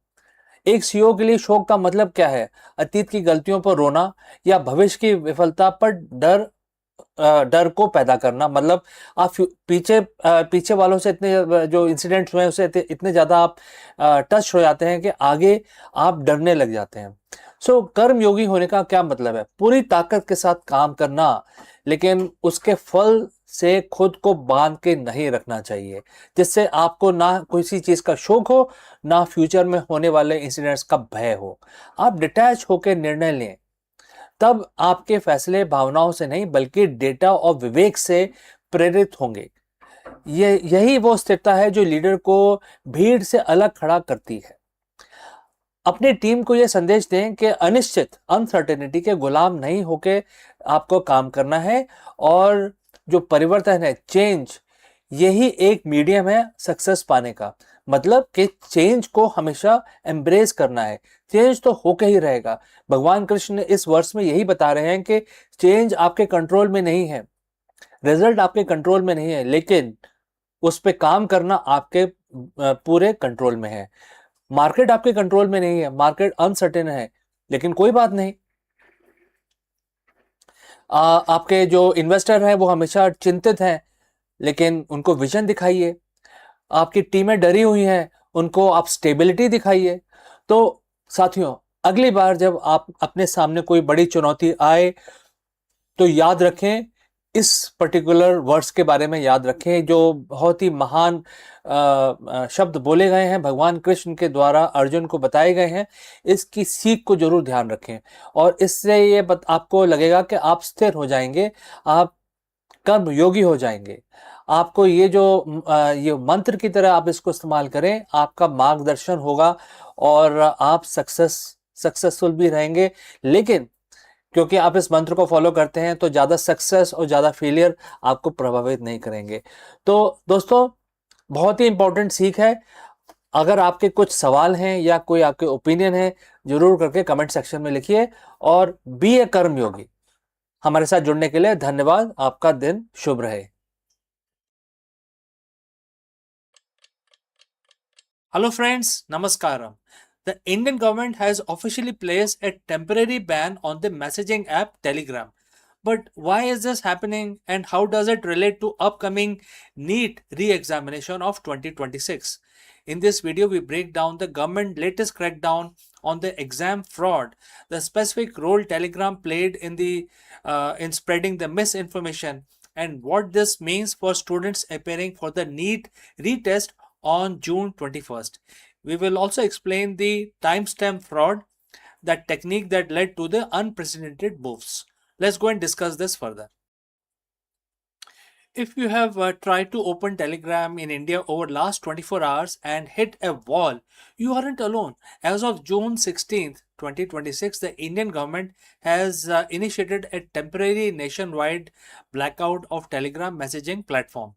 एक सीईओ के लिए शोक का मतलब क्या है? अतीत की गलतियों पर रोना या भविष्य की विफलता पर डर को पैदा करना। मतलब आप पीछे वालों से इतने जो इंसिडेंट्स हुए उससे इतने ज्यादा आप टच हो जाते हैं कि आगे आप डरने लग जाते हैं। सो कर्म योगी होने का क्या मतलब है? पूरी ताकत के साथ काम करना, लेकिन उसके फल से खुद को बांध के नहीं रखना चाहिए, जिससे आपको ना किसी चीज का शौक हो, ना फ्यूचर में होने वाले इंसिडेंट्स का भय हो। आप डिटैच होकर निर्णय लें, तब आपके फैसले भावनाओं से नहीं बल्कि डेटा और विवेक से प्रेरित होंगे। यही वो स्थिरता है जो लीडर को भीड़ से अलग खड़ा करती है। अपनी टीम को यह संदेश दें कि अनिश्चित, अनसर्टेनिटी के गुलाम नहीं होके आपको काम करना है, और जो परिवर्तन है, चेंज, यही एक मीडियम है सक्सेस पाने का। मतलब कि चेंज को हमेशा एम्ब्रेस करना है। चेंज तो होके ही रहेगा। भगवान कृष्ण इस वर्ष में यही बता रहे हैं कि चेंज आपके कंट्रोल में नहीं है, रिजल्ट आपके कंट्रोल में नहीं है, लेकिन उस पे काम करना आपके पूरे कंट्रोल में है। मार्केट आपके कंट्रोल में नहीं है, मार्केट अनसर्टेन है, लेकिन कोई बात नहीं। आपके जो इन्वेस्टर हैं वो हमेशा चिंतित हैं, लेकिन उनको विजन दिखाइए। आपकी टीमें डरी हुई हैं, उनको आप स्टेबिलिटी दिखाइए। तो साथियों, अगली बार जब आप अपने सामने कोई बड़ी चुनौती आए तो याद रखें, इस पर्टिकुलर वर्ड्स के बारे में याद रखें, जो बहुत ही महान शब्द बोले गए हैं भगवान कृष्ण के द्वारा, अर्जुन को बताए गए हैं। इसकी सीख को जरूर ध्यान रखें और इससे ये आपको लगेगा कि आप स्थिर हो जाएंगे, आप कर्म योगी हो जाएंगे। आपको ये जो ये मंत्र की तरह आप इसको इस्तेमाल करें, आपका मार्गदर्शन होगा और आप सक्सेसफुल भी रहेंगे। लेकिन क्योंकि आप इस मंत्र को फॉलो करते हैं तो ज़्यादा सक्सेस और ज़्यादा फेलियर आपको प्रभावित नहीं करेंगे। तो दोस्तों, बहुत ही इंपॉर्टेंट सीख है। अगर आपके कुछ सवाल हैं या कोई आपके ओपिनियन है, जरूर करके कमेंट सेक्शन में लिखिए। और बी ए कर्म योगी। हमारे साथ जुड़ने के लिए धन्यवाद। आपका दिन शुभ रहे।
Hello friends, Namaskaram. The Indian government has officially placed a temporary ban on the messaging app Telegram. But why is this happening and how does it relate to upcoming NEET re-examination of 2026? In this video, we break down the government latest crackdown on the exam fraud, the specific role Telegram played in spreading the misinformation, and what this means for students appearing for the NEET retest on June 21st. We will also explain the timestamp fraud, that technique that led to the unprecedented moves. Let's go and discuss this further. If you have tried to open Telegram in India over last 24 hours and hit a wall, you aren't alone. As of June 16th, 2026, the Indian government has initiated a temporary nationwide blackout of Telegram messaging platform.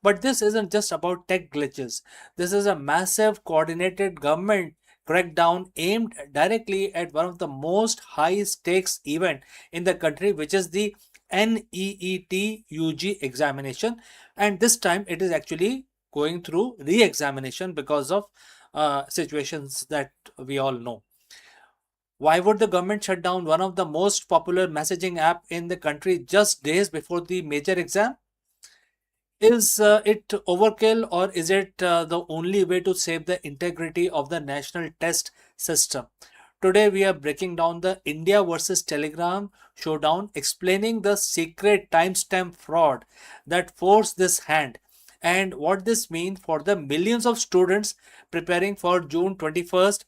But this isn't just about tech glitches. This is a massive coordinated government crackdown aimed directly at one of the most high stakes event in the country, which is the NEET UG examination. And this time it is actually going through re-examination because of situations that we all know. Why would the government shut down one of the most popular messaging app in the country just days before the major exam? Is it overkill, or is it the only way to save the integrity of the national test system? Today, we are breaking down the India versus Telegram showdown, explaining the secret timestamp fraud that forced this hand and what this means for the millions of students preparing for June 21st.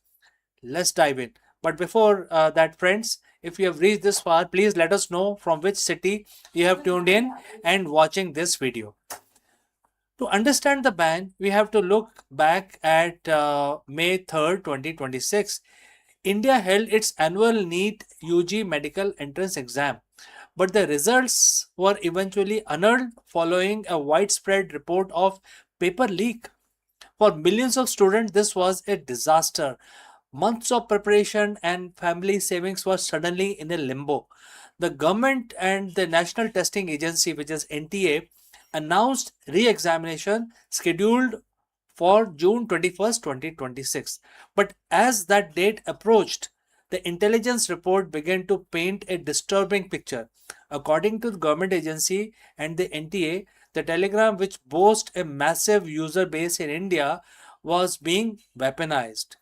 Let's dive in. But before that, friends, if you have reached this far, please let us know from which city you have tuned in and watching this video. To understand the ban, we have to look back at May 3rd, 2026. India held its annual NEET UG medical entrance exam, but the results were eventually annulled following a widespread report of paper leak. For millions of students, this was a disaster. Months of preparation and family savings were suddenly in a limbo. The government and the National Testing Agency, which is NTA, announced re-examination scheduled for June 21st, 2026. But as that date approached, the intelligence report began to paint a disturbing picture. According to the government agency and the NTA, the Telegram, which boasts a massive user base in India, was being weaponized.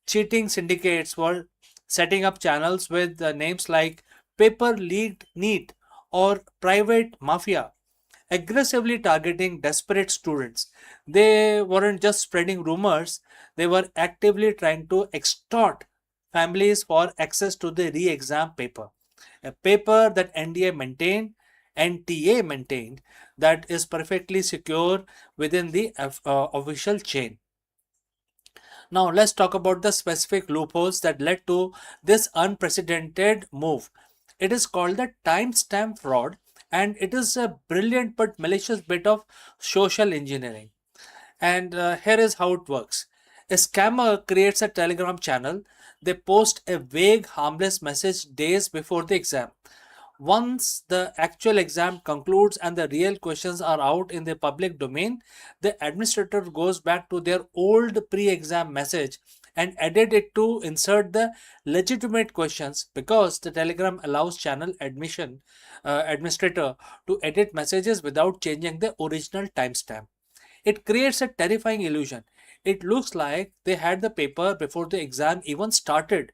Cheating syndicates were setting up channels with names like Paper Leaked Neat or Private Mafia, aggressively targeting desperate students. They weren't just spreading rumors, they were actively trying to extort families for access to the re exam paper. A paper that NTA maintained, that is perfectly secure within the official chain. Now, let's talk about the specific loopholes that led to this unprecedented move. It is called the timestamp fraud, and it is a brilliant but malicious bit of social engineering. And here is how it works: a scammer creates a Telegram channel, they post a vague, harmless message days before the exam. Once the actual exam concludes and the real questions are out in the public domain, the administrator goes back to their old pre exam message and edit it to insert the legitimate questions, because the Telegram allows channel administrator to edit messages without changing the original timestamp. It creates a terrifying illusion. It looks like they had the paper before the exam even started.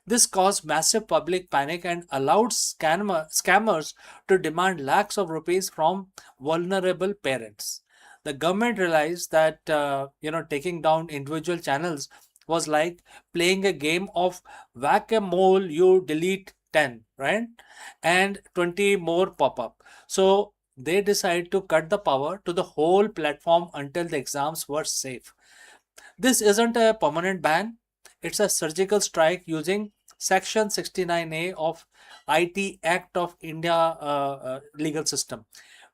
This caused massive public panic and allowed scammers to demand lakhs of rupees from vulnerable parents. The government realized that taking down individual channels was like playing a game of whack-a-mole. You delete 10, right? And 20 more pop up. So they decided to cut the power to the whole platform until the exams were safe. This isn't a permanent ban, it's a surgical strike using Section 69A of IT Act of India legal system,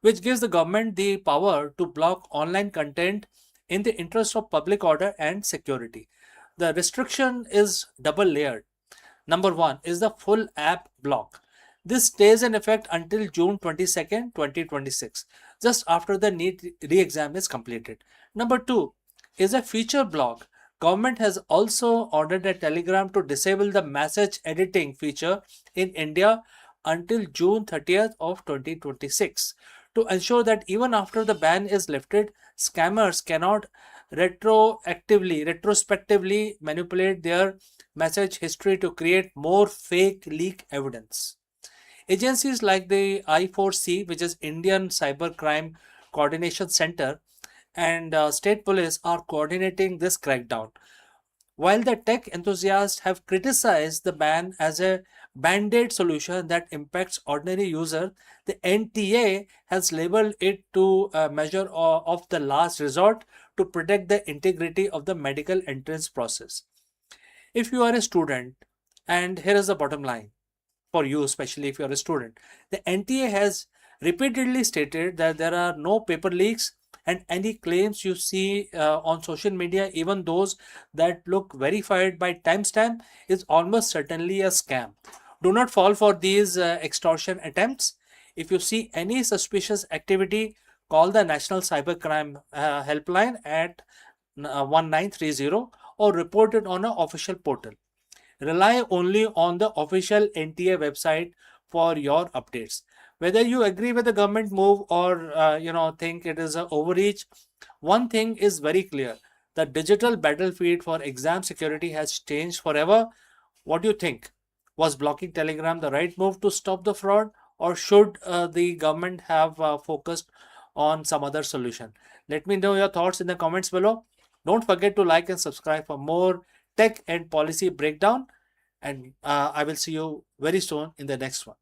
which gives the government the power to block online content in the interest of public order and security. The restriction is double layered. Number one is the full app block. This stays in effect until June 22nd, 2026, just after the NEET re-exam is completed. Number two is a feature block. Government has also ordered a Telegram to disable the message editing feature in India until June 30th of 2026 to ensure that even after the ban is lifted, scammers cannot retrospectively manipulate their message history to create more fake leak evidence. Agencies like the I4C, which is Indian Cybercrime Coordination Center, and state police are coordinating this crackdown. While the tech enthusiasts have criticized the ban as a band-aid solution that impacts ordinary users, the NTA has labeled it to a measure of the last resort to protect the integrity of the medical entrance process. If you are a student, and here is the bottom line for you, especially if you are a student, the NTA has repeatedly stated that there are no paper leaks and any claims you see on social media, even those that look verified by timestamp, is almost certainly a scam. Do not fall for these extortion attempts. If you see any suspicious activity, call the National Cybercrime Helpline at 1930 or report it on an official portal. Rely only on the official NTA website for your updates. Whether you agree with the government move or think it is an overreach, one thing is very clear: the digital battlefield for exam security has changed forever. What do you think? Was blocking Telegram the right move to stop the fraud, or should the government have focused on some other solution? Let me know your thoughts in the comments below. Don't forget to like and subscribe for more tech and policy breakdown. And I will see you very soon in the next one.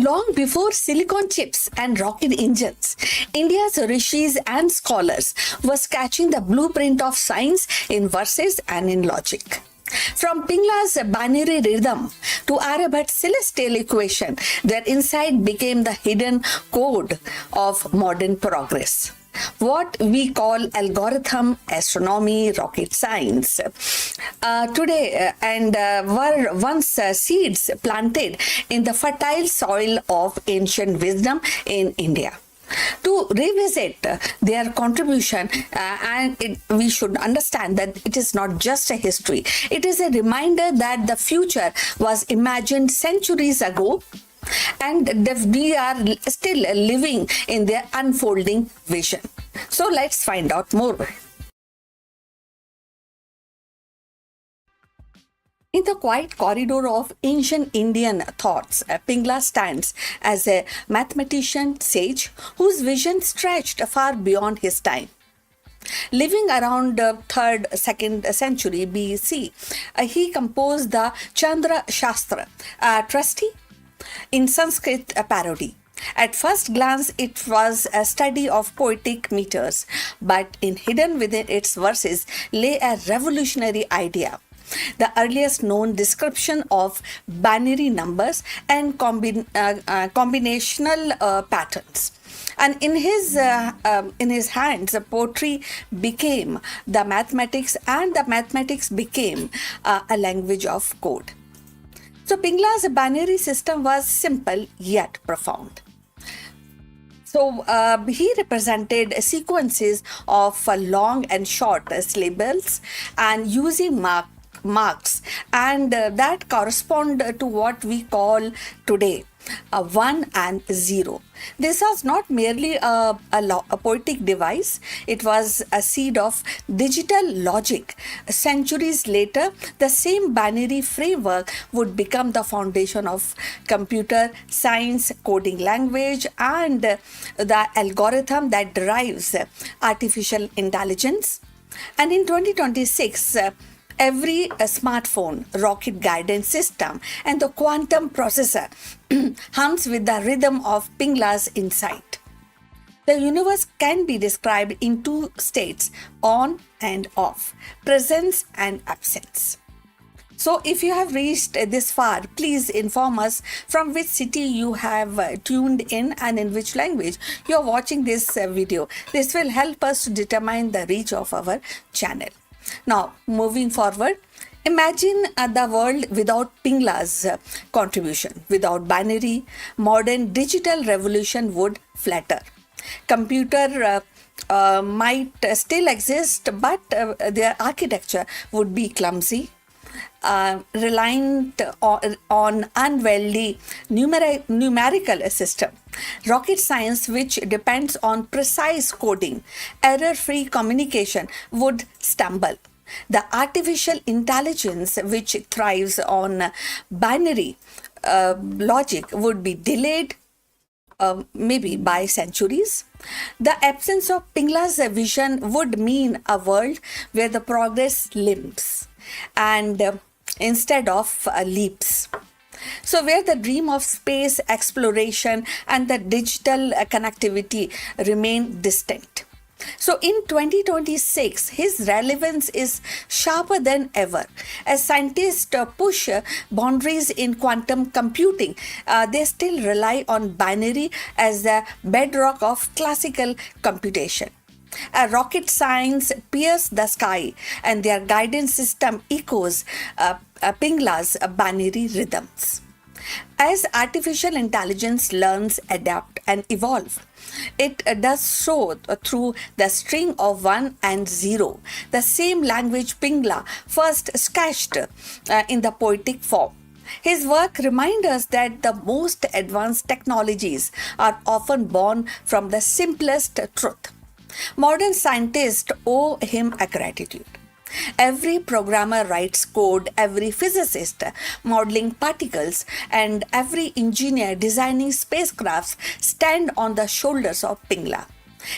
Long before silicon chips and rocket engines, India's rishis and scholars were sketching the blueprint of science in verses and in logic. From Pingla's binary rhythm to Aryabhat's celestial equation, their insight became the hidden code of modern progress. What we call algorithm, astronomy, rocket science today and were once seeds planted in the fertile soil of ancient wisdom in India. To revisit their contribution, we should understand that it is not just a history, it is a reminder that the future was imagined centuries ago and that we are still living in their unfolding vision. So let's find out more. In the quiet corridor of ancient Indian thoughts, Pingla stands as a mathematician sage whose vision stretched far beyond his time. Living around 3rd, 2nd century BC, he composed the Chandra Shastra, trustee in Sanskrit parody. At first glance, it was a study of poetic meters, but hidden within its verses lay a revolutionary idea: the earliest known description of binary numbers and combinational patterns. And in his hands, poetry became the mathematics, and the mathematics became a language of code. So Pingla's binary system was simple yet profound. So he represented sequences of long and short syllables and using marks and that correspond to what we call today 1 and 0. This was not merely a poetic device, it was a seed of digital logic. Centuries later, the same binary framework would become the foundation of computer science, coding language, and the algorithm that drives artificial intelligence. And in 2026, every smartphone, rocket guidance system, and the quantum processor hums with the rhythm of Pingla's insight. The universe can be described in two states, on and off, presence and absence. So if you have reached this far, please inform us from which city you have tuned in and in which language you are watching this video. This will help us to determine the reach of our channel. Now, moving forward, imagine the world without Pingla's contribution. Without binary, modern digital revolution would flatter. Computer might still exist, but their architecture would be clumsy, reliant on unwieldy numerical system. Rocket science, which depends on precise coding, error-free communication, would stumble. The artificial intelligence which thrives on binary logic would be delayed maybe by centuries. The absence of Pingla's vision would mean a world where the progress limps and instead of leaps. So, where the dream of space exploration and the digital connectivity remain distinct. So, in 2026, his relevance is sharper than ever. As scientists push boundaries in quantum computing, they still rely on binary as the bedrock of classical computation. Rocket science pierce the sky, and their guidance system echoes Pingla's binary rhythms. As artificial intelligence learns, adapt, and evolve, it does so through the string of 1 and 0, the same language Pingla first sketched in the poetic form. His work reminds us that the most advanced technologies are often born from the simplest truth. Modern scientists owe him a gratitude. Every programmer writes code, every physicist modeling particles, and every engineer designing spacecrafts stand on the shoulders of Pingla.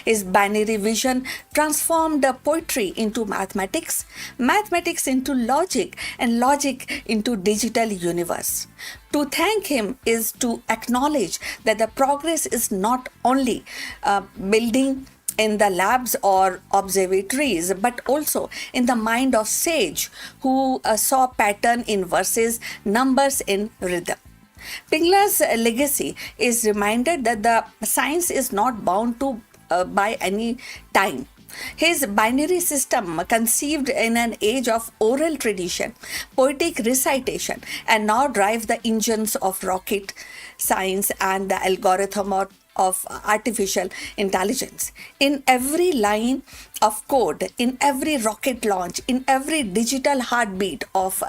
His binary vision transformed poetry into mathematics, mathematics into logic, and logic into digital universe. To thank him is to acknowledge that the progress is not only building in the labs or observatories, but also in the mind of sage who saw pattern in verses, numbers in rhythm. Pingla's legacy is reminded that the science is not bound to by any time. His binary system, conceived in an age of oral tradition, poetic recitation, and now drive the engines of rocket science and the algorithm of artificial intelligence. In every line of code, in every rocket launch, in every digital heartbeat of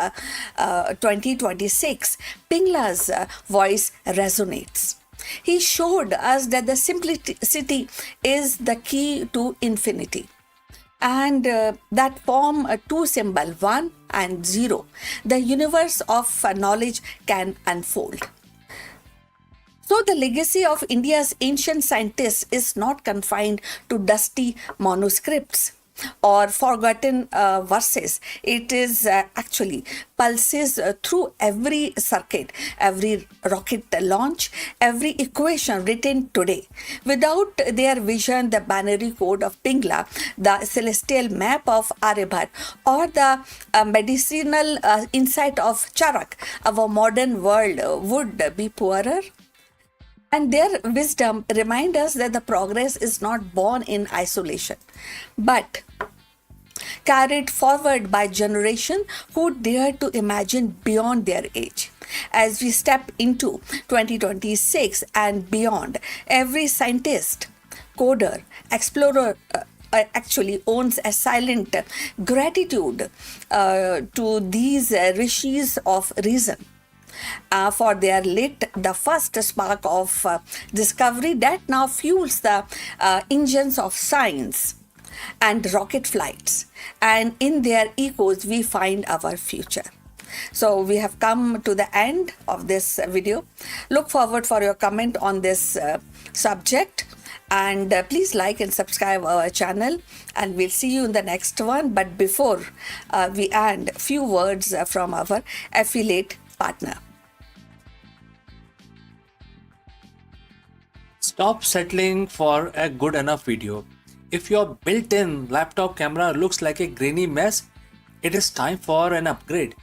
2026, Pingla's voice resonates. He showed us that the simplicity is the key to infinity. And that form two symbol 1 and 0, the universe of knowledge can unfold. So the legacy of India's ancient scientists is not confined to dusty manuscripts or forgotten verses. It is actually pulses through every circuit, every rocket launch, every equation written today. Without their vision, the binary code of Pingla, the celestial map of Aryabhat, or the medicinal insight of Charak, our modern world would be poorer. And their wisdom reminds us that the progress is not born in isolation, but carried forward by generation who dare to imagine beyond their age. As we step into 2026 and beyond, every scientist, coder, explorer, actually owns a silent gratitude to these rishis of reason. For their lit the first spark of discovery that now fuels the engines of science and rocket flights. And in their echoes, we find our future. So we have come to the end of this video. Look forward for your comment on this subject. And please like and subscribe our channel, and we'll see you in the next one. But before we end, few words from our affiliate partner.
Stop settling for a good enough video. If your built-in laptop camera looks like a grainy mess, it is time for an upgrade.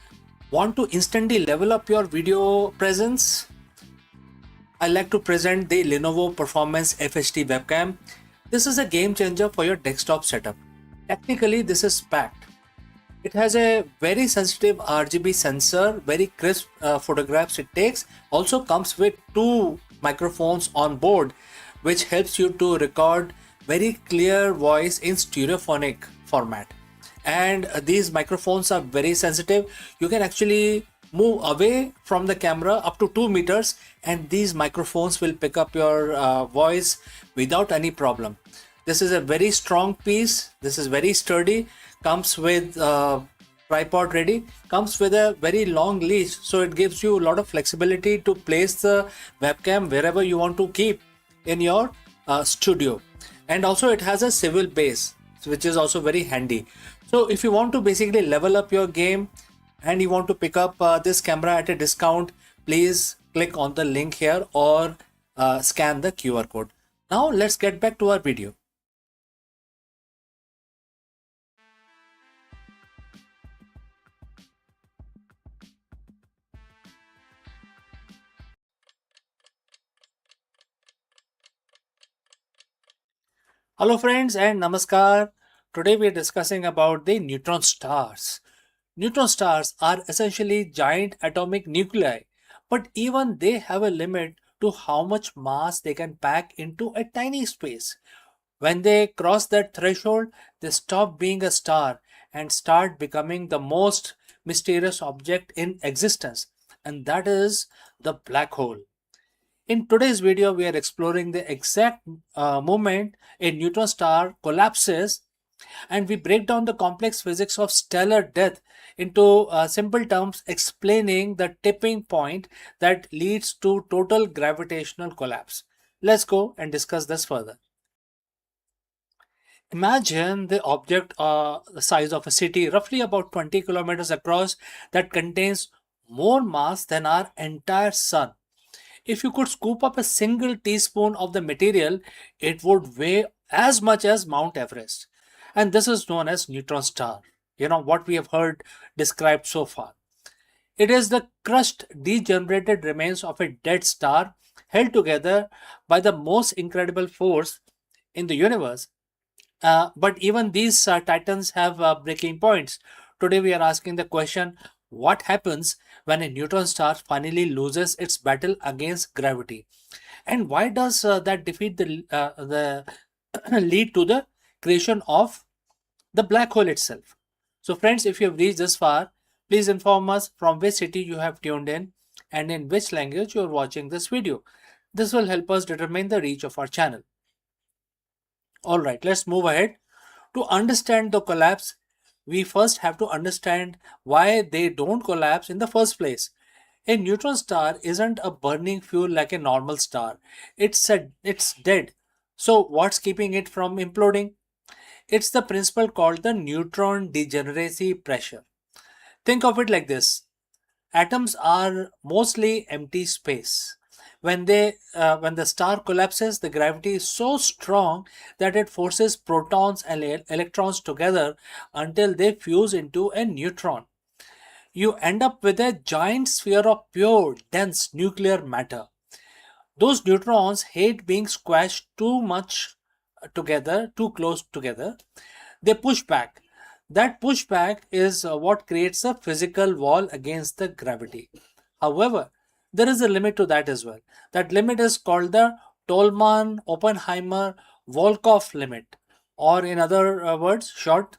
Want to instantly level up your video presence? I like to present the Lenovo Performance FHD webcam. This is a game changer for your desktop setup. Technically, this is packed. It has a very sensitive RGB sensor, very crisp photographs it takes. Also comes with two microphones on board, which helps you to record very clear voice in stereophonic format. And these microphones are very sensitive. You can actually move away from the camera up to 2 meters, and these microphones will pick up your voice without any problem. This is a very strong piece. This is very sturdy. comes with tripod ready, comes with a very long leash, so it gives you a lot of flexibility to place the webcam wherever you want to keep in your studio. And also it has a swivel base, which is also very handy. So if you want to basically level up your game and you want to pick up this camera at a discount, please click on the link here or scan the QR code. Now let's get back to our video. Hello friends and namaskar. Today we are discussing about the neutron stars. Neutron stars are essentially giant atomic nuclei, but even they have a limit to how much mass they can pack into a tiny space. When they cross that threshold, they stop being a star and start becoming the most mysterious object in existence, and that is the black hole. In today's video, we are exploring the exact moment a neutron star collapses, and we break down the complex physics of stellar death into simple terms, explaining the tipping point that leads to total gravitational collapse. Let's go and discuss this further. Imagine the object the size of a city, roughly about 20 kilometers across, that contains more mass than our entire sun. If you could scoop up a single teaspoon of the material, it would weigh as much as Mount Everest. And this is known as neutron star. You know what we have heard described so far. It is the crushed, degenerated remains of a dead star held together by the most incredible force in the universe. But even these titans have breaking points. Today we are asking the question, what happens when a neutron star finally loses its battle against gravity? And why does that defeat the lead to the creation of the black hole itself? So friends, if you have reached this far, please inform us from which city you have tuned in and in which language you are watching this video. This will help us determine the reach of our channel. Alright, let's move ahead. To understand the collapse, we first have to understand why they don't collapse in the first place. A neutron star isn't a burning fuel like a normal star. It's dead. So what's keeping it from imploding? It's the principle called the neutron degeneracy pressure. Think of it like this. Atoms are mostly empty space. When the star collapses, the gravity is so strong that it forces protons and electrons together until they fuse into a neutron. You end up with a giant sphere of pure, dense nuclear matter. Those neutrons hate being squashed too much together, too close together. They push back. That pushback is what creates a physical wall against the gravity. However, there is a limit to that as well. That limit is called the Tolman Oppenheimer Volkoff limit, or in other words, short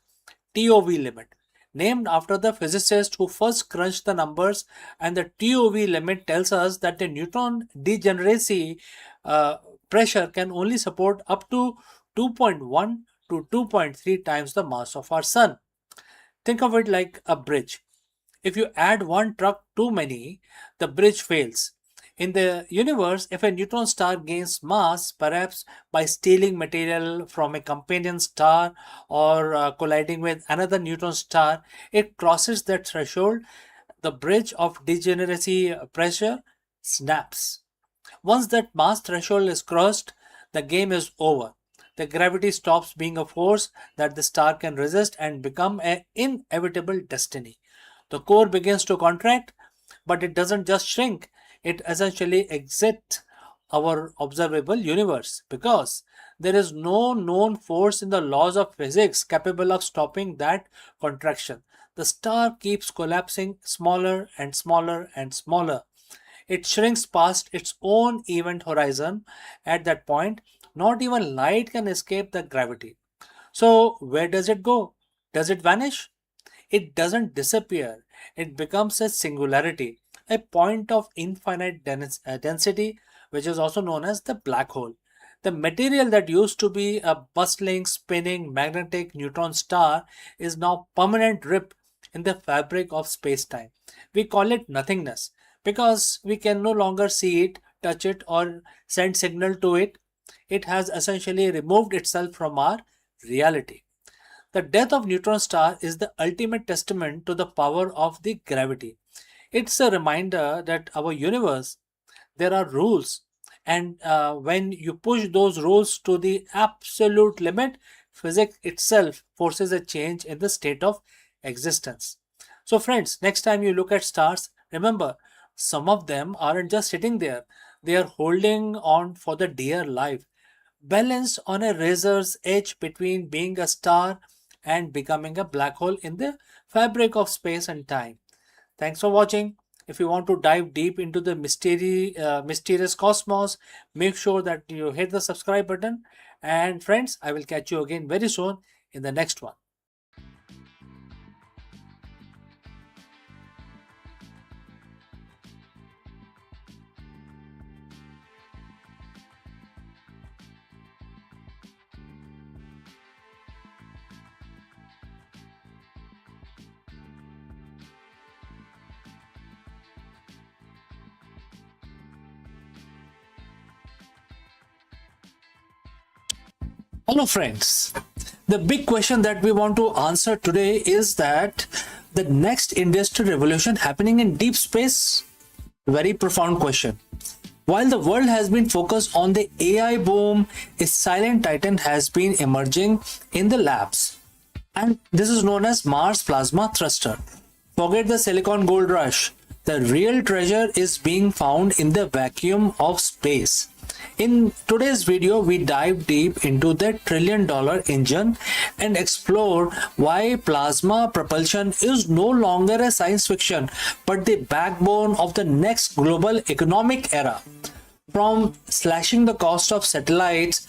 TOV limit, named after the physicist who first crunched the numbers. And the TOV limit tells us that the neutron degeneracy uh, pressure can only support up to 2.1 to 2.3 times the mass of our sun. Think of it like a bridge. If you add one truck too many, the bridge fails. In the universe, if a neutron star gains mass, perhaps by stealing material from a companion star or colliding with another neutron star, it crosses that threshold. The bridge of degeneracy pressure snaps. Once that mass threshold is crossed, the game is over. The gravity stops being a force that the star can resist and become an inevitable destiny. The core begins to contract, but it doesn't just shrink, it essentially exits our observable universe because there is no known force in the laws of physics capable of stopping that contraction. The star keeps collapsing smaller and smaller and smaller. It shrinks past its own event horizon. At that point, not even light can escape the gravity. So, where does it go? Does it vanish? It doesn't disappear. It becomes a singularity, a point of infinite density, which is also known as the black hole. The material that used to be a bustling, spinning, magnetic neutron star is now permanent rip in the fabric of space-time. We call it nothingness because we can no longer see it, touch it, or send signal to it. It has essentially removed itself from our reality. The death of neutron star is the ultimate testament to the power of the gravity. It's a reminder that our universe, there are rules, and when you push those rules to the absolute limit, physics itself forces a change in the state of existence. So friends, next time you look at stars, remember, some of them aren't just sitting there, they are holding on for the dear life, balanced on a razor's edge between being a star and becoming a black hole in the fabric of space and time. Thanks for watching. If you want to dive deep into the mysterious cosmos, make sure that you hit the subscribe button. And friends, I will catch you again very soon in the next one. Hello friends. The big question that we want to answer today is that the next industrial revolution happening in deep space? Very profound question. While the world has been focused on the AI boom, a silent titan has been emerging in the labs. And this is known as Mars Plasma Thruster. Forget the silicon gold rush. The real treasure is being found in the vacuum of space. In today's video, we dive deep into the trillion-dollar engine and explore why plasma propulsion is no longer a science fiction, but the backbone of the next global economic era. From slashing the cost of satellites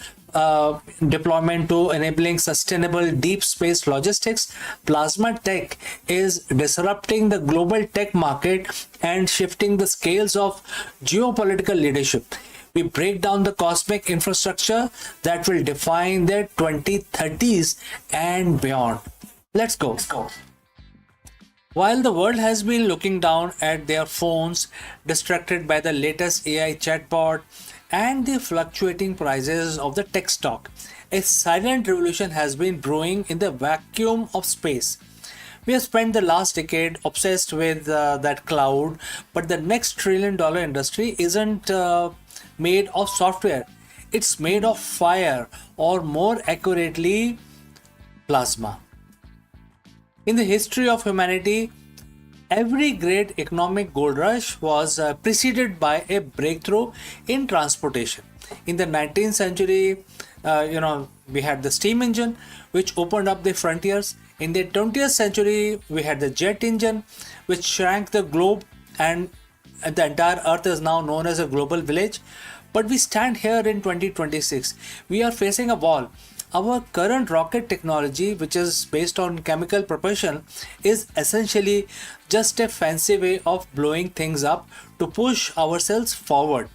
deployment to enabling sustainable deep space logistics, plasma tech is disrupting the global tech market and shifting the scales of geopolitical leadership. We break down the cosmic infrastructure that will define the 2030s and beyond. Let's go. While the world has been looking down at their phones, distracted by the latest AI chatbot and the fluctuating prices of the tech stock, a silent revolution has been brewing in the vacuum of space. We have spent the last decade obsessed with that cloud, but the next trillion-dollar industry isn't made of software. It's made of fire, or more accurately, plasma. In the history of humanity, every great economic gold rush was preceded by a breakthrough in transportation. In the 19th century, we had the steam engine, which opened up the frontiers. In the 20th century, we had the jet engine, which shrank the globe, and the entire earth is now known as a global village. But we stand here in 2026. We are facing a wall. Our current rocket technology, which is based on chemical propulsion, is essentially just a fancy way of blowing things up to push ourselves forward.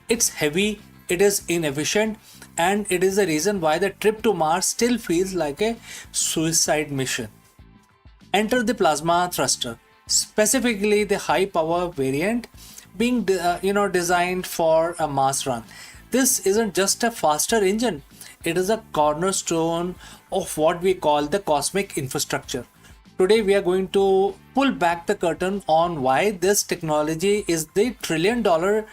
It's heavy, it is inefficient, and it is the reason why the trip to Mars still feels like a suicide mission. Enter the plasma thruster, specifically the high power variant being designed for a Mars run. This isn't just a faster engine, it is a cornerstone of what we call the cosmic infrastructure. Today we are going to pull back the curtain on why this technology is the trillion-dollar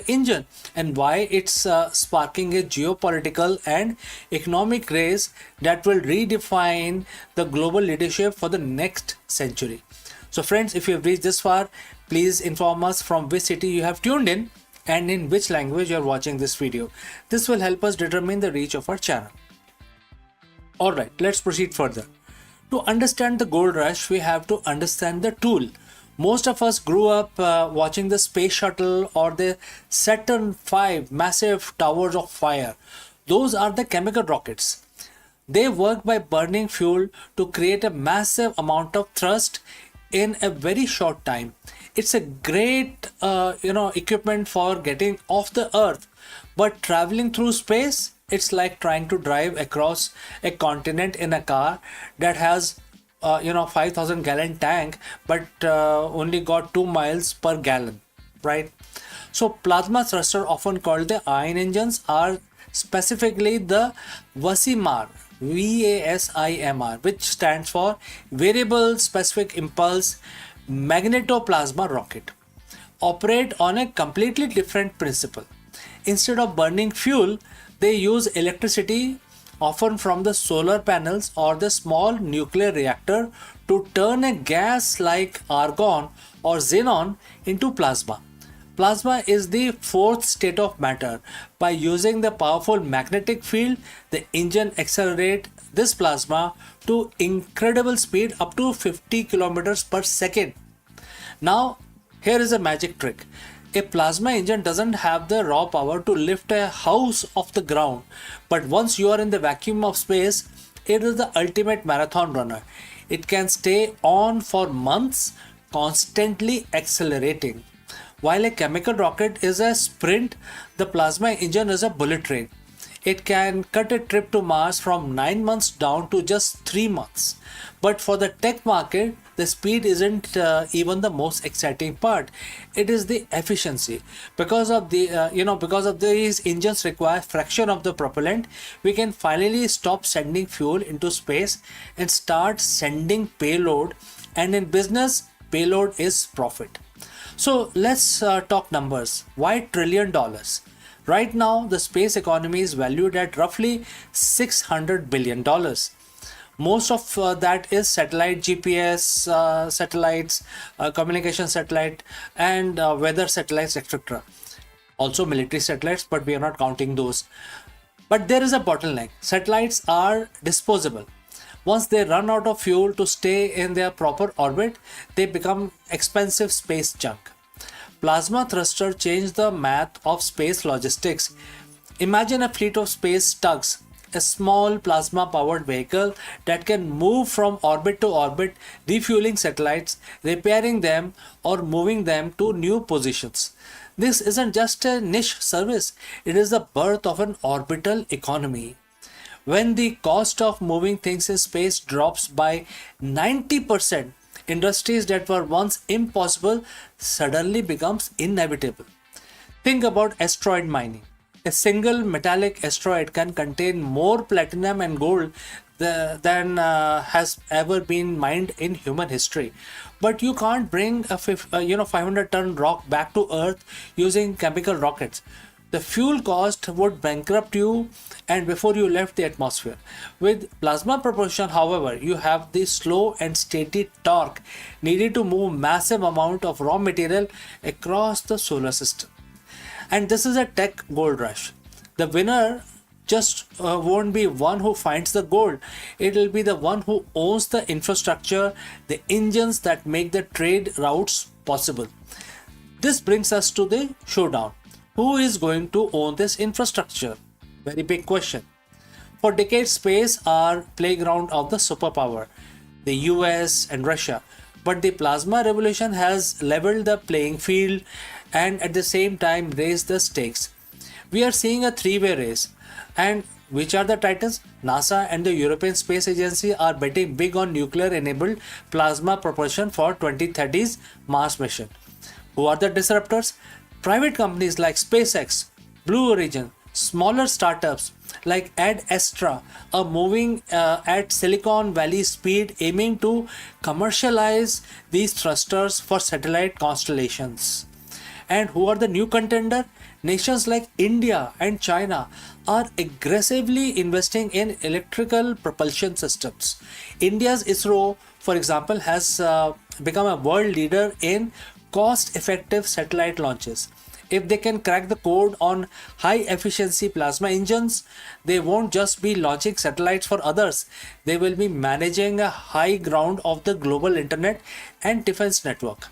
engine, and why it's sparking a geopolitical and economic race that will redefine the global leadership for the next century. So friends, if you have reached this far, please inform us from which city you have tuned in and in which language you are watching this video. This will help us determine the reach of our channel. Alright, let's proceed further. To understand the gold rush, we have to understand the tool. Most of us grew up watching the space shuttle or the Saturn V massive towers of fire. Those are the chemical rockets. They work by burning fuel to create a massive amount of thrust in a very short time. It's a great equipment for getting off the earth, But traveling through space, it's like trying to drive across a continent in a car that has 5,000 gallon tank, but only got 2 miles per gallon, right? So plasma thruster, often called the ion engines, are specifically the VASIMR, VASIMR, which stands for Variable Specific Impulse Magnetoplasma Rocket, operate on a completely different principle. Instead of burning fuel, they use electricity, often from the solar panels or the small nuclear reactor, to turn a gas like argon or xenon into plasma. Plasma is the fourth state of matter. By using the powerful magnetic field, the engine accelerates this plasma to incredible speed, up to 50 kilometers per second. Now, here is a magic trick. A plasma engine doesn't have the raw power to lift a house off the ground, but once you are in the vacuum of space, it is the ultimate marathon runner. It can stay on for months, constantly accelerating. While a chemical rocket is a sprint, the plasma engine is a bullet train. It can cut a trip to Mars from 9 months down to just 3 months. But for the tech market, the speed isn't even the most exciting part. It is the efficiency. Because of these engines require fraction of the propellant, we can finally stop sending fuel into space and start sending payload. And in business, payload is profit. So let's talk numbers. Why $1 trillion? Right now, the space economy is valued at roughly $600 billion. Most of that is satellite GPS, satellites, communication satellite, and weather satellites, etc. Also military satellites, but we are not counting those. But there is a bottleneck. Satellites are disposable. Once they run out of fuel to stay in their proper orbit, they become expensive space junk. Plasma thruster changed the math of space logistics. Imagine a fleet of space tugs, a small plasma powered vehicle that can move from orbit to orbit, refueling satellites, repairing them, or moving them to new positions. This isn't just a niche service, it is the birth of an orbital economy. When the cost of moving things in space drops by 90%, industries that were once impossible suddenly becomes inevitable. Think about asteroid mining. A single metallic asteroid can contain more platinum and gold than has ever been mined in human history. But you can't bring a 500-ton rock back to Earth using chemical rockets. The fuel cost would bankrupt you and before you left the atmosphere. With plasma propulsion, however, you have the slow and steady torque needed to move massive amount of raw material across the solar system. And this is a tech gold rush. The winner just won't be one who finds the gold. It will be the one who owns the infrastructure, the engines that make the trade routes possible. This brings us to the showdown. Who is going to own this infrastructure? Very big question. For decades, space are playground of the superpower, the US and Russia. But the plasma revolution has leveled the playing field and at the same time raised the stakes. We are seeing a three-way race. And which are the titans? NASA and the European Space Agency are betting big on nuclear-enabled plasma propulsion for 2030's Mars mission. Who are the disruptors? Private companies like SpaceX, Blue Origin, smaller startups like Ad Astra are moving at Silicon Valley speed, aiming to commercialize these thrusters for satellite constellations. And who are the new contender? Nations like India and China are aggressively investing in electrical propulsion systems. India's ISRO, for example, has become a world leader in cost-effective satellite launches. If they can crack the code on high-efficiency plasma engines, they won't just be launching satellites for others. They will be managing a high ground of the global internet and defense network.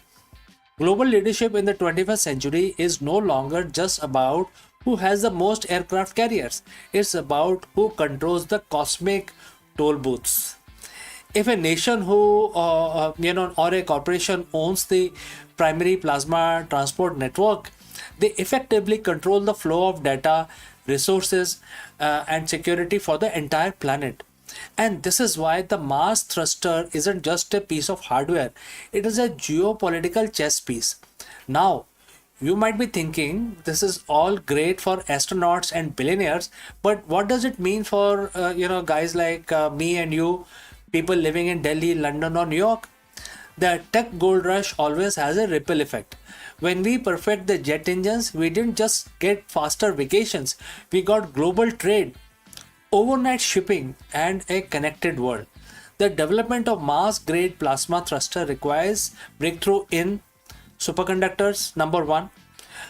Global leadership in the 21st century is no longer just about who has the most aircraft carriers. It's about who controls the cosmic toll booths. If a nation who or a corporation owns the primary plasma transport network, they effectively control the flow of data, resources, and security for the entire planet. And this is why the Mars thruster isn't just a piece of hardware, it is a geopolitical chess piece. Now, you might be thinking this is all great for astronauts and billionaires, but what does it mean for guys like me and you, people living in Delhi, London, or New York? The tech gold rush always has a ripple effect. When we perfect the jet engines, we didn't just get faster vacations, we got global trade, overnight shipping, and a connected world. The development of Mars grade plasma thruster requires breakthrough in superconductors. Number one,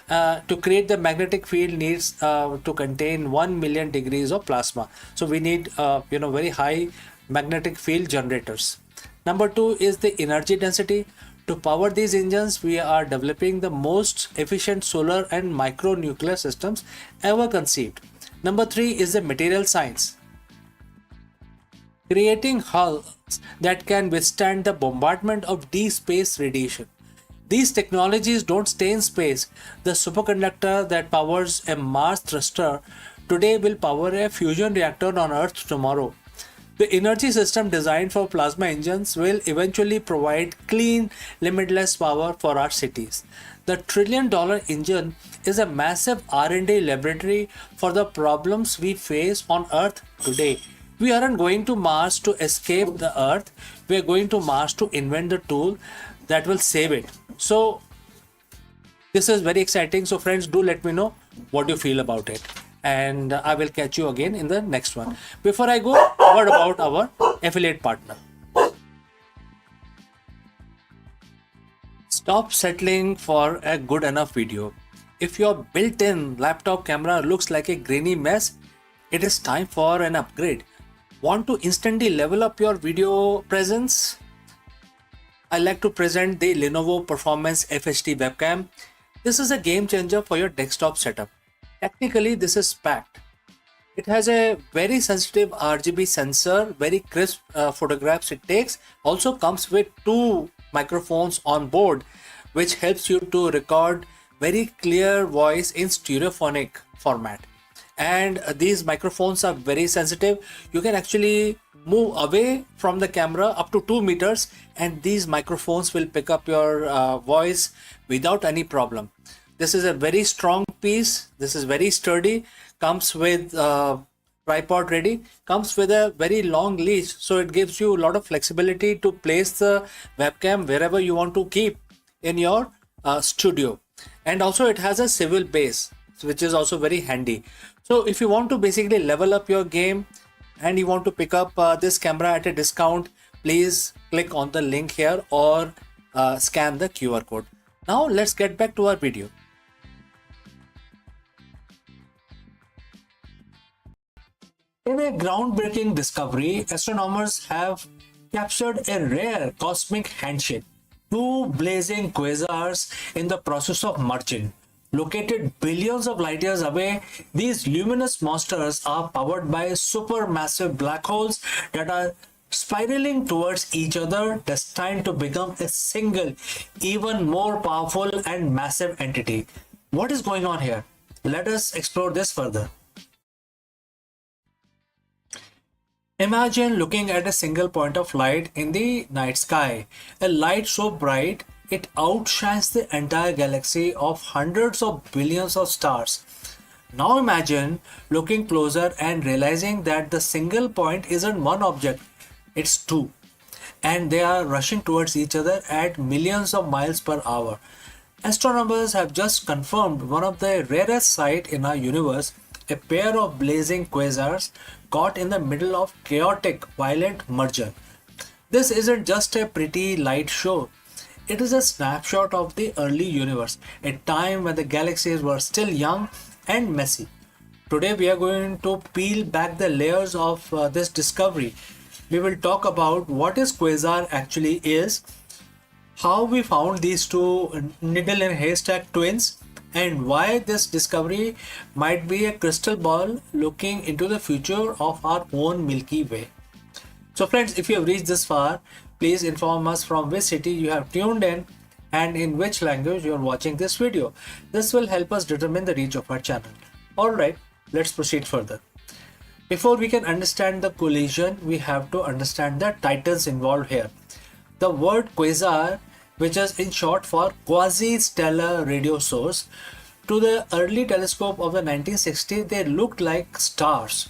to create the magnetic field needs to contain 1 million degrees of plasma. So we need very high magnetic field generators. Number two is the energy density. To power these engines, we are developing the most efficient solar and micronuclear systems ever conceived. Number three is the material science. Creating hulls that can withstand the bombardment of deep space radiation. These technologies don't stay in space. The superconductor that powers a Mars thruster today will power a fusion reactor on Earth tomorrow. The energy system designed for plasma engines will eventually provide clean, limitless power for our cities. The trillion-dollar engine is a massive R&D laboratory for the problems we face on Earth today. We aren't going to Mars to escape the Earth. We are going to Mars to invent the tool that will save it. So this is very exciting. So friends, do let me know what you feel about it. And I will catch you again in the next one. Before I go, what about our affiliate partner? Stop settling for a good enough video. If your built-in laptop camera looks like a grainy mess, it is time for an upgrade. Want to instantly level up your video presence? I like to present the Lenovo Performance FHD webcam. This is a game changer for your desktop setup. Technically, this is packed. It has a very sensitive RGB sensor, very crisp photographs it takes. Also comes with 2 microphones on board, which helps you to record very clear voice in stereophonic format. And these microphones are very sensitive. You can actually move away from the camera up to 2 meters and these microphones will pick up your voice without any problem. This is a very strong piece. This is very sturdy. Comes with tripod ready. Comes with a very long leash. So it gives you a lot of flexibility to place the webcam wherever you want to keep in your studio. And also it has a swivel base, which is also very handy. So if you want to basically level up your game and you want to pick up this camera at a discount, please click on the link here or scan the QR code. Now let's get back to our video. In a groundbreaking discovery, astronomers have captured a rare cosmic handshake. 2 blazing quasars in the process of merging. Located billions of light years away, these luminous monsters are powered by supermassive black holes that are spiraling towards each other, destined to become a single, even more powerful and massive entity. What is going on here? Let us explore this further. Imagine looking at a single point of light in the night sky. A light so bright it outshines the entire galaxy of hundreds of billions of stars. Now imagine looking closer and realizing that the single point isn't one object, it's 2. And they are rushing towards each other at millions of miles per hour. Astronomers have just confirmed one of the rarest sights in our universe, a pair of blazing quasars caught in the middle of chaotic, violent merger. This isn't just a pretty light show. It is a snapshot of the early universe, a time when the galaxies were still young and messy. Today we are going to peel back the layers of this discovery. We will talk about what is quasar actually is, how we found these 2 needle in haystack twins, and why this discovery might be a crystal ball looking into the future of our own Milky Way. So friends, if you have reached this far, please inform us from which city you have tuned in and in which language you are watching this video. This will help us determine the reach of our channel. Alright, let's proceed further. Before we can understand the collision, we have to understand the titans involved here. The word quasar, which is in short for quasi-stellar radio source, to the early telescope of the 1960s, they looked like stars,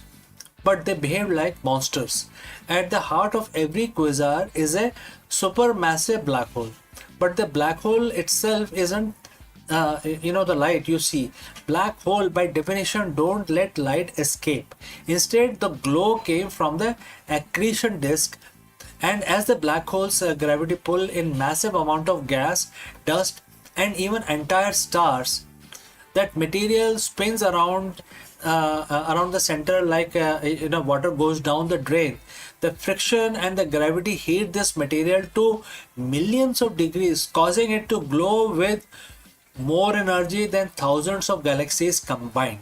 but they behaved like monsters. At the heart of every quasar is a supermassive black hole, but the black hole itself isn't the light you see. Black hole by definition don't let light escape. Instead, the glow came from the accretion disk, and as the black hole's gravity pull in massive amount of gas, dust, and even entire stars, that material spins around the center like water goes down the drain. The friction and the gravity heat this material to millions of degrees, causing it to glow with more energy than thousands of galaxies combined.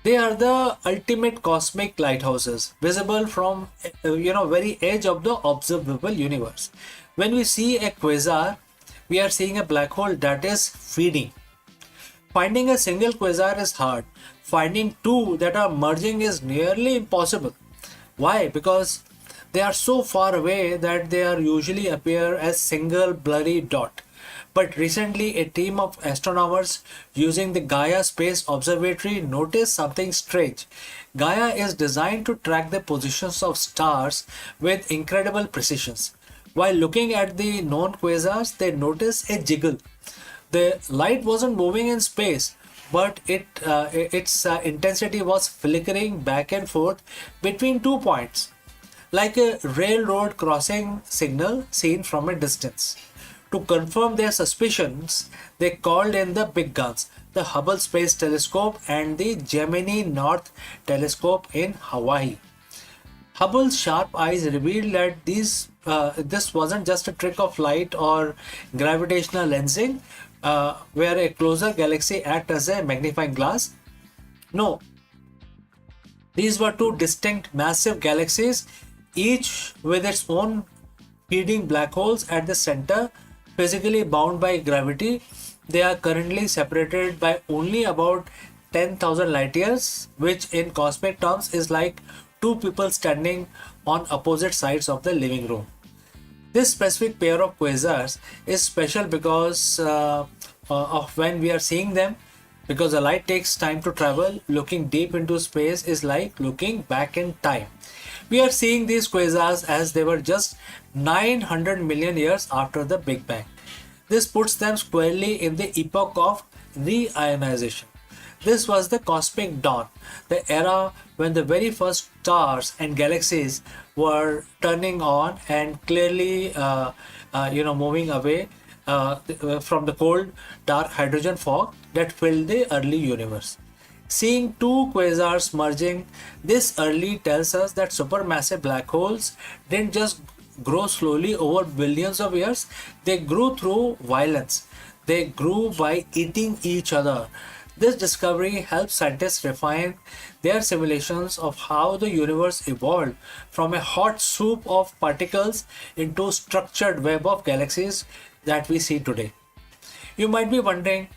They are the ultimate cosmic lighthouses, visible from very edge of the observable universe. When we see a quasar, we are seeing a black hole that is feeding. Finding a single quasar is hard. Finding two that are merging is nearly impossible. Why? Because they are so far away that they are usually appear as single blurry dot. But recently, a team of astronomers using the Gaia Space Observatory noticed something strange. Gaia is designed to track the positions of stars with incredible precision. While looking at the known quasars, they noticed a jiggle. The light wasn't moving in space, but its intensity was flickering back and forth between 2 points, like a railroad crossing signal seen from a distance. To confirm their suspicions, they called in the big guns, the Hubble Space Telescope and the Gemini North Telescope in Hawaii. Hubble's sharp eyes revealed that this wasn't just a trick of light or gravitational lensing, where a closer galaxy acts as a magnifying glass. No, these were two distinct massive galaxies, each with its own feeding black holes at the center, physically bound by gravity. They are currently separated by only about 10,000 light years, which in cosmic terms is like two people standing on opposite sides of the living room. This specific pair of quasars is special because of when we are seeing them, because the light takes time to travel. Looking deep into space is like looking back in time. We are seeing these quasars as they were just 900 million years after the Big Bang. This puts them squarely in the epoch of reionization. This was the cosmic dawn, the era when the very first stars and galaxies were turning on and clearly moving away from the cold, dark hydrogen fog that filled the early universe. Seeing two quasars merging this early tells us that supermassive black holes didn't just grow slowly over billions of years, they grew through violence. They grew by eating each other. This discovery helps scientists refine their simulations of how the universe evolved from a hot soup of particles into a structured web of galaxies that we see today. You might be wondering,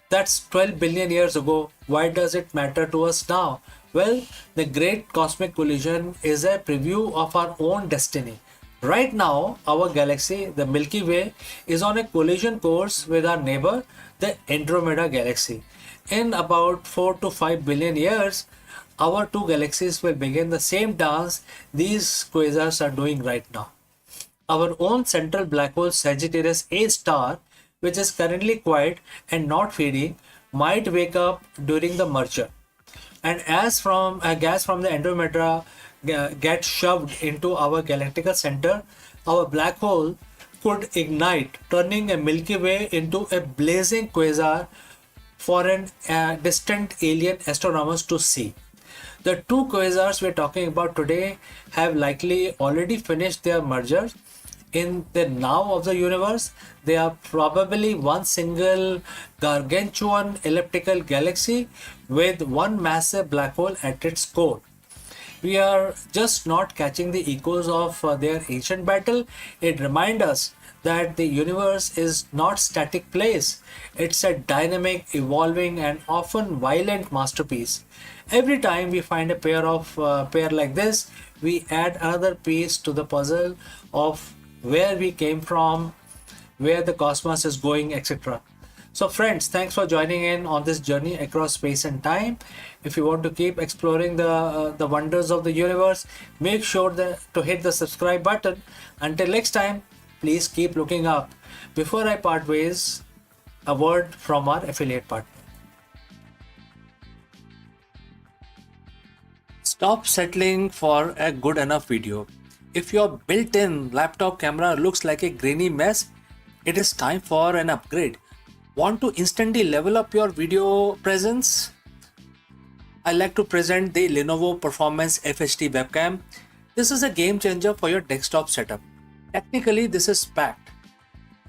that's 12 billion years ago. Why does it matter to us now? Well, the Great Cosmic Collision is a preview of our own destiny. Right now, our galaxy, the Milky Way, is on a collision course with our neighbor, the Andromeda Galaxy. In about 4 to 5 billion years, our two galaxies will begin the same dance these quasars are doing right now. Our own central black hole Sagittarius A star, which is currently quiet and not feeding, might wake up during the merger. And as gas from the Andromeda gets shoved into our galactical center, our black hole could ignite, turning a Milky Way into a blazing quasar for distant alien astronomers to see. The two quasars we're talking about today have likely already finished their merger. In the now of the universe, they are probably one single gargantuan elliptical galaxy with one massive black hole at its core. we are just not catching the echoes of their ancient battle. It reminds us that the universe is not static place. It's a dynamic, evolving, and often violent masterpiece. Every time we find a pair like this, we add another piece to the puzzle of where we came from, where the cosmos is going, etc. So, friends, thanks for joining in on this journey across space and time. If you want to keep exploring the wonders of the universe, make sure to hit the subscribe button. Until next time, please keep looking up. Before I part ways, a word from our affiliate partner. Stop settling for a good enough video. If your built-in laptop camera looks like a grainy mess, it is time for an upgrade. Want to instantly level up your video presence? I like to present the Lenovo Performance FHD webcam. This is a game changer for your desktop setup. Technically, this is packed.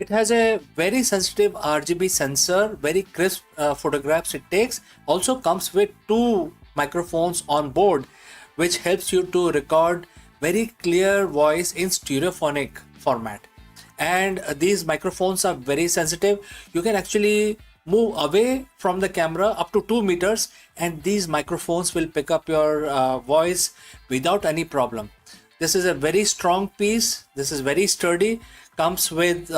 It has a very sensitive RGB sensor, very crisp photographs it takes. Also comes with 2 microphones on board, which helps you to record very clear voice in stereophonic format. And these microphones are very sensitive. You can actually move away from the camera up to 2 meters and these microphones will pick up your voice without any problem. This is a very strong piece. This is very sturdy. Comes with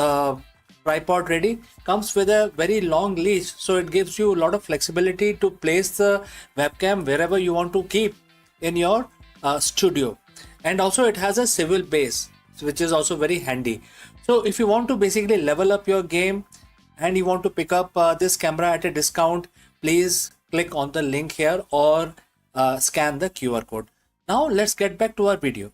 tripod ready. Comes with a very long leash, so it gives you a lot of flexibility to place the webcam wherever you want to keep in your studio. And also it has a swivel base, which is also very handy. So if you want to basically level up your game and you want to pick up this camera at a discount, please click on the link here or scan the QR code. Now let's get back to our video.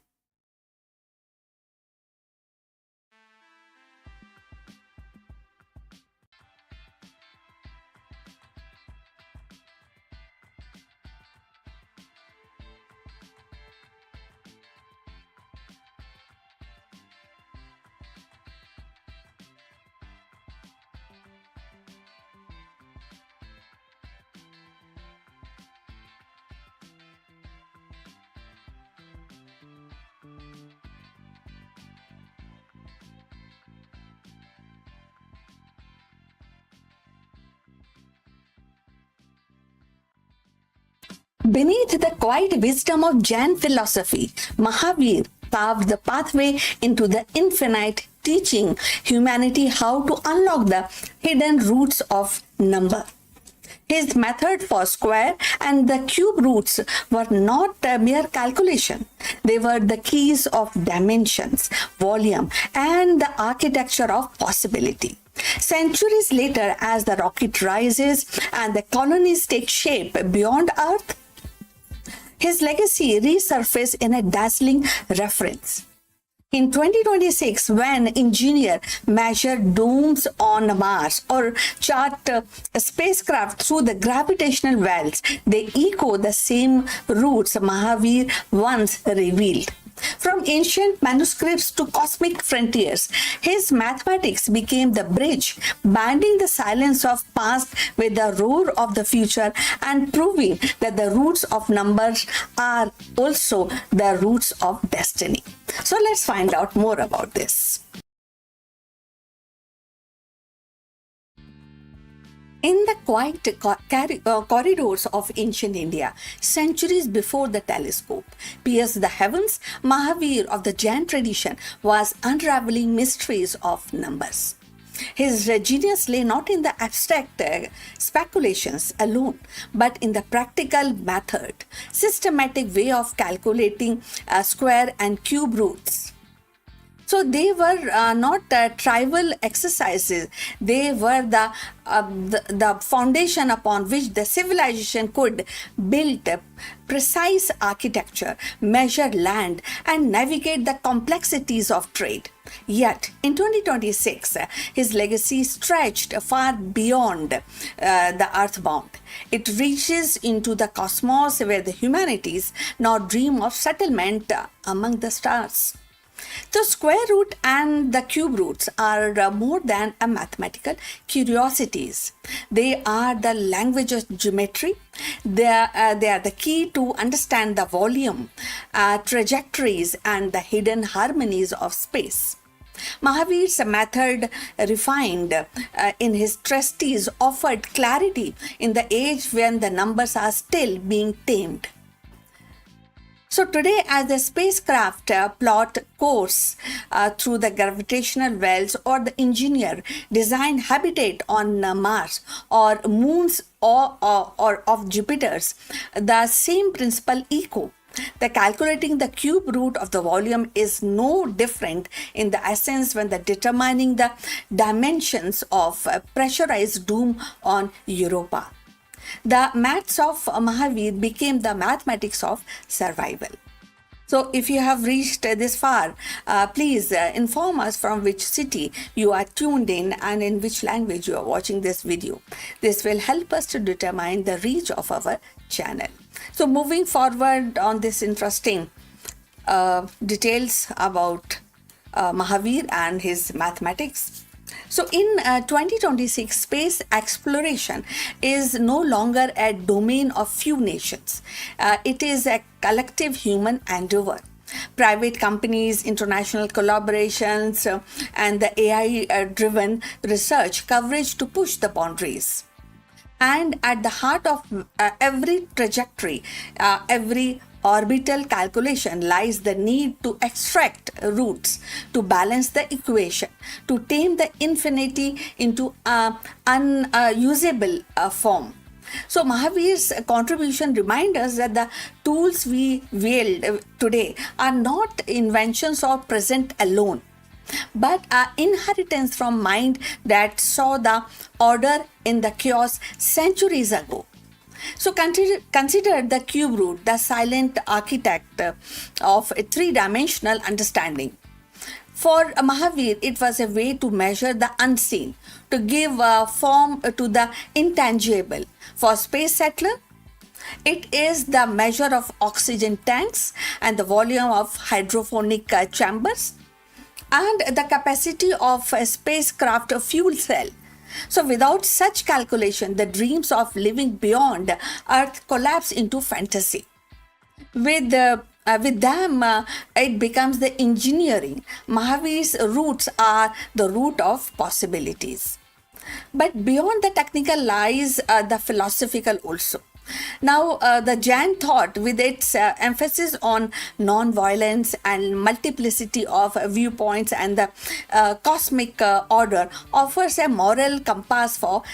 Beneath the quiet wisdom of Jain philosophy, Mahavir carved the pathway into the infinite, teaching humanity how to unlock the hidden roots of number. His method for square and the cube roots were not a mere calculation. They were the keys of dimensions, volume, and the architecture of possibility. Centuries later, as the rocket rises and the colonies take shape beyond Earth, his legacy resurfaces in a dazzling reference. In 2026, when engineers measure domes on Mars or chart a spacecraft through the gravitational wells, they echo the same roots Mahavir once revealed. From ancient manuscripts to cosmic frontiers, his mathematics became the bridge, binding the silence of past with the roar of the future and proving that the roots of numbers are also the roots of destiny. So let's find out more about this. In the quiet corridors of ancient India, centuries before the telescope pierced the heavens, Mahavir of the Jain tradition was unraveling mysteries of numbers. His genius lay not in the abstract speculations alone, but in the practical method, systematic way of calculating square and cube roots. So they were not trivial exercises. They were the foundation upon which the civilization could build a precise architecture, measure land, and navigate the complexities of trade. Yet, in 2026, his legacy stretched far beyond the earthbound. It reaches into the cosmos where the humanities now dream of settlement among the stars. So, square root and the cube roots are more than a mathematical curiosities. They are the language of geometry. They are the key to understand the volume, trajectories, and the hidden harmonies of space. Mahavir's method, refined in his treatise, offered clarity in the age when the numbers are still being tamed. So today, as the spacecraft plot course through the gravitational wells, or the engineer design habitat on Mars or moons or of Jupiter's, the same principle echo. The calculating the cube root of the volume is no different in the essence when the determining the dimensions of a pressurized dome on Europa. The maths of Mahavir became the mathematics of survival. So, if you have reached this far, please inform us from which city you are tuned in and in which language you are watching this video. This will help us to determine the reach of our channel. So, moving forward on this interesting details about Mahavir and his mathematics. So in 2026, space exploration is no longer a domain of few nations. It is a collective human endeavor. Private companies, international collaborations, and the AI-driven research coverage to push the boundaries. And at the heart of every trajectory, every orbital calculation lies the need to extract roots, to balance the equation, to tame the infinity into unusable form. So Mahavir's contribution reminds us that the tools we wield today are not inventions of present alone, but are inheritance from mind that saw the order in the chaos centuries ago. So consider the cube root, the silent architect of a three-dimensional understanding. For Mahavir, it was a way to measure the unseen, to give form to the intangible. For space settler, it is the measure of oxygen tanks and the volume of hydroponic chambers and the capacity of a spacecraft fuel cell. So without such calculation, the dreams of living beyond Earth collapse into fantasy. With them, it becomes the engineering. Mahavir's roots are the root of possibilities. But beyond the technical lies the philosophical also. Now, the Jain thought, with its emphasis on non-violence and multiplicity of viewpoints and the cosmic order, offers a moral compass for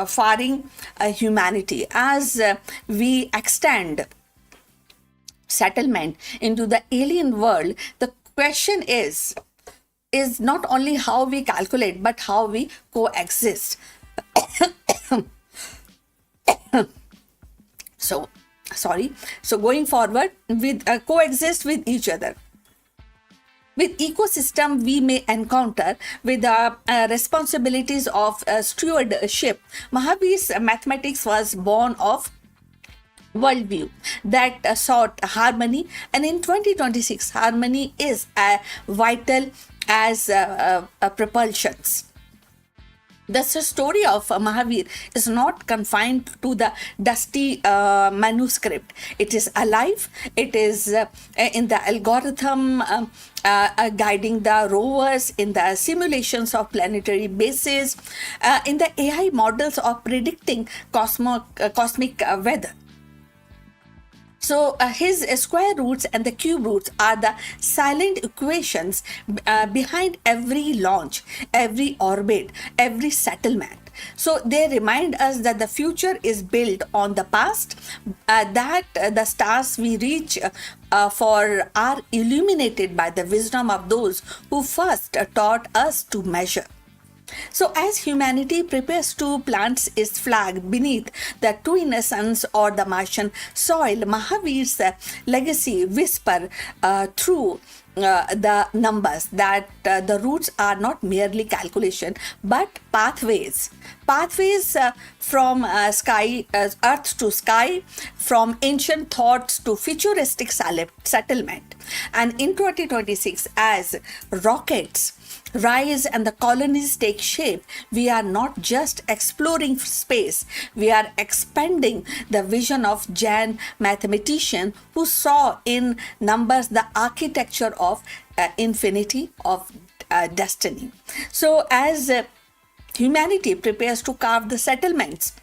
faring humanity. As we extend settlement into the alien world, the question is not only how we calculate, but how we coexist. So going forward, with coexist with each other. With ecosystem we may encounter with the responsibilities of stewardship. Mahavir's mathematics was born of worldview that sought harmony, and in 2026 harmony is vital as propulsions. The story of Mahavir is not confined to the dusty manuscript. It is alive. It is in the algorithm guiding the rovers, in the simulations of planetary bases, in the AI models of predicting cosmic weather. So his square roots and the cube roots are the silent equations behind every launch, every orbit, every settlement. So they remind us that the future is built on the past, that the stars we reach for are illuminated by the wisdom of those who first taught us to measure. So as humanity prepares to plant its flag beneath the twin suns or the Martian soil, Mahavir's legacy whisper through the numbers that the roots are not merely calculation but pathways from earth to sky, from ancient thoughts to futuristic settlement. And in 2026, as rockets rise and the colonies take shape, we are not just exploring space, we are expanding the vision of Jain mathematician who saw in numbers the architecture of infinity, of destiny. So as humanity prepares to carve the settlements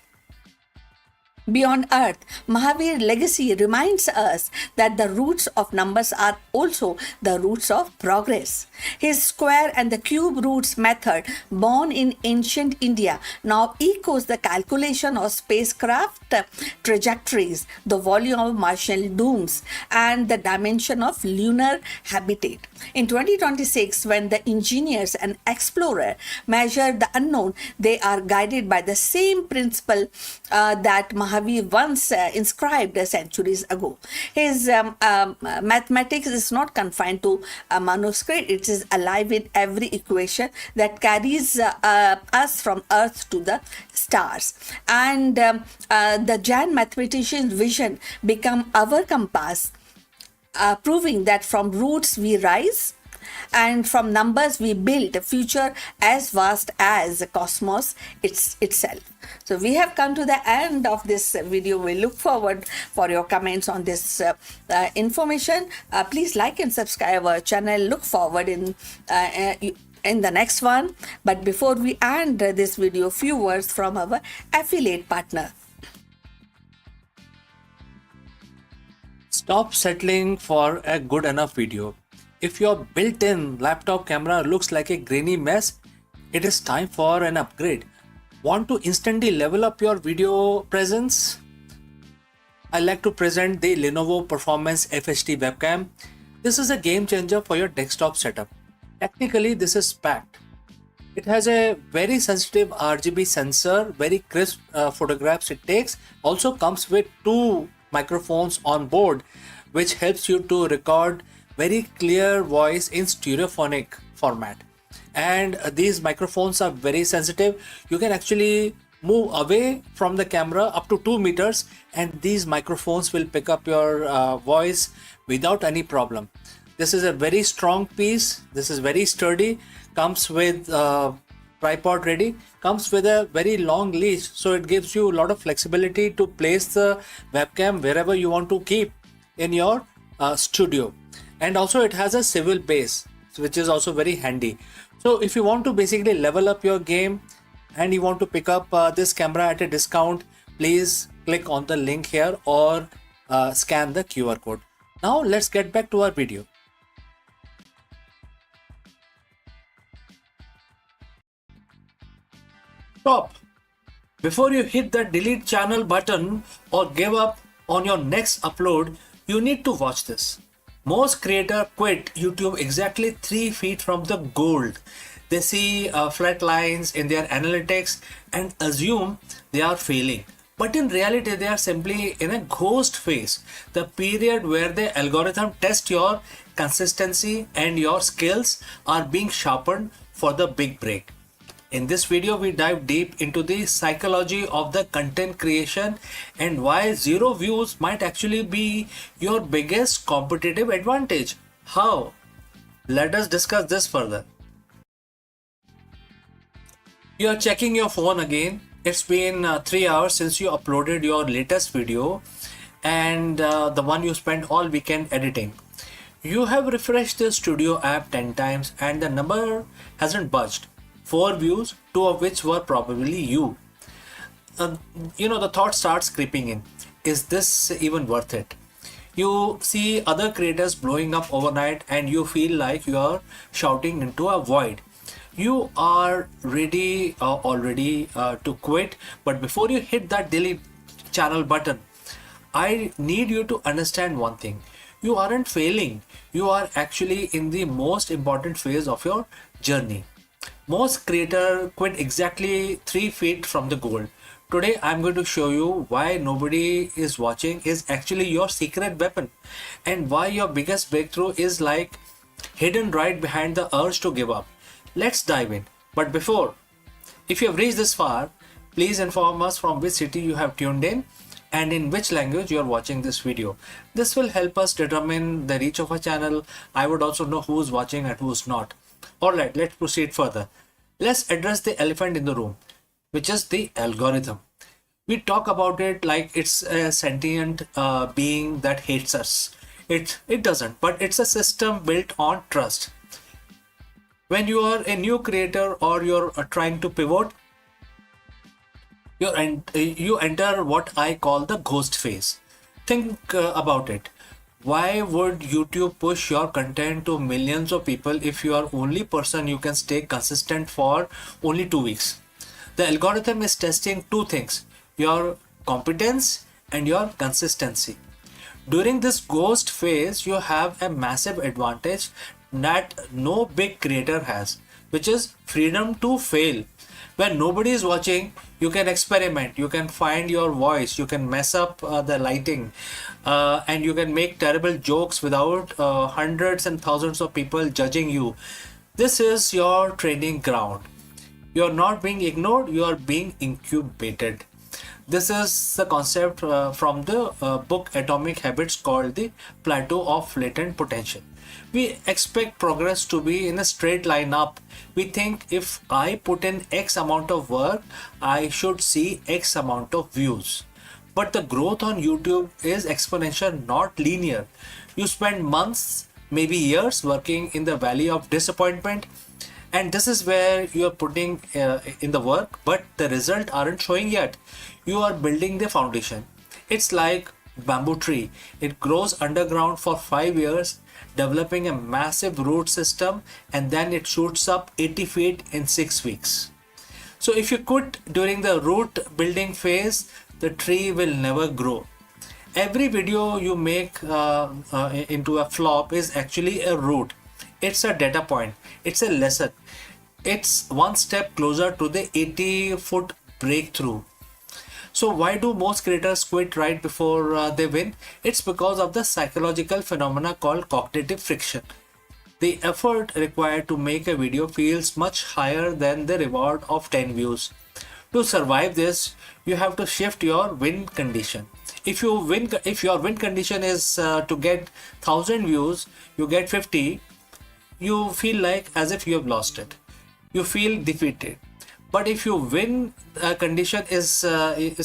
beyond Earth, Mahavir's legacy reminds us that the roots of numbers are also the roots of progress. His square and the cube roots method, born in ancient India, now echoes the calculation of spacecraft trajectories, the volume of Martian dooms, and the dimension of lunar habitat. In 2026, when the engineers and explorer measure the unknown, they are guided by the same principle that Mahavir once inscribed centuries ago. His mathematics is not confined to a manuscript, it is alive in every equation that carries us from Earth to the stars. And the Jain mathematician's vision become our compass, proving that from roots we rise and from numbers we build a future as vast as the cosmos itself. So we have come to the end of this video. We look forward for your comments on this information. Please like and subscribe our channel. Look forward in the next one. But before we end this video, few words from our affiliate partner.
Stop settling for a good enough video. If your built-in laptop camera looks like a grainy mess, it is time for an upgrade. Want to instantly level up your video presence? I like to present the Lenovo Performance FHD webcam. This is a game changer for your desktop setup. Technically, this is packed. It has a very sensitive RGB sensor, very crisp photographs it takes. Also comes with 2 microphones on board, which helps you to record very clear voice in stereophonic format. And these microphones are very sensitive. You can actually move away from the camera up to 2 meters and these microphones will pick up your voice without any problem. This is a very strong piece. This is very sturdy. Comes with tripod ready. Comes with a very long leash, so it gives you a lot of flexibility to place the webcam wherever you want to keep in your studio. And also it has a swivel base, which is also very handy. So if you want to basically level up your game and you want to pick up this camera at a discount, please click on the link here or scan the QR code. Now let's get back to our video.
Stop! Before you hit the delete channel button or give up on your next upload, you need to watch this. Most creators quit YouTube exactly 3 feet from the gold. They see flat lines in their analytics and assume they are failing. But in reality, they are simply in a ghost phase, the period where the algorithm tests your consistency and your skills are being sharpened for the big break. In this video, we dive deep into the psychology of the content creation and why 0 views might actually be your biggest competitive advantage. How? Let us discuss this further. You are checking your phone again. It's been 3 hours since you uploaded your latest video and the one you spent all weekend editing. You have refreshed the studio app 10 times and the number hasn't budged. 4 views, 2 of which were probably you. The thought starts creeping in. Is this even worth it? You see other creators blowing up overnight and you feel like you are shouting into a void. You are ready already to quit, but before you hit that delete channel button, I need you to understand one thing. You aren't failing. You are actually in the most important phase of your journey. Most creators quit exactly 3 feet from the goal. Today I'm going to show you why nobody is watching is actually your secret weapon and why your biggest breakthrough is like hidden right behind the urge to give up. Let's dive in. But before, if you have reached this far, please inform us from which city you have tuned in. and in which language you are watching this video. This will help us determine the reach of a channel. I would also know who's watching and who's not. Alright, let's proceed further. Let's address the elephant in the room, which is the algorithm. We talk about it like it's a sentient being that hates us. It doesn't, but it's a system built on trust. When you are a new creator or you're trying to pivot, you enter what I call the ghost phase. Think about it. Why would YouTube push your content to millions of people if you are only person you can stay consistent for only 2 weeks? The algorithm is testing two things: your competence and your consistency. During this ghost phase, you have a massive advantage that no big creator has, which is freedom to fail. When nobody is watching, you can experiment, you can find your voice, you can mess up the lighting, and you can make terrible jokes without hundreds and thousands of people judging you. This is your training ground. You are not being ignored, you are being incubated. This is the concept from the book Atomic Habits, called the plateau of latent potential. We expect progress to be in a straight line up. We think if I put in X amount of work, I should see X amount of views. But the growth on YouTube is exponential, not linear. You spend months, maybe years, working in the valley of disappointment, and this is where you are putting in the work, but the result aren't showing yet. You are building the foundation. It's like bamboo tree. It grows underground for 5 years, developing a massive root system, and then it shoots up 80 feet in 6 weeks. So if you quit during the root building phase, the tree will never grow. Every video you make into a flop is actually a root. It's a data point. It's a lesson. It's one step closer to the 80-foot breakthrough. So why do most creators quit right before they win? It's because of the psychological phenomena called cognitive friction. The effort required to make a video feels much higher than the reward of 10 views. To survive this, you have to shift your win condition. If your win condition is to get 1000 views, you get 50, you feel like as if you have lost it. You feel defeated. But if your win condition is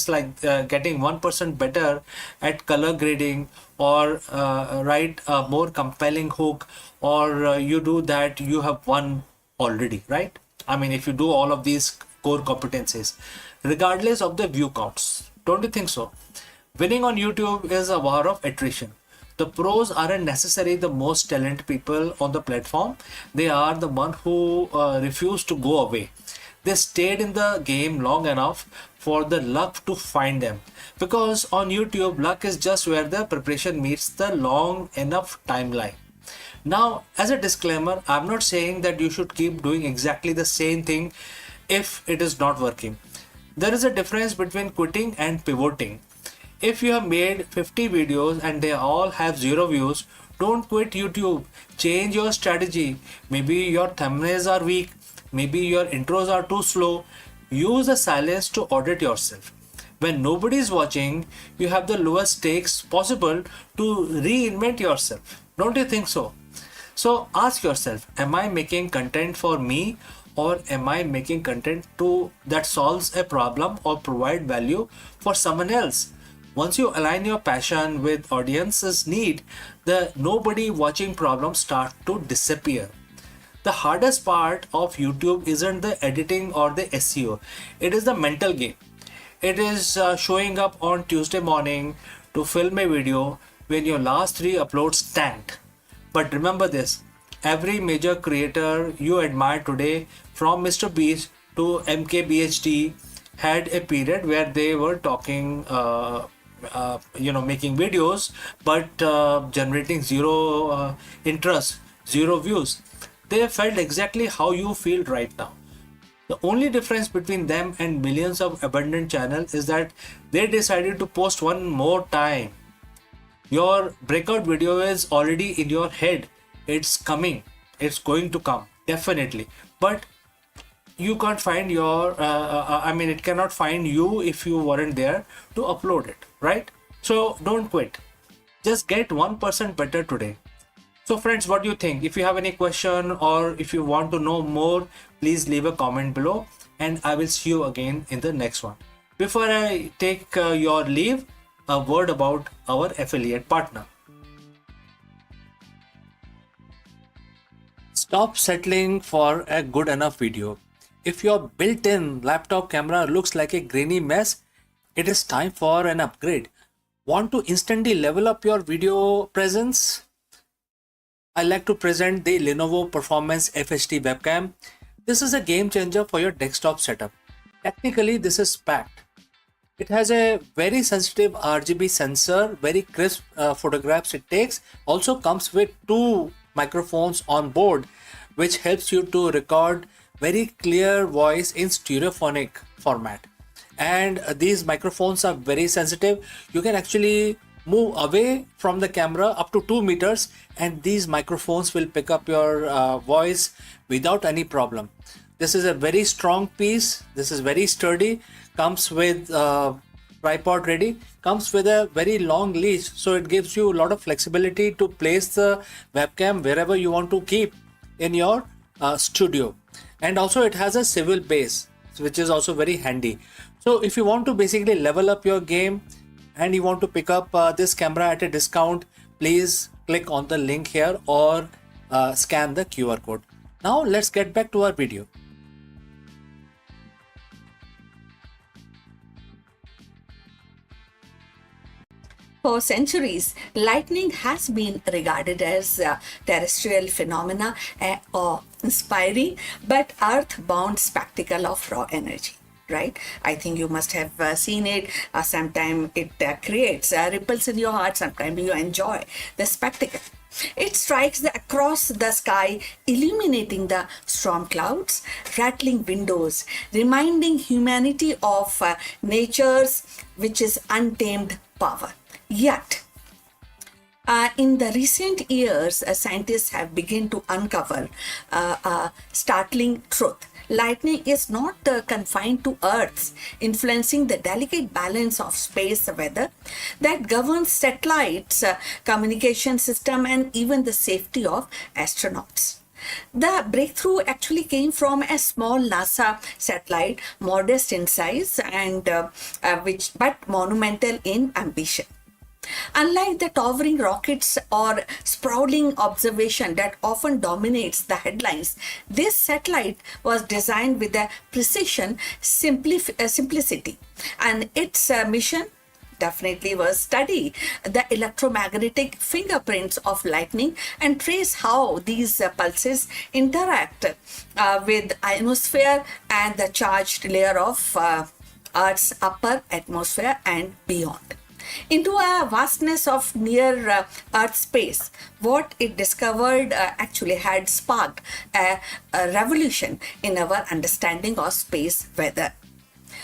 like getting 1% better at color grading, or write a more compelling hook, or you do that, you have won already, right? I mean, if you do all of these core competencies, regardless of the view counts, don't you think so? Winning on YouTube is a war of attrition. The pros aren't necessarily the most talented people on the platform. They are the one who refuse to go away. They stayed in the game long enough for the luck to find them. Because on YouTube, luck is just where the preparation meets the long enough timeline. Now, as a disclaimer, I'm not saying that you should keep doing exactly the same thing if it is not working. There is a difference between quitting and pivoting. If you have made 50 videos and they all have 0 views, don't quit YouTube. Change your strategy. Maybe your thumbnails are weak. Maybe your intros are too slow. Use the silence to audit yourself. When nobody is watching, you have the lowest stakes possible to reinvent yourself. Don't you think so? So ask yourself, am I making content for me, or am I making content that solves a problem or provide value for someone else? Once you align your passion with audience's need, the nobody watching problems start to disappear. The hardest part of YouTube isn't the editing or the SEO. It is the mental game. It is showing up on Tuesday morning to film a video when your last 3 uploads tanked. But remember this, every major creator you admire today, from Mr. Beast to MKBHD, had a period where they were talking making videos, but generating 0 interest, 0 views. They felt exactly how you feel right now. The only difference between them and millions of abandoned channels is that they decided to post one more time. Your breakout video is already in your head. It's coming. It's going to come, definitely. But you can't find your it cannot find you if you weren't there to upload it, right? So don't quit. Just get 1% better today. So friends, what do you think? If you have any question or if you want to know more, please leave a comment below and I will see you again in the next one. Before I take your leave, a word about our affiliate partner. Stop settling for a good enough video. If your built-in laptop camera looks like a grainy mess, it is time for an upgrade. Want to instantly level up your video presence? I like to present the Lenovo Performance FHD webcam. This is a game changer for your desktop setup. Technically, this is packed. It has a very sensitive RGB sensor, very crisp photographs it takes. Also comes with 2 microphones on board, which helps you to record very clear voice in stereophonic format. And these microphones are very sensitive. You can actually move away from the camera up to 2 meters and these microphones will pick up your voice without any problem. This is a very strong piece. This is very sturdy. Comes with tripod ready. Comes with a very long leash, so it gives you a lot of flexibility to place the webcam wherever you want to keep in your studio. And also it has a swivel base, which is also very handy. So if you want to basically level up your game and you want to pick up this camera at a discount, please click on the link here or scan the QR code. Now let's get back to our video.
For centuries, lightning has been regarded as a terrestrial phenomena, awe-inspiring but earth-bound spectacle of raw energy. Right? I think you must have seen it. Sometimes it creates ripples in your heart. Sometimes you enjoy the spectacle. It strikes across the sky, illuminating the storm clouds, rattling windows, reminding humanity of nature's, which is untamed power. Yet, in the recent years, scientists have begun to uncover a startling truth. Lightning is not confined to Earth, influencing the delicate balance of space weather that governs satellites, communication system, and even the safety of astronauts. The breakthrough actually came from a small NASA satellite, modest in size and but monumental in ambition. Unlike the towering rockets or sprawling observation that often dominates the headlines, this satellite was designed with a precision, simplicity, and its mission definitely was study the electromagnetic fingerprints of lightning and trace how these pulses interact with ionosphere and the charged layer of Earth's upper atmosphere and beyond. Into a vastness of near Earth space, what it discovered actually had sparked a revolution in our understanding of space weather.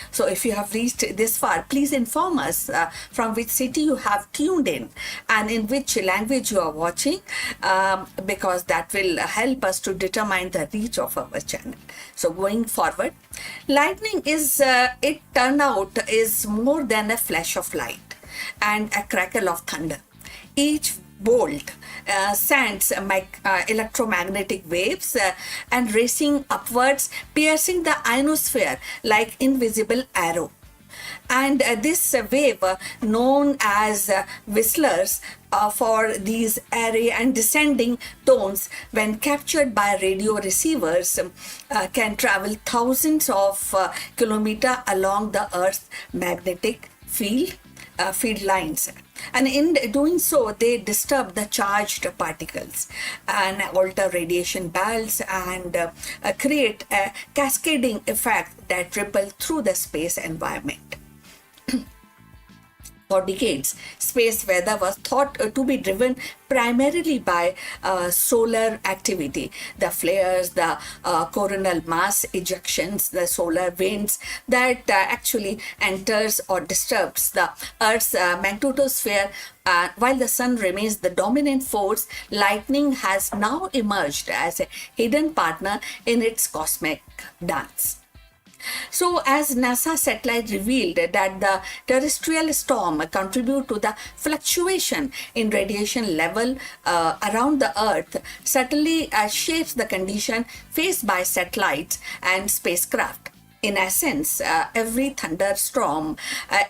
So if you have reached this far, please inform us from which city you have tuned in and in which language you are watching, because that will help us to determine the reach of our channel. So going forward, lightning is, it turned out, is more than a flash of light and a crackle of thunder. Each bolt sends electromagnetic waves and racing upwards, piercing the ionosphere like invisible arrow. And this wave, known as whistlers for these airy and descending tones, when captured by radio receivers, can travel thousands of kilometers along the Earth's magnetic field lines, and in doing so they disturb the charged particles and alter radiation bands and create a cascading effect that ripple through the space environment. For decades, space weather was thought to be driven primarily by solar activity, the flares, the coronal mass ejections, the solar winds that actually enters or disturbs the Earth's magnetosphere. While the sun remains the dominant force, lightning has now emerged as a hidden partner in its cosmic dance. So So, as NASA satellite revealed that the terrestrial storm contribute to the fluctuation in radiation level around the Earth, certainly shapes the condition faced by satellites and spacecraft. In essence, every thunderstorm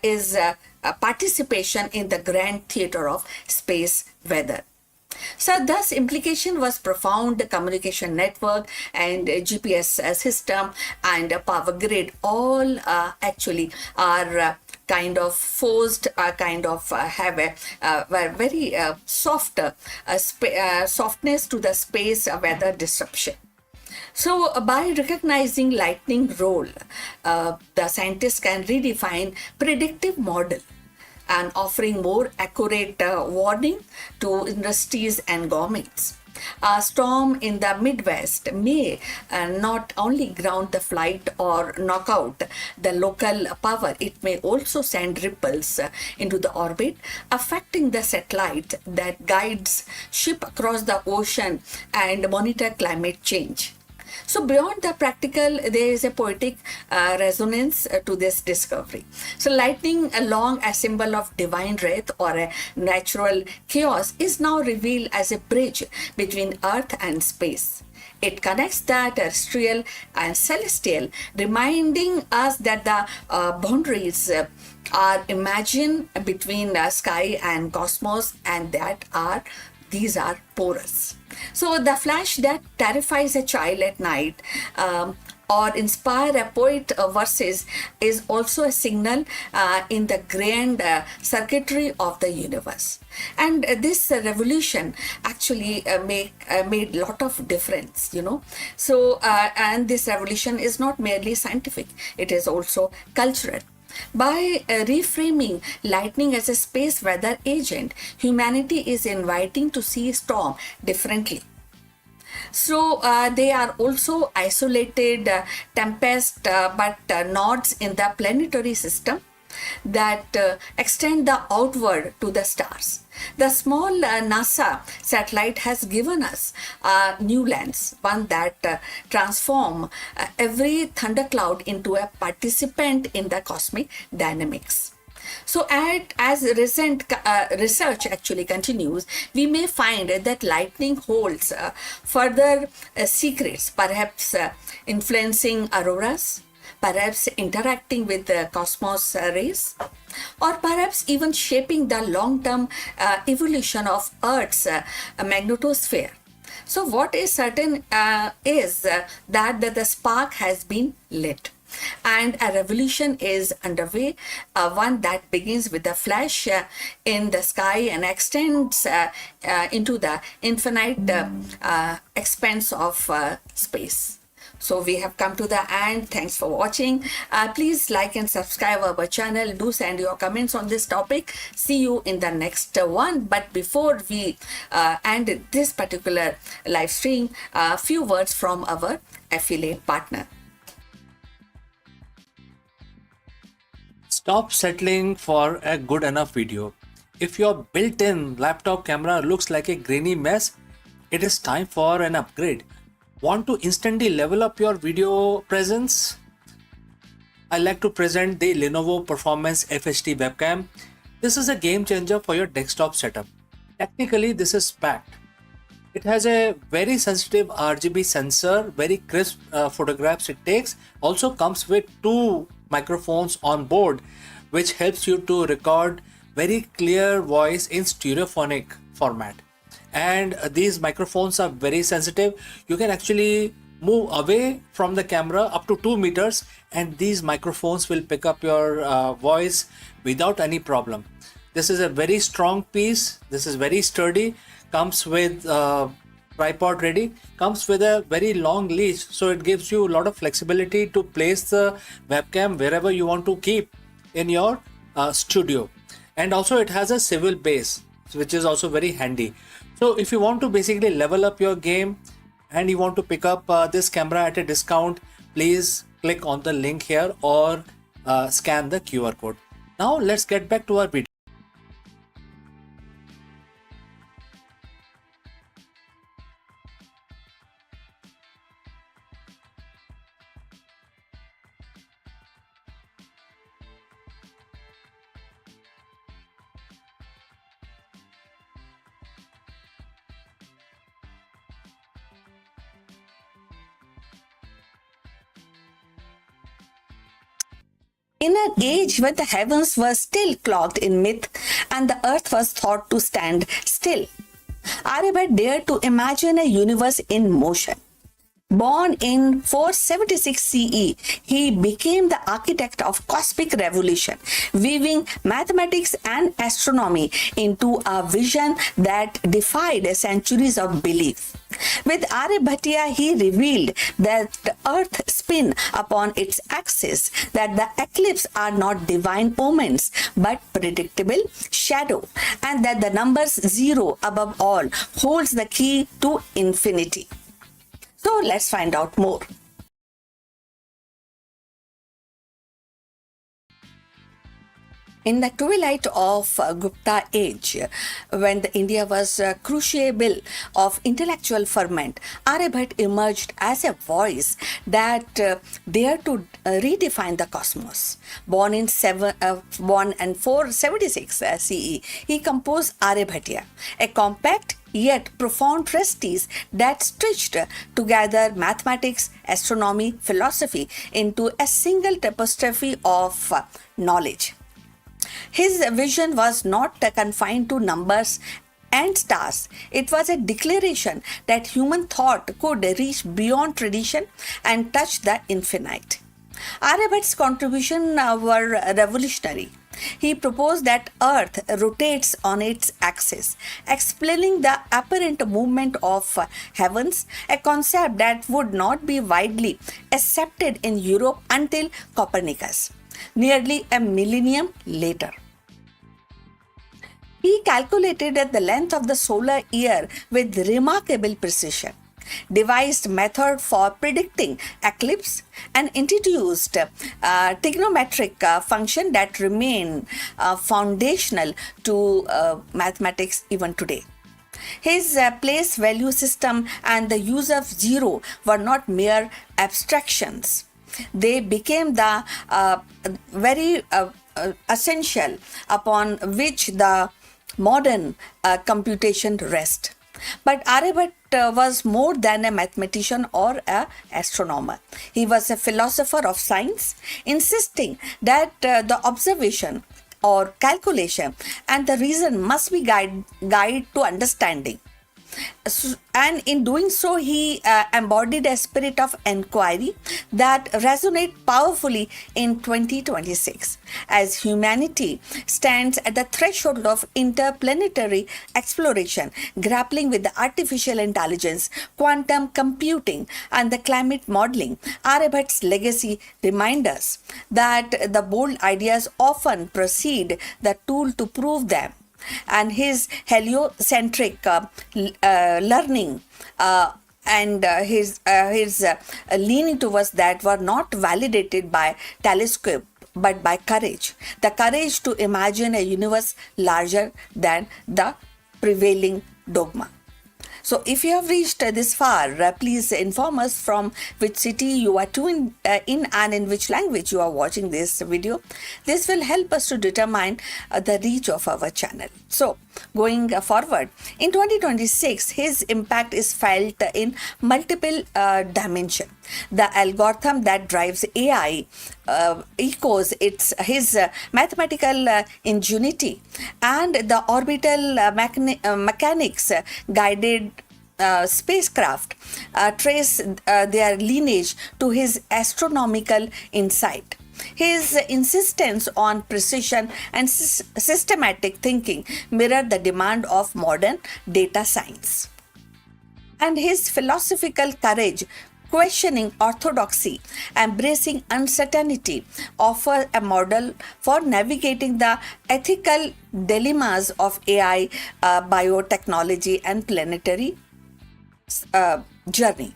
is a participation in the grand theater of space weather. So, thus, implication was profound communication network and GPS system and power grid all actually are kind of forced, kind of have a were very softness to the space weather disruption. So, by recognizing lightning role, the scientists can redefine predictive model and offering more accurate warning to industries and governments. A storm in the Midwest may not only ground the flight or knock out the local power, it may also send ripples into the orbit, affecting the satellite that guides ship across the ocean and monitor climate change. So, beyond the practical, there is a poetic resonance to this discovery. So, lightning, along a symbol of divine wrath or a natural chaos, is now revealed as a bridge between earth and space. It connects the terrestrial and celestial, reminding us that the boundaries are imagined between sky and cosmos, and that are these are porous. So the flash that terrifies a child at night or inspire a poet verses is also a signal in the grand circuitry of the universe. And this revolution actually made lot of difference, you know. So and this revolution is not merely scientific; it is also cultural. By reframing lightning as a space weather agent, humanity is inviting to see storm differently. So they are also isolated tempest, but nodes in the planetary system that extend the outward to the stars. The small NASA satellite has given us a new lens, one that transform every thundercloud into a participant in the cosmic dynamics. So, as recent research actually continues, we may find that lightning holds further secrets, perhaps influencing auroras, perhaps interacting with the cosmos rays, or perhaps even shaping the long-term evolution of Earth's magnetosphere. So, what is certain is that the spark has been lit and a revolution is underway, one that begins with a flash in the sky and extends into the infinite expanse of space. So we have come to the end. Thanks for watching. Please like and subscribe our channel. Do send your comments on this topic. See you in the next one. But before we end this particular live stream, a few words from our affiliate partner.
Stop settling for a good enough video. If your built-in laptop camera looks like a grainy mess, it is time for an upgrade. Want to instantly level up your video presence? I like to present the Lenovo Performance FHD webcam. This is a game changer for your desktop setup. Technically, this is packed. It has a very sensitive RGB sensor, very crisp photographs it takes. Also comes with 2 microphones on board, which helps you to record very clear voice in stereophonic format. And these microphones are very sensitive. You can actually move away from the camera up to 2 meters and these microphones will pick up your voice without any problem. This is a very strong piece. This is very sturdy. Comes with tripod ready. Comes with a very long leash, so it gives you a lot of flexibility to place the webcam wherever you want to keep in your studio. And also it has a swivel base, which is also very handy. So if you want to basically level up your game and you want to pick up this camera at a discount, please click on the link here or scan the QR code. Now let's get back to our video.
In an age when the heavens were still clogged in myth and the earth was thought to stand still, Aryabhat dared to imagine a universe in motion. Born in 476 CE, he became the architect of cosmic revolution, weaving mathematics and astronomy into a vision that defied centuries of belief. With Aryabhatiya, he revealed that the earth spin upon its axis, that the eclipses are not divine omens but predictable shadow, and that the numbers 0 above all holds the key to infinity. So let's find out more. In the twilight of Gupta age, when the India was crucible of intellectual ferment, Aryabhat emerged as a voice that dared to redefine the cosmos. Born in 476 CE, he composed Aryabhatiya, a compact yet profound treatise that stitched together mathematics, astronomy, philosophy into a single tapestry of knowledge. His vision was not confined to numbers and stars. It was a declaration that human thought could reach beyond tradition and touch the infinite. Aryabhat's contributions were revolutionary. He proposed that Earth rotates on its axis, explaining the apparent movement of heavens, a concept that would not be widely accepted in Europe until Copernicus, nearly a millennium later. He calculated the length of the solar year with remarkable precision, devised method for predicting eclipse, and introduced trigonometric function that remain foundational to mathematics even today. His place value system and the use of zero were not mere abstractions. They became the very essential upon which the modern computation rests. But Aryabhat was more than a mathematician or an astronomer. He was a philosopher of science, insisting that the observation or calculation and the reason must be guide to understanding. And in doing so, he embodied a spirit of inquiry that resonates powerfully in 2026 as humanity stands at the threshold of interplanetary exploration, grappling with the artificial intelligence, quantum computing, and the climate modeling. Aryabhat's legacy reminds us that the bold ideas often precede the tool to prove them, and his heliocentric learning and his leaning towards that were not validated by telescope but by courage, the courage to imagine a universe larger than the prevailing dogma. So if you have reached this far, please inform us from which city you are tuned in and in which language you are watching this video. This will help us to determine the reach of our channel. So going forward, in 2026, his impact is felt in multiple dimensions. The algorithm that drives AI echoes his mathematical ingenuity, and the orbital mechanics guided spacecraft trace their lineage to his astronomical insight. His insistence on precision and systematic thinking mirror the demand of modern data science. And his philosophical courage, questioning orthodoxy, embracing uncertainty, offer a model for navigating the ethical dilemmas of AI, biotechnology, and planetary journey.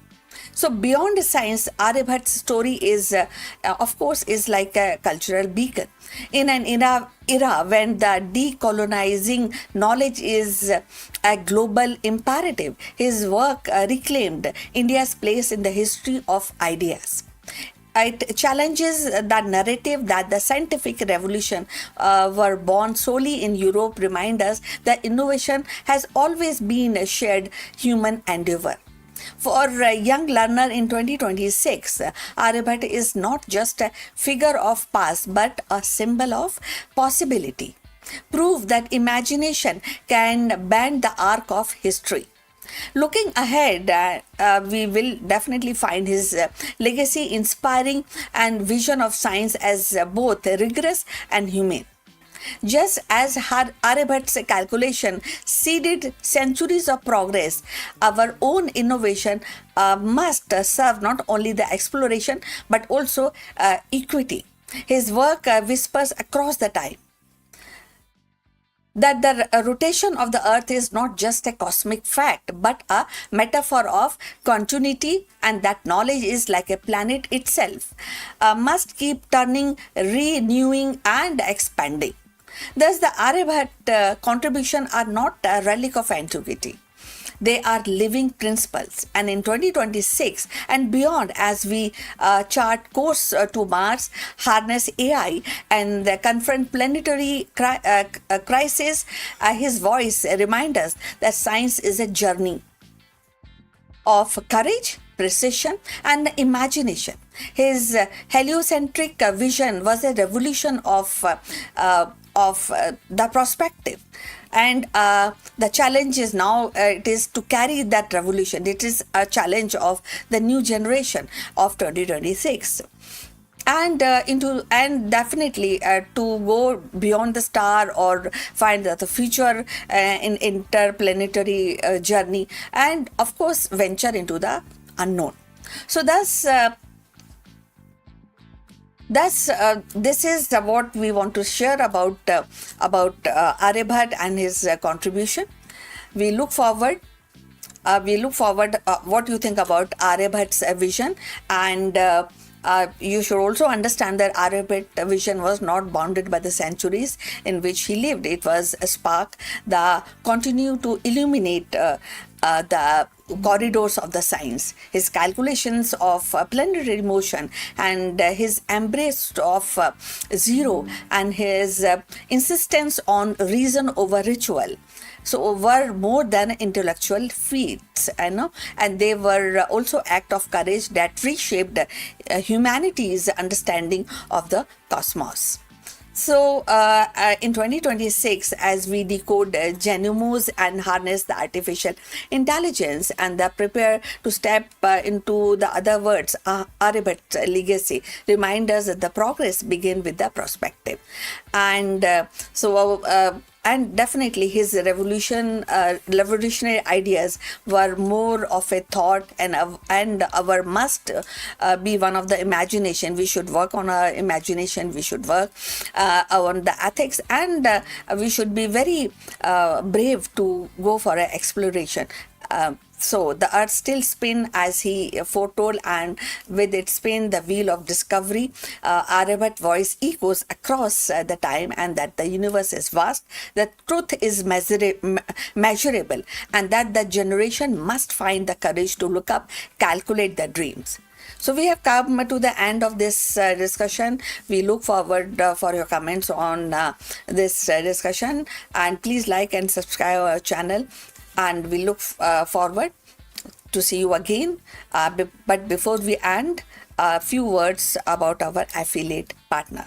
So beyond science, Aryabhat's story is, of course, is like a cultural beacon. In an era when the decolonizing knowledge is a global imperative, his work reclaimed India's place in the history of ideas. It challenges the narrative that the scientific revolution were born solely in Europe, remind us that innovation has always been a shared human endeavor. For a young learner in 2026, Aryabhat is not just a figure of past but a symbol of possibility. Proof that imagination can bend the arc of history. Looking ahead, we will definitely find his legacy inspiring and vision of science as both rigorous and humane. Just as Aryabhat's calculation seeded centuries of progress, our own innovation must serve not only the exploration but also equity. His work whispers across the time that the rotation of the earth is not just a cosmic fact but a metaphor of continuity, and that knowledge is like a planet itself, must keep turning, renewing and expanding. Thus the Aryabhat contribution are not a relic of antiquity. They are living principles, and in 2026 and beyond, as we chart course to Mars, harness AI, and confront planetary crisis, his voice reminds us that science is a journey of courage, precision, and imagination. His heliocentric vision was a revolution of the perspective, and the challenge is now it is to carry that revolution. It is a challenge of the new generation of 2026, and definitely to go beyond the star or find the future in interplanetary journey, and of course venture into the unknown. So this is what we want to share about Aryabhat and his contribution. We look forward. What you think about Aryabhat's vision, and you should also understand that Aryabhat's vision was not bounded by the centuries in which he lived. It was a spark that continued to illuminate the corridors of the science. His calculations of planetary motion and his embrace of zero, and his insistence on reason over ritual, so were more than intellectual feats, and they were also act of courage that reshaped humanity's understanding of the cosmos. So in 2026, as we decode genomes and harness the artificial intelligence and prepare to step into the other words, Aryabhat's legacy remind us that the progress begins with the perspective. And and definitely his revolutionary ideas were more of a thought, and our must be one of the imagination. We should work on our imagination. We should work on the ethics, and we should be very brave to go for an exploration. So the earth still spin as he foretold, and with its spin, the wheel of discovery, Aryabhat's voice echoes across the time, and that the universe is vast, the truth is measurable, and that the generation must find the courage to look up, calculate their dreams. So we have come to the end of this discussion. We look forward for your comments on this discussion, and please like and subscribe our channel, and we look forward to see you again. But before we end, a few words about our affiliate partner.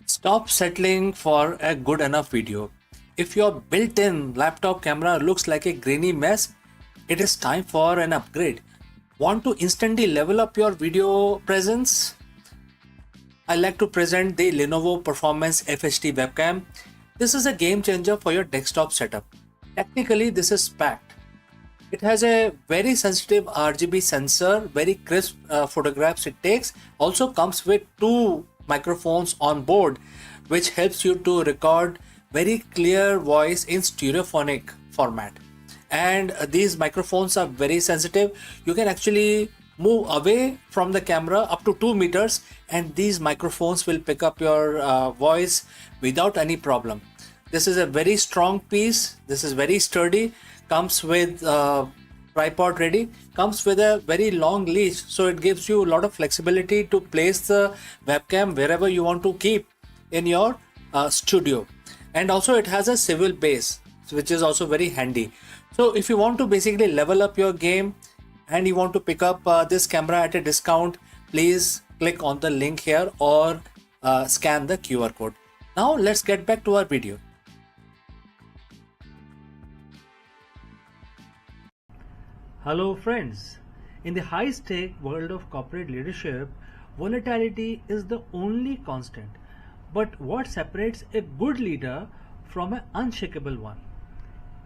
Stop settling for a good enough video. If your built-in laptop camera looks like a grainy mess, it is time for an upgrade. Want to instantly level up your video presence? I like to present the Lenovo Performance FHD webcam. This is a game changer for your desktop setup. Technically, this is packed. It has a very sensitive RGB sensor, very crisp photographs it takes. Also comes with 2 microphones on board, which helps you to record very clear voice in stereophonic format. And these microphones are very sensitive. You can actually move away from the camera up to 2 meters, and these microphones will pick up your voice without any problem. This is a very strong piece. This is very sturdy. Comes with tripod ready. Comes with a very long leash, so it gives you a lot of flexibility to place the webcam wherever you want to keep in your studio. And also it has a swivel base which is also very handy. So if you want to basically level up your game and you want to pick up this camera at a discount, please click on the link here or scan the QR code. Now let's get back to our video.
Hello friends. In the high-stake world of corporate leadership, volatility is the only constant. But what separates a good leader from an unshakable one?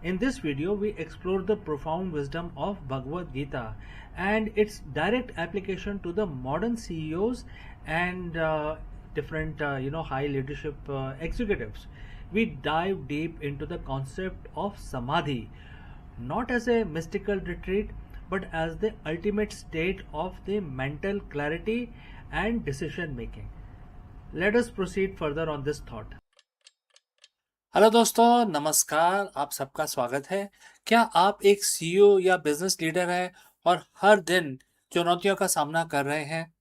In this video, we explore the profound wisdom of Bhagavad Gita and its direct application to the modern CEOs and different high leadership executives. We dive deep into the concept of samadhi, not as a mystical retreat, but as the ultimate state of the mental clarity and decision making. Let us proceed further on this thought.
Hello दोस्तों, नमस्कार। आप सबका स्वागत है। क्या आप एक CEO या बिजनेस लीडर हैं और हर दिन चुनौतियों का सामना कर रहे हैं?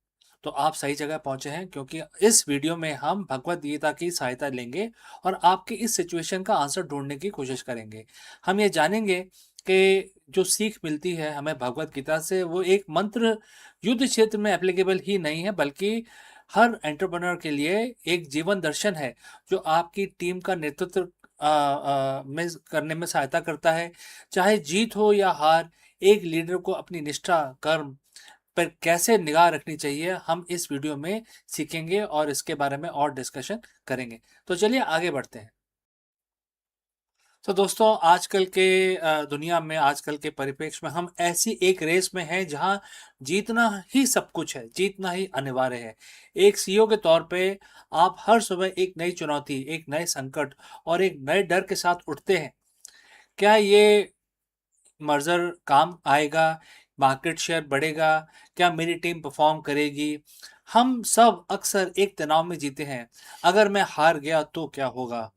तो आप सही जगह पहुंचे हैं, क्योंकि इस वीडियो में हम भगवद गीता की सहायता लेंगे और आपकी इस सिचुएशन का आंसर ढूंढने की कोशिश करेंगे। हम ये जानेंगे कि जो सीख मिलती है हमें भगवद गीता से, वो एक मंत्र युद्ध क्षेत्र में एप्लीकेबल ही नहीं है, बल्कि हर एंटरप्रेन्योर के लिए एक जीवन दर्शन है जो आपकी टीम का नेतृत्व में करने में सहायता करता है। चाहे जीत हो या हार, एक लीडर को अपनी निष्ठा, कर्म पर कैसे निगाह रखनी चाहिए, हम इस वीडियो में सीखेंगे और इसके बारे में और डिस्कशन करेंगे। तो चलिए आगे बढ़ते हैं। तो दोस्तों, आजकल के दुनिया में, आजकल के परिप्रेक्ष्य में हम ऐसी एक रेस में हैं जहां जीतना ही सब कुछ है, जीतना ही अनिवार्य है। एक सीईओ के तौर पे आप हर सुबह एक नई चुनौती, एक नए संकट और एक नए डर के साथ उठते हैं। क्या ये मर्जर काम आएगा? मार्केट शेयर बढ़ेगा? क्या मेरी टीम परफॉर्म करेगी? हम सब अक्सर एक तनाव में जीते हैं। अगर मैं हार गया तो क्या होगा?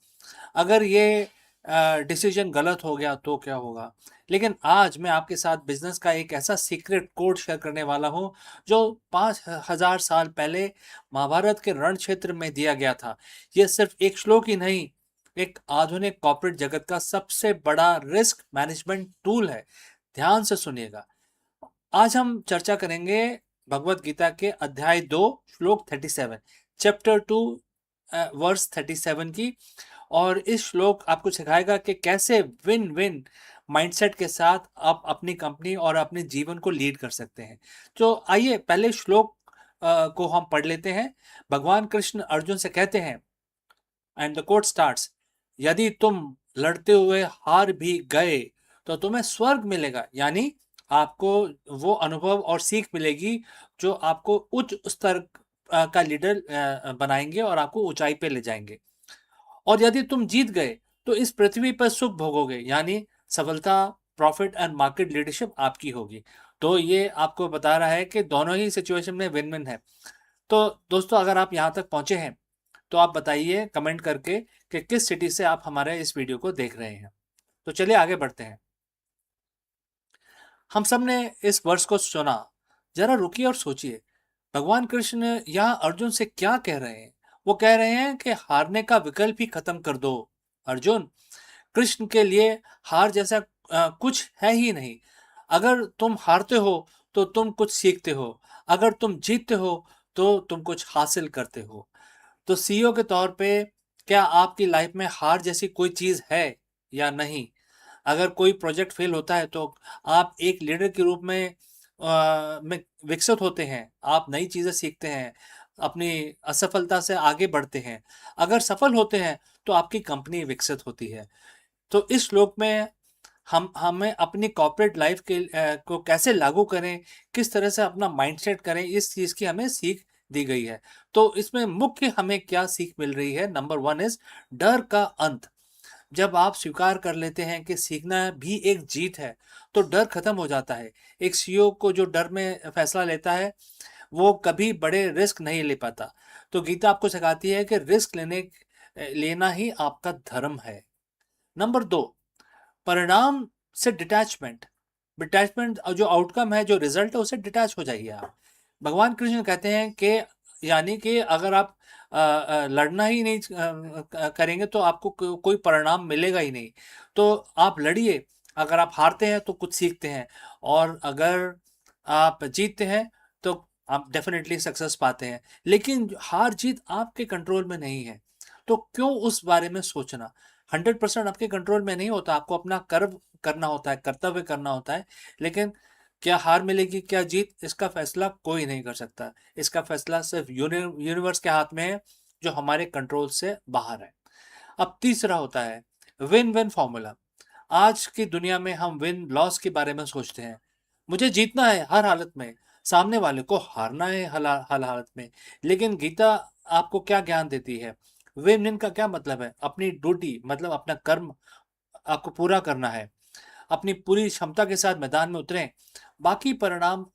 अगर ये डिसीजन गलत हो गया तो क्या होगा? लेकिन आज मैं आपके साथ बिजनेस का एक ऐसा सीक्रेट कोड शेयर करने वाला हूं जो 5000 साल पहले महाभारत के रण क्षेत्र में दिया गया था। यह सिर्फ एक श्लोक ही नहीं, एक आधुनिक कॉर्पोरेट जगत का सबसे बड़ा रिस्क मैनेजमेंट टूल है। ध्यान से सुनिएगा। आज हम चर्चा करेंगे भगवत गीता के अध्याय 2 श्लोक 37, चैप्टर 2 वर्स 37 की। और इस श्लोक आपको सिखाएगा कि कैसे विन विन माइंडसेट के साथ आप अपनी कंपनी और अपने जीवन को लीड कर सकते हैं। तो आइए पहले श्लोक को हम पढ़ लेते हैं। भगवान कृष्ण अर्जुन से कहते हैं, एंड द कोट स्टार्ट्स, यदि तुम लड़ते हुए हार भी गए तो तुम्हें स्वर्ग मिलेगा। यानी आपको वो अनुभव और सीख मिलेगी जो आपको उच्च स्तर का लीडर बनाएंगे और आपको ऊंचाई पे ले जाएंगे। और यदि तुम जीत गए तो इस पृथ्वी पर सुख भोगोगे, यानी सफलता, प्रॉफिट एंड मार्केट लीडरशिप आपकी होगी। तो ये आपको बता रहा है कि दोनों ही सिचुएशन में विन विन है। तो दोस्तों, अगर आप यहाँ तक पहुंचे हैं तो आप बताइए कमेंट करके कि किस सिटी से आप हमारे इस वीडियो को देख रहे हैं। तो चलिए आगे बढ़ते हैं। हम सब ने इस वर्ष को सुना, जरा रुकिए और सोचिए, भगवान कृष्ण यहाँ अर्जुन से क्या कह रहे हैं? वो कह रहे हैं कि हारने का विकल्प ही खत्म कर दो। अर्जुन, कृष्ण के लिए हार जैसा कुछ है ही नहीं। अगर तुम हारते हो तो तुम कुछ सीखते हो, अगर तुम जीतते हो तो तुम कुछ हासिल करते हो। तो सीईओ के तौर पे क्या आपकी लाइफ में हार जैसी कोई चीज है या नहीं? अगर कोई प्रोजेक्ट फेल होता है तो आप एक लीडर के रूप में विकसित होते हैं, आप नई चीजें सीखते हैं, अपनी असफलता से आगे बढ़ते हैं। अगर सफल होते हैं तो आपकी कंपनी विकसित होती है। तो इस श्लोक में हमें अपनी कॉर्पोरेट लाइफ को कैसे लागू करें, किस तरह से अपना माइंडसेट करें, इस चीज की हमें सीख दी गई है। तो इसमें मुख्य हमें क्या सीख मिल रही है? नंबर 1 इज डर का अंत। जब आप स्वीकार कर लेते हैं कि सीखना भी एक जीत है तो डर खत्म हो जाता है। एक सीईओ को जो डर में फैसला लेता है वो कभी बड़े रिस्क नहीं ले पाता। तो गीता आपको सिखाती है कि रिस्क लेना ही आपका धर्म है। नंबर 2, परिणाम से डिटैचमेंट। डिटैचमेंट जो आउटकम है, जो रिजल्ट है, उससे डिटैच हो जाइए आप। भगवान कृष्ण कहते हैं कि
यानी कि अगर आप लड़ना ही नहीं करेंगे तो आपको कोई परिणाम मिलेगा ही नहीं। तो आप लड़िए, अगर आप हारते हैं तो कुछ सीखते हैं, और अगर आप जीतते हैं तो आप डेफिनेटली सक्सेस पाते हैं। लेकिन हार जीत आपके कंट्रोल में नहीं है, तो क्यों उस बारे में सोचना। 100% आपके कंट्रोल में नहीं होता, आपको अपना कर्म करना होता है, कर्तव्य करना होता है। लेकिन क्या हार मिलेगी क्या जीत, इसका फैसला कोई नहीं कर सकता। इसका फैसला सिर्फ यूनिवर्स के हाथ में है, जो हमारे कंट्रोल से बाहर है। अब तीसरा होता है विन विन फॉर्मूला। आज की दुनिया में हम विन लॉस के बारे में सोचते हैं। मुझे जीतना है हर हालत में, सामने वाले को हारना है हर हालत में। लेकिन गीता आपको क्या ज्ञान देती है? विन विन का क्या मतलब है? अपनी ड्यूटी मतलब अपना कर्म आपको पूरा करना है, अपनी पूरी क्षमता के साथ मैदान में उतरें, बाकी परिणाम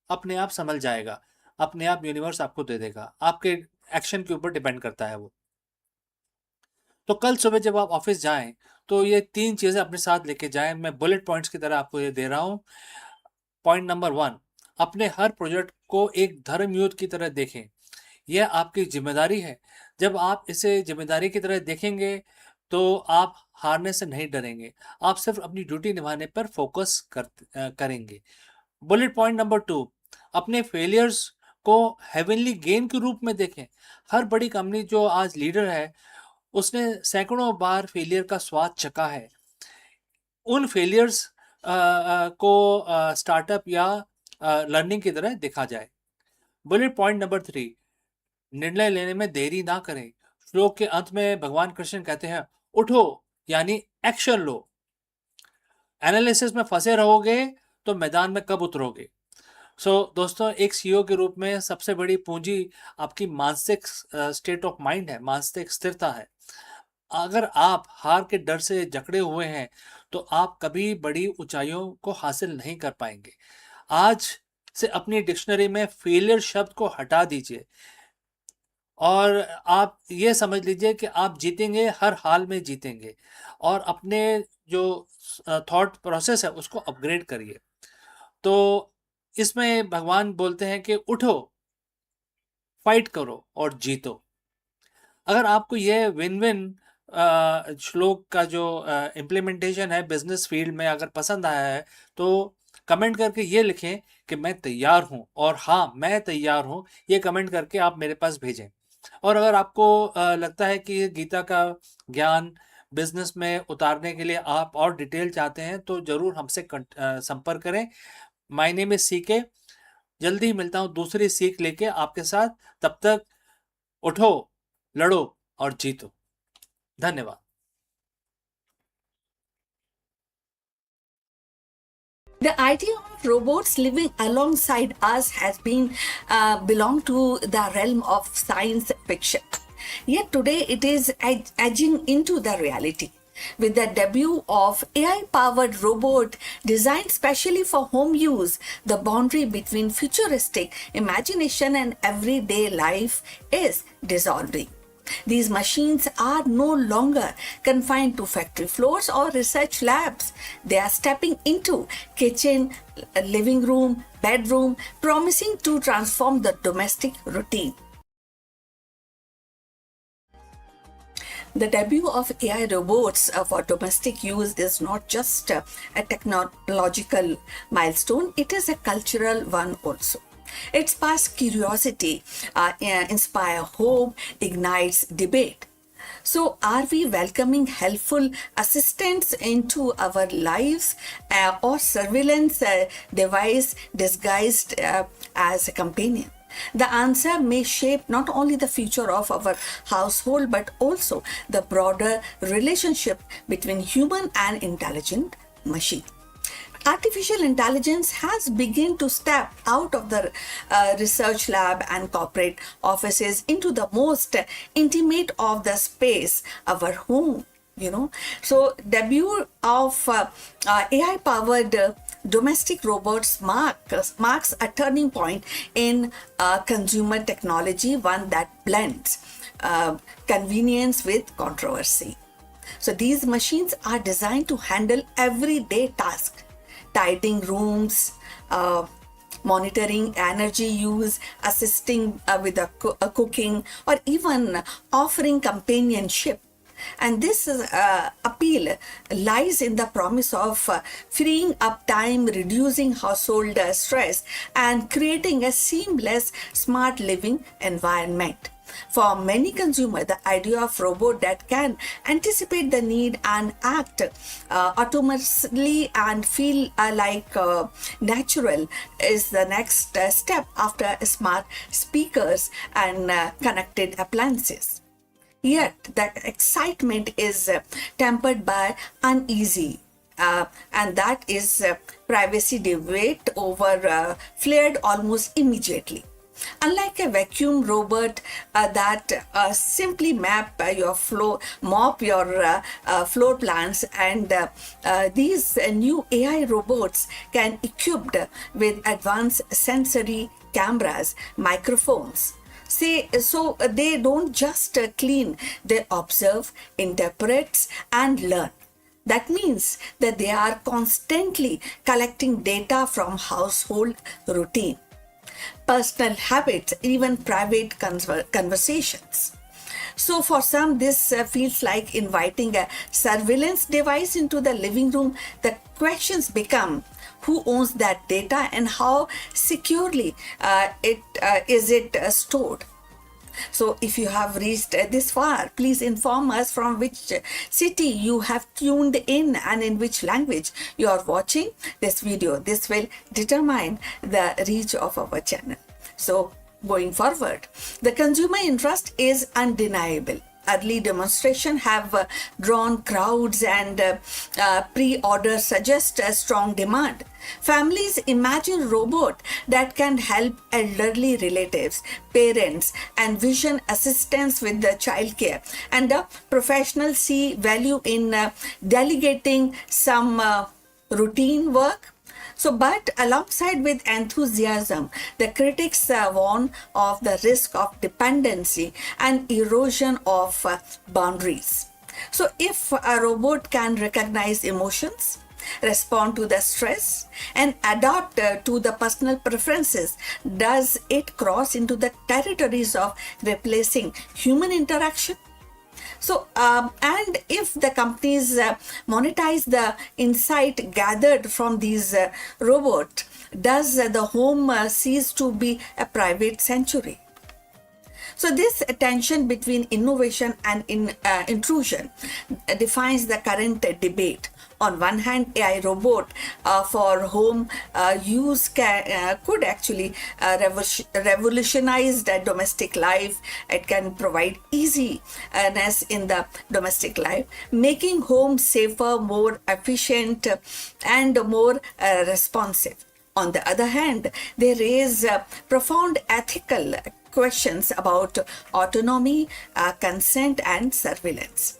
अपने आप संभल जाएगा, अपने आप यूनिवर्स आपको दे देगा, आपके एक्शन के ऊपर डिपेंड करता है वो। तो कल सुबह जब आप ऑफिस जाएं तो ये 3 चीजें अपने साथ लेके जाएं। मैं बुलेट पॉइंट्स की तरह आपको ये दे रहा हूं। पॉइंट नंबर 1, अपने हर प्रोजेक्ट को एक धर्म युद्ध की तरह देखें। यह आपकी जिम्मेदारी है। जब आप इसे जिम्मेदारी की तरह देखेंगे तो आप हारने से नहीं डरेंगे, आप सिर्फ अपनी ड्यूटी निभाने पर फोकस करेंगे। बुलेट पॉइंट नंबर 2, अपने फेलियर्स को हेवनली गेन के रूप में देखें। हर बड़ी कंपनी जो आज लीडर है, उसने सैकड़ों बार फेलियर का स्वाद चखा है। उन फेलियर्स को स्टार्टअप या लर्निंग की तरह देखा जाए। बुलेट पॉइंट नंबर 3, निर्णय लेने में देरी ना करें। श्लोक के अंत में भगवान कृष्ण कहते हैं, उठो यानी एक्शन लो। एनालिसिस में फंसे रहोगे तो मैदान में कब उतरोगे? दोस्तों, एक सीईओ के रूप में सबसे बड़ी पूंजी आपकी मानसिक स्टेट ऑफ माइंड है, मानसिक स्थिरता है। अगर आप हार के डर से जकड़े हुए हैं तो आप कभी बड़ी ऊंचाइयों को हासिल नहीं कर पाएंगे। आज से अपनी डिक्शनरी में फेलियर शब्द को हटा दीजिए और आप ये समझ लीजिए कि आप जीतेंगे, हर हाल में जीतेंगे। और अपने जो थॉट प्रोसेस है उसको अपग्रेड करिए। तो इसमें भगवान बोलते हैं कि उठो, फाइट करो और जीतो। अगर आपको ये विन विन श्लोक का जो इम्प्लीमेंटेशन है बिजनेस फील्ड में अगर पसंद आया है तो कमेंट करके ये लिखें कि मैं तैयार हूँ, और हाँ मैं तैयार हूँ, ये कमेंट करके आप मेरे पास भेजें। और अगर आपको लगता है कि गीता का ज्ञान बिजनेस में उतारने के लिए आप और डिटेल चाहते हैं तो ज़रूर हमसे संपर्क करें। My name is CK. जल्दी ही मिलता हूँ दूसरी सीख लेके आपके साथ। तब तक उठो, लड़ो और जीतो। धन्यवाद।
The idea of robots living alongside us has been belonged to the realm of science fiction. Yet today it is edging into the reality. With the debut of AI-powered robot designed specially for home use, the boundary between futuristic imagination and everyday life is dissolving. These machines are no longer confined to factory floors or research labs. They are stepping into kitchen, living room, bedroom, promising to transform the domestic routine. The debut of AI robots for domestic use is not just a technological milestone, it is a cultural one also. It sparks curiosity, inspires hope, ignites debate. So, are we welcoming helpful assistants into our lives or surveillance device disguised as a companion? The answer may shape not only the future of our household but also the broader relationship between human and intelligent machine. Artificial intelligence has begun to step out of the research lab and corporate offices into the most intimate of the space, our home. So debut of AI powered domestic robots marks a turning point in consumer technology, one that blends convenience with controversy. So these machines are designed to handle everyday tasks, tidying rooms, monitoring energy use, assisting with cooking, or even offering companionship. And this appeal lies in the promise of freeing up time, reducing household stress, and creating a seamless, smart living environment. For many consumers, the idea of robot that can anticipate the need and act autonomously and feel natural is the next step after smart speakers and connected appliances. Yet the excitement is tempered by uneasy, and that is privacy debate over flared almost immediately. Unlike a vacuum robot that simply mop your floor plans, and these new AI robots can equipped with advanced sensory cameras, microphones. So they don't just clean, they observe, interpret, and learn. That means that they are constantly collecting data from household routine, personal habits, even private conversations. So for some, this feels like inviting a surveillance device into the living room. The questions become: who owns that data and how securely is it stored? So if you have reached this far, please inform us from which city you have tuned in and in which language you are watching this video. This will determine the reach of our channel. So going forward, the consumer interest is undeniable. Early demonstrations have drawn crowds, and pre-order suggests a strong demand. Families imagine robot that can help elderly relatives, parents, and vision assistants with the childcare, and the professionals see value in delegating some routine work. So, but alongside with enthusiasm, the critics warn of the risk of dependency and erosion of boundaries. So, if a robot can recognize emotions, respond to the stress, and adapt to the personal preferences, does it cross into the territories of replacing human interaction? So, and if the companies monetize the insight gathered from these robots, does the home cease to be a private sanctuary? So this tension between innovation and intrusion defines the current debate. On one hand, AI robot for home use could actually revolutionize the domestic life. It can provide easiness in the domestic life, making home safer, more efficient, and more responsive. On the other hand, they raise profound ethical questions about autonomy, consent, and surveillance.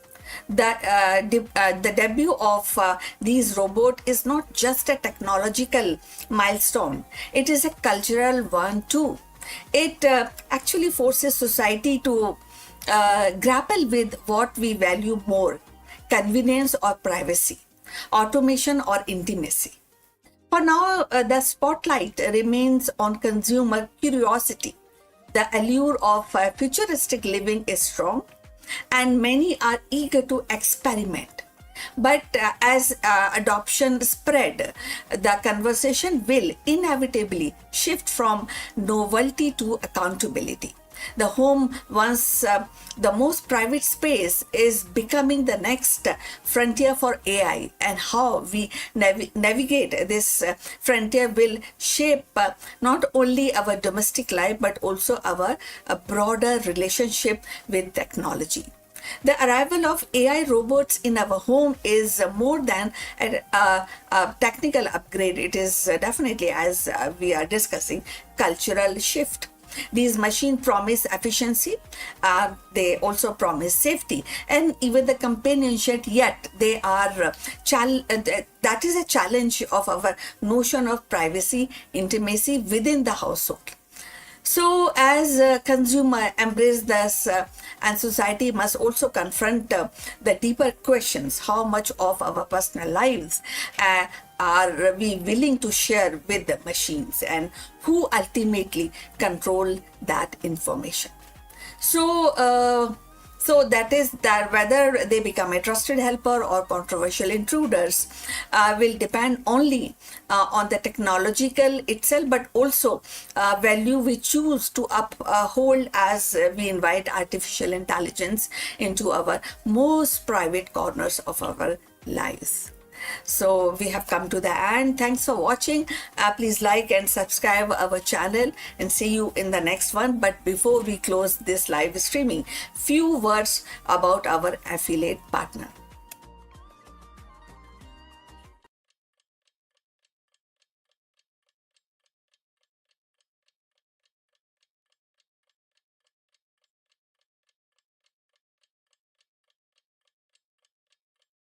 The debut of these robots is not just a technological milestone, it is a cultural one too. It actually forces society to grapple with what we value more: convenience or privacy, automation or intimacy. For now, the spotlight remains on consumer curiosity. The allure of futuristic living is strong, and many are eager to experiment. But as adoption spread, the conversation will inevitably shift from novelty to accountability. The home, once the most private space, is becoming the next frontier for AI, and how we navigate this frontier will shape not only our domestic life but also our broader relationship with technology. The arrival of AI robots in our home is more than a technical upgrade. It is definitely, as we are discussing, cultural shift. These machines promise efficiency, they also promise safety, and even the companionship, yet they are that is a challenge of our notion of privacy, intimacy within the household. So as consumer embrace this, and society must also confront the deeper questions: how much of our personal lives are we willing to share with the machines, and who ultimately control that information? So that is that whether they become a trusted helper or controversial intruders will depend only on the technological itself, but also value we choose to uphold as we invite artificial intelligence into our most private corners of our lives. So we have come to the end. Thanks for watching. Please like and subscribe our channel, and see you in the next one. But before we close this live streaming, few words about our affiliate partner.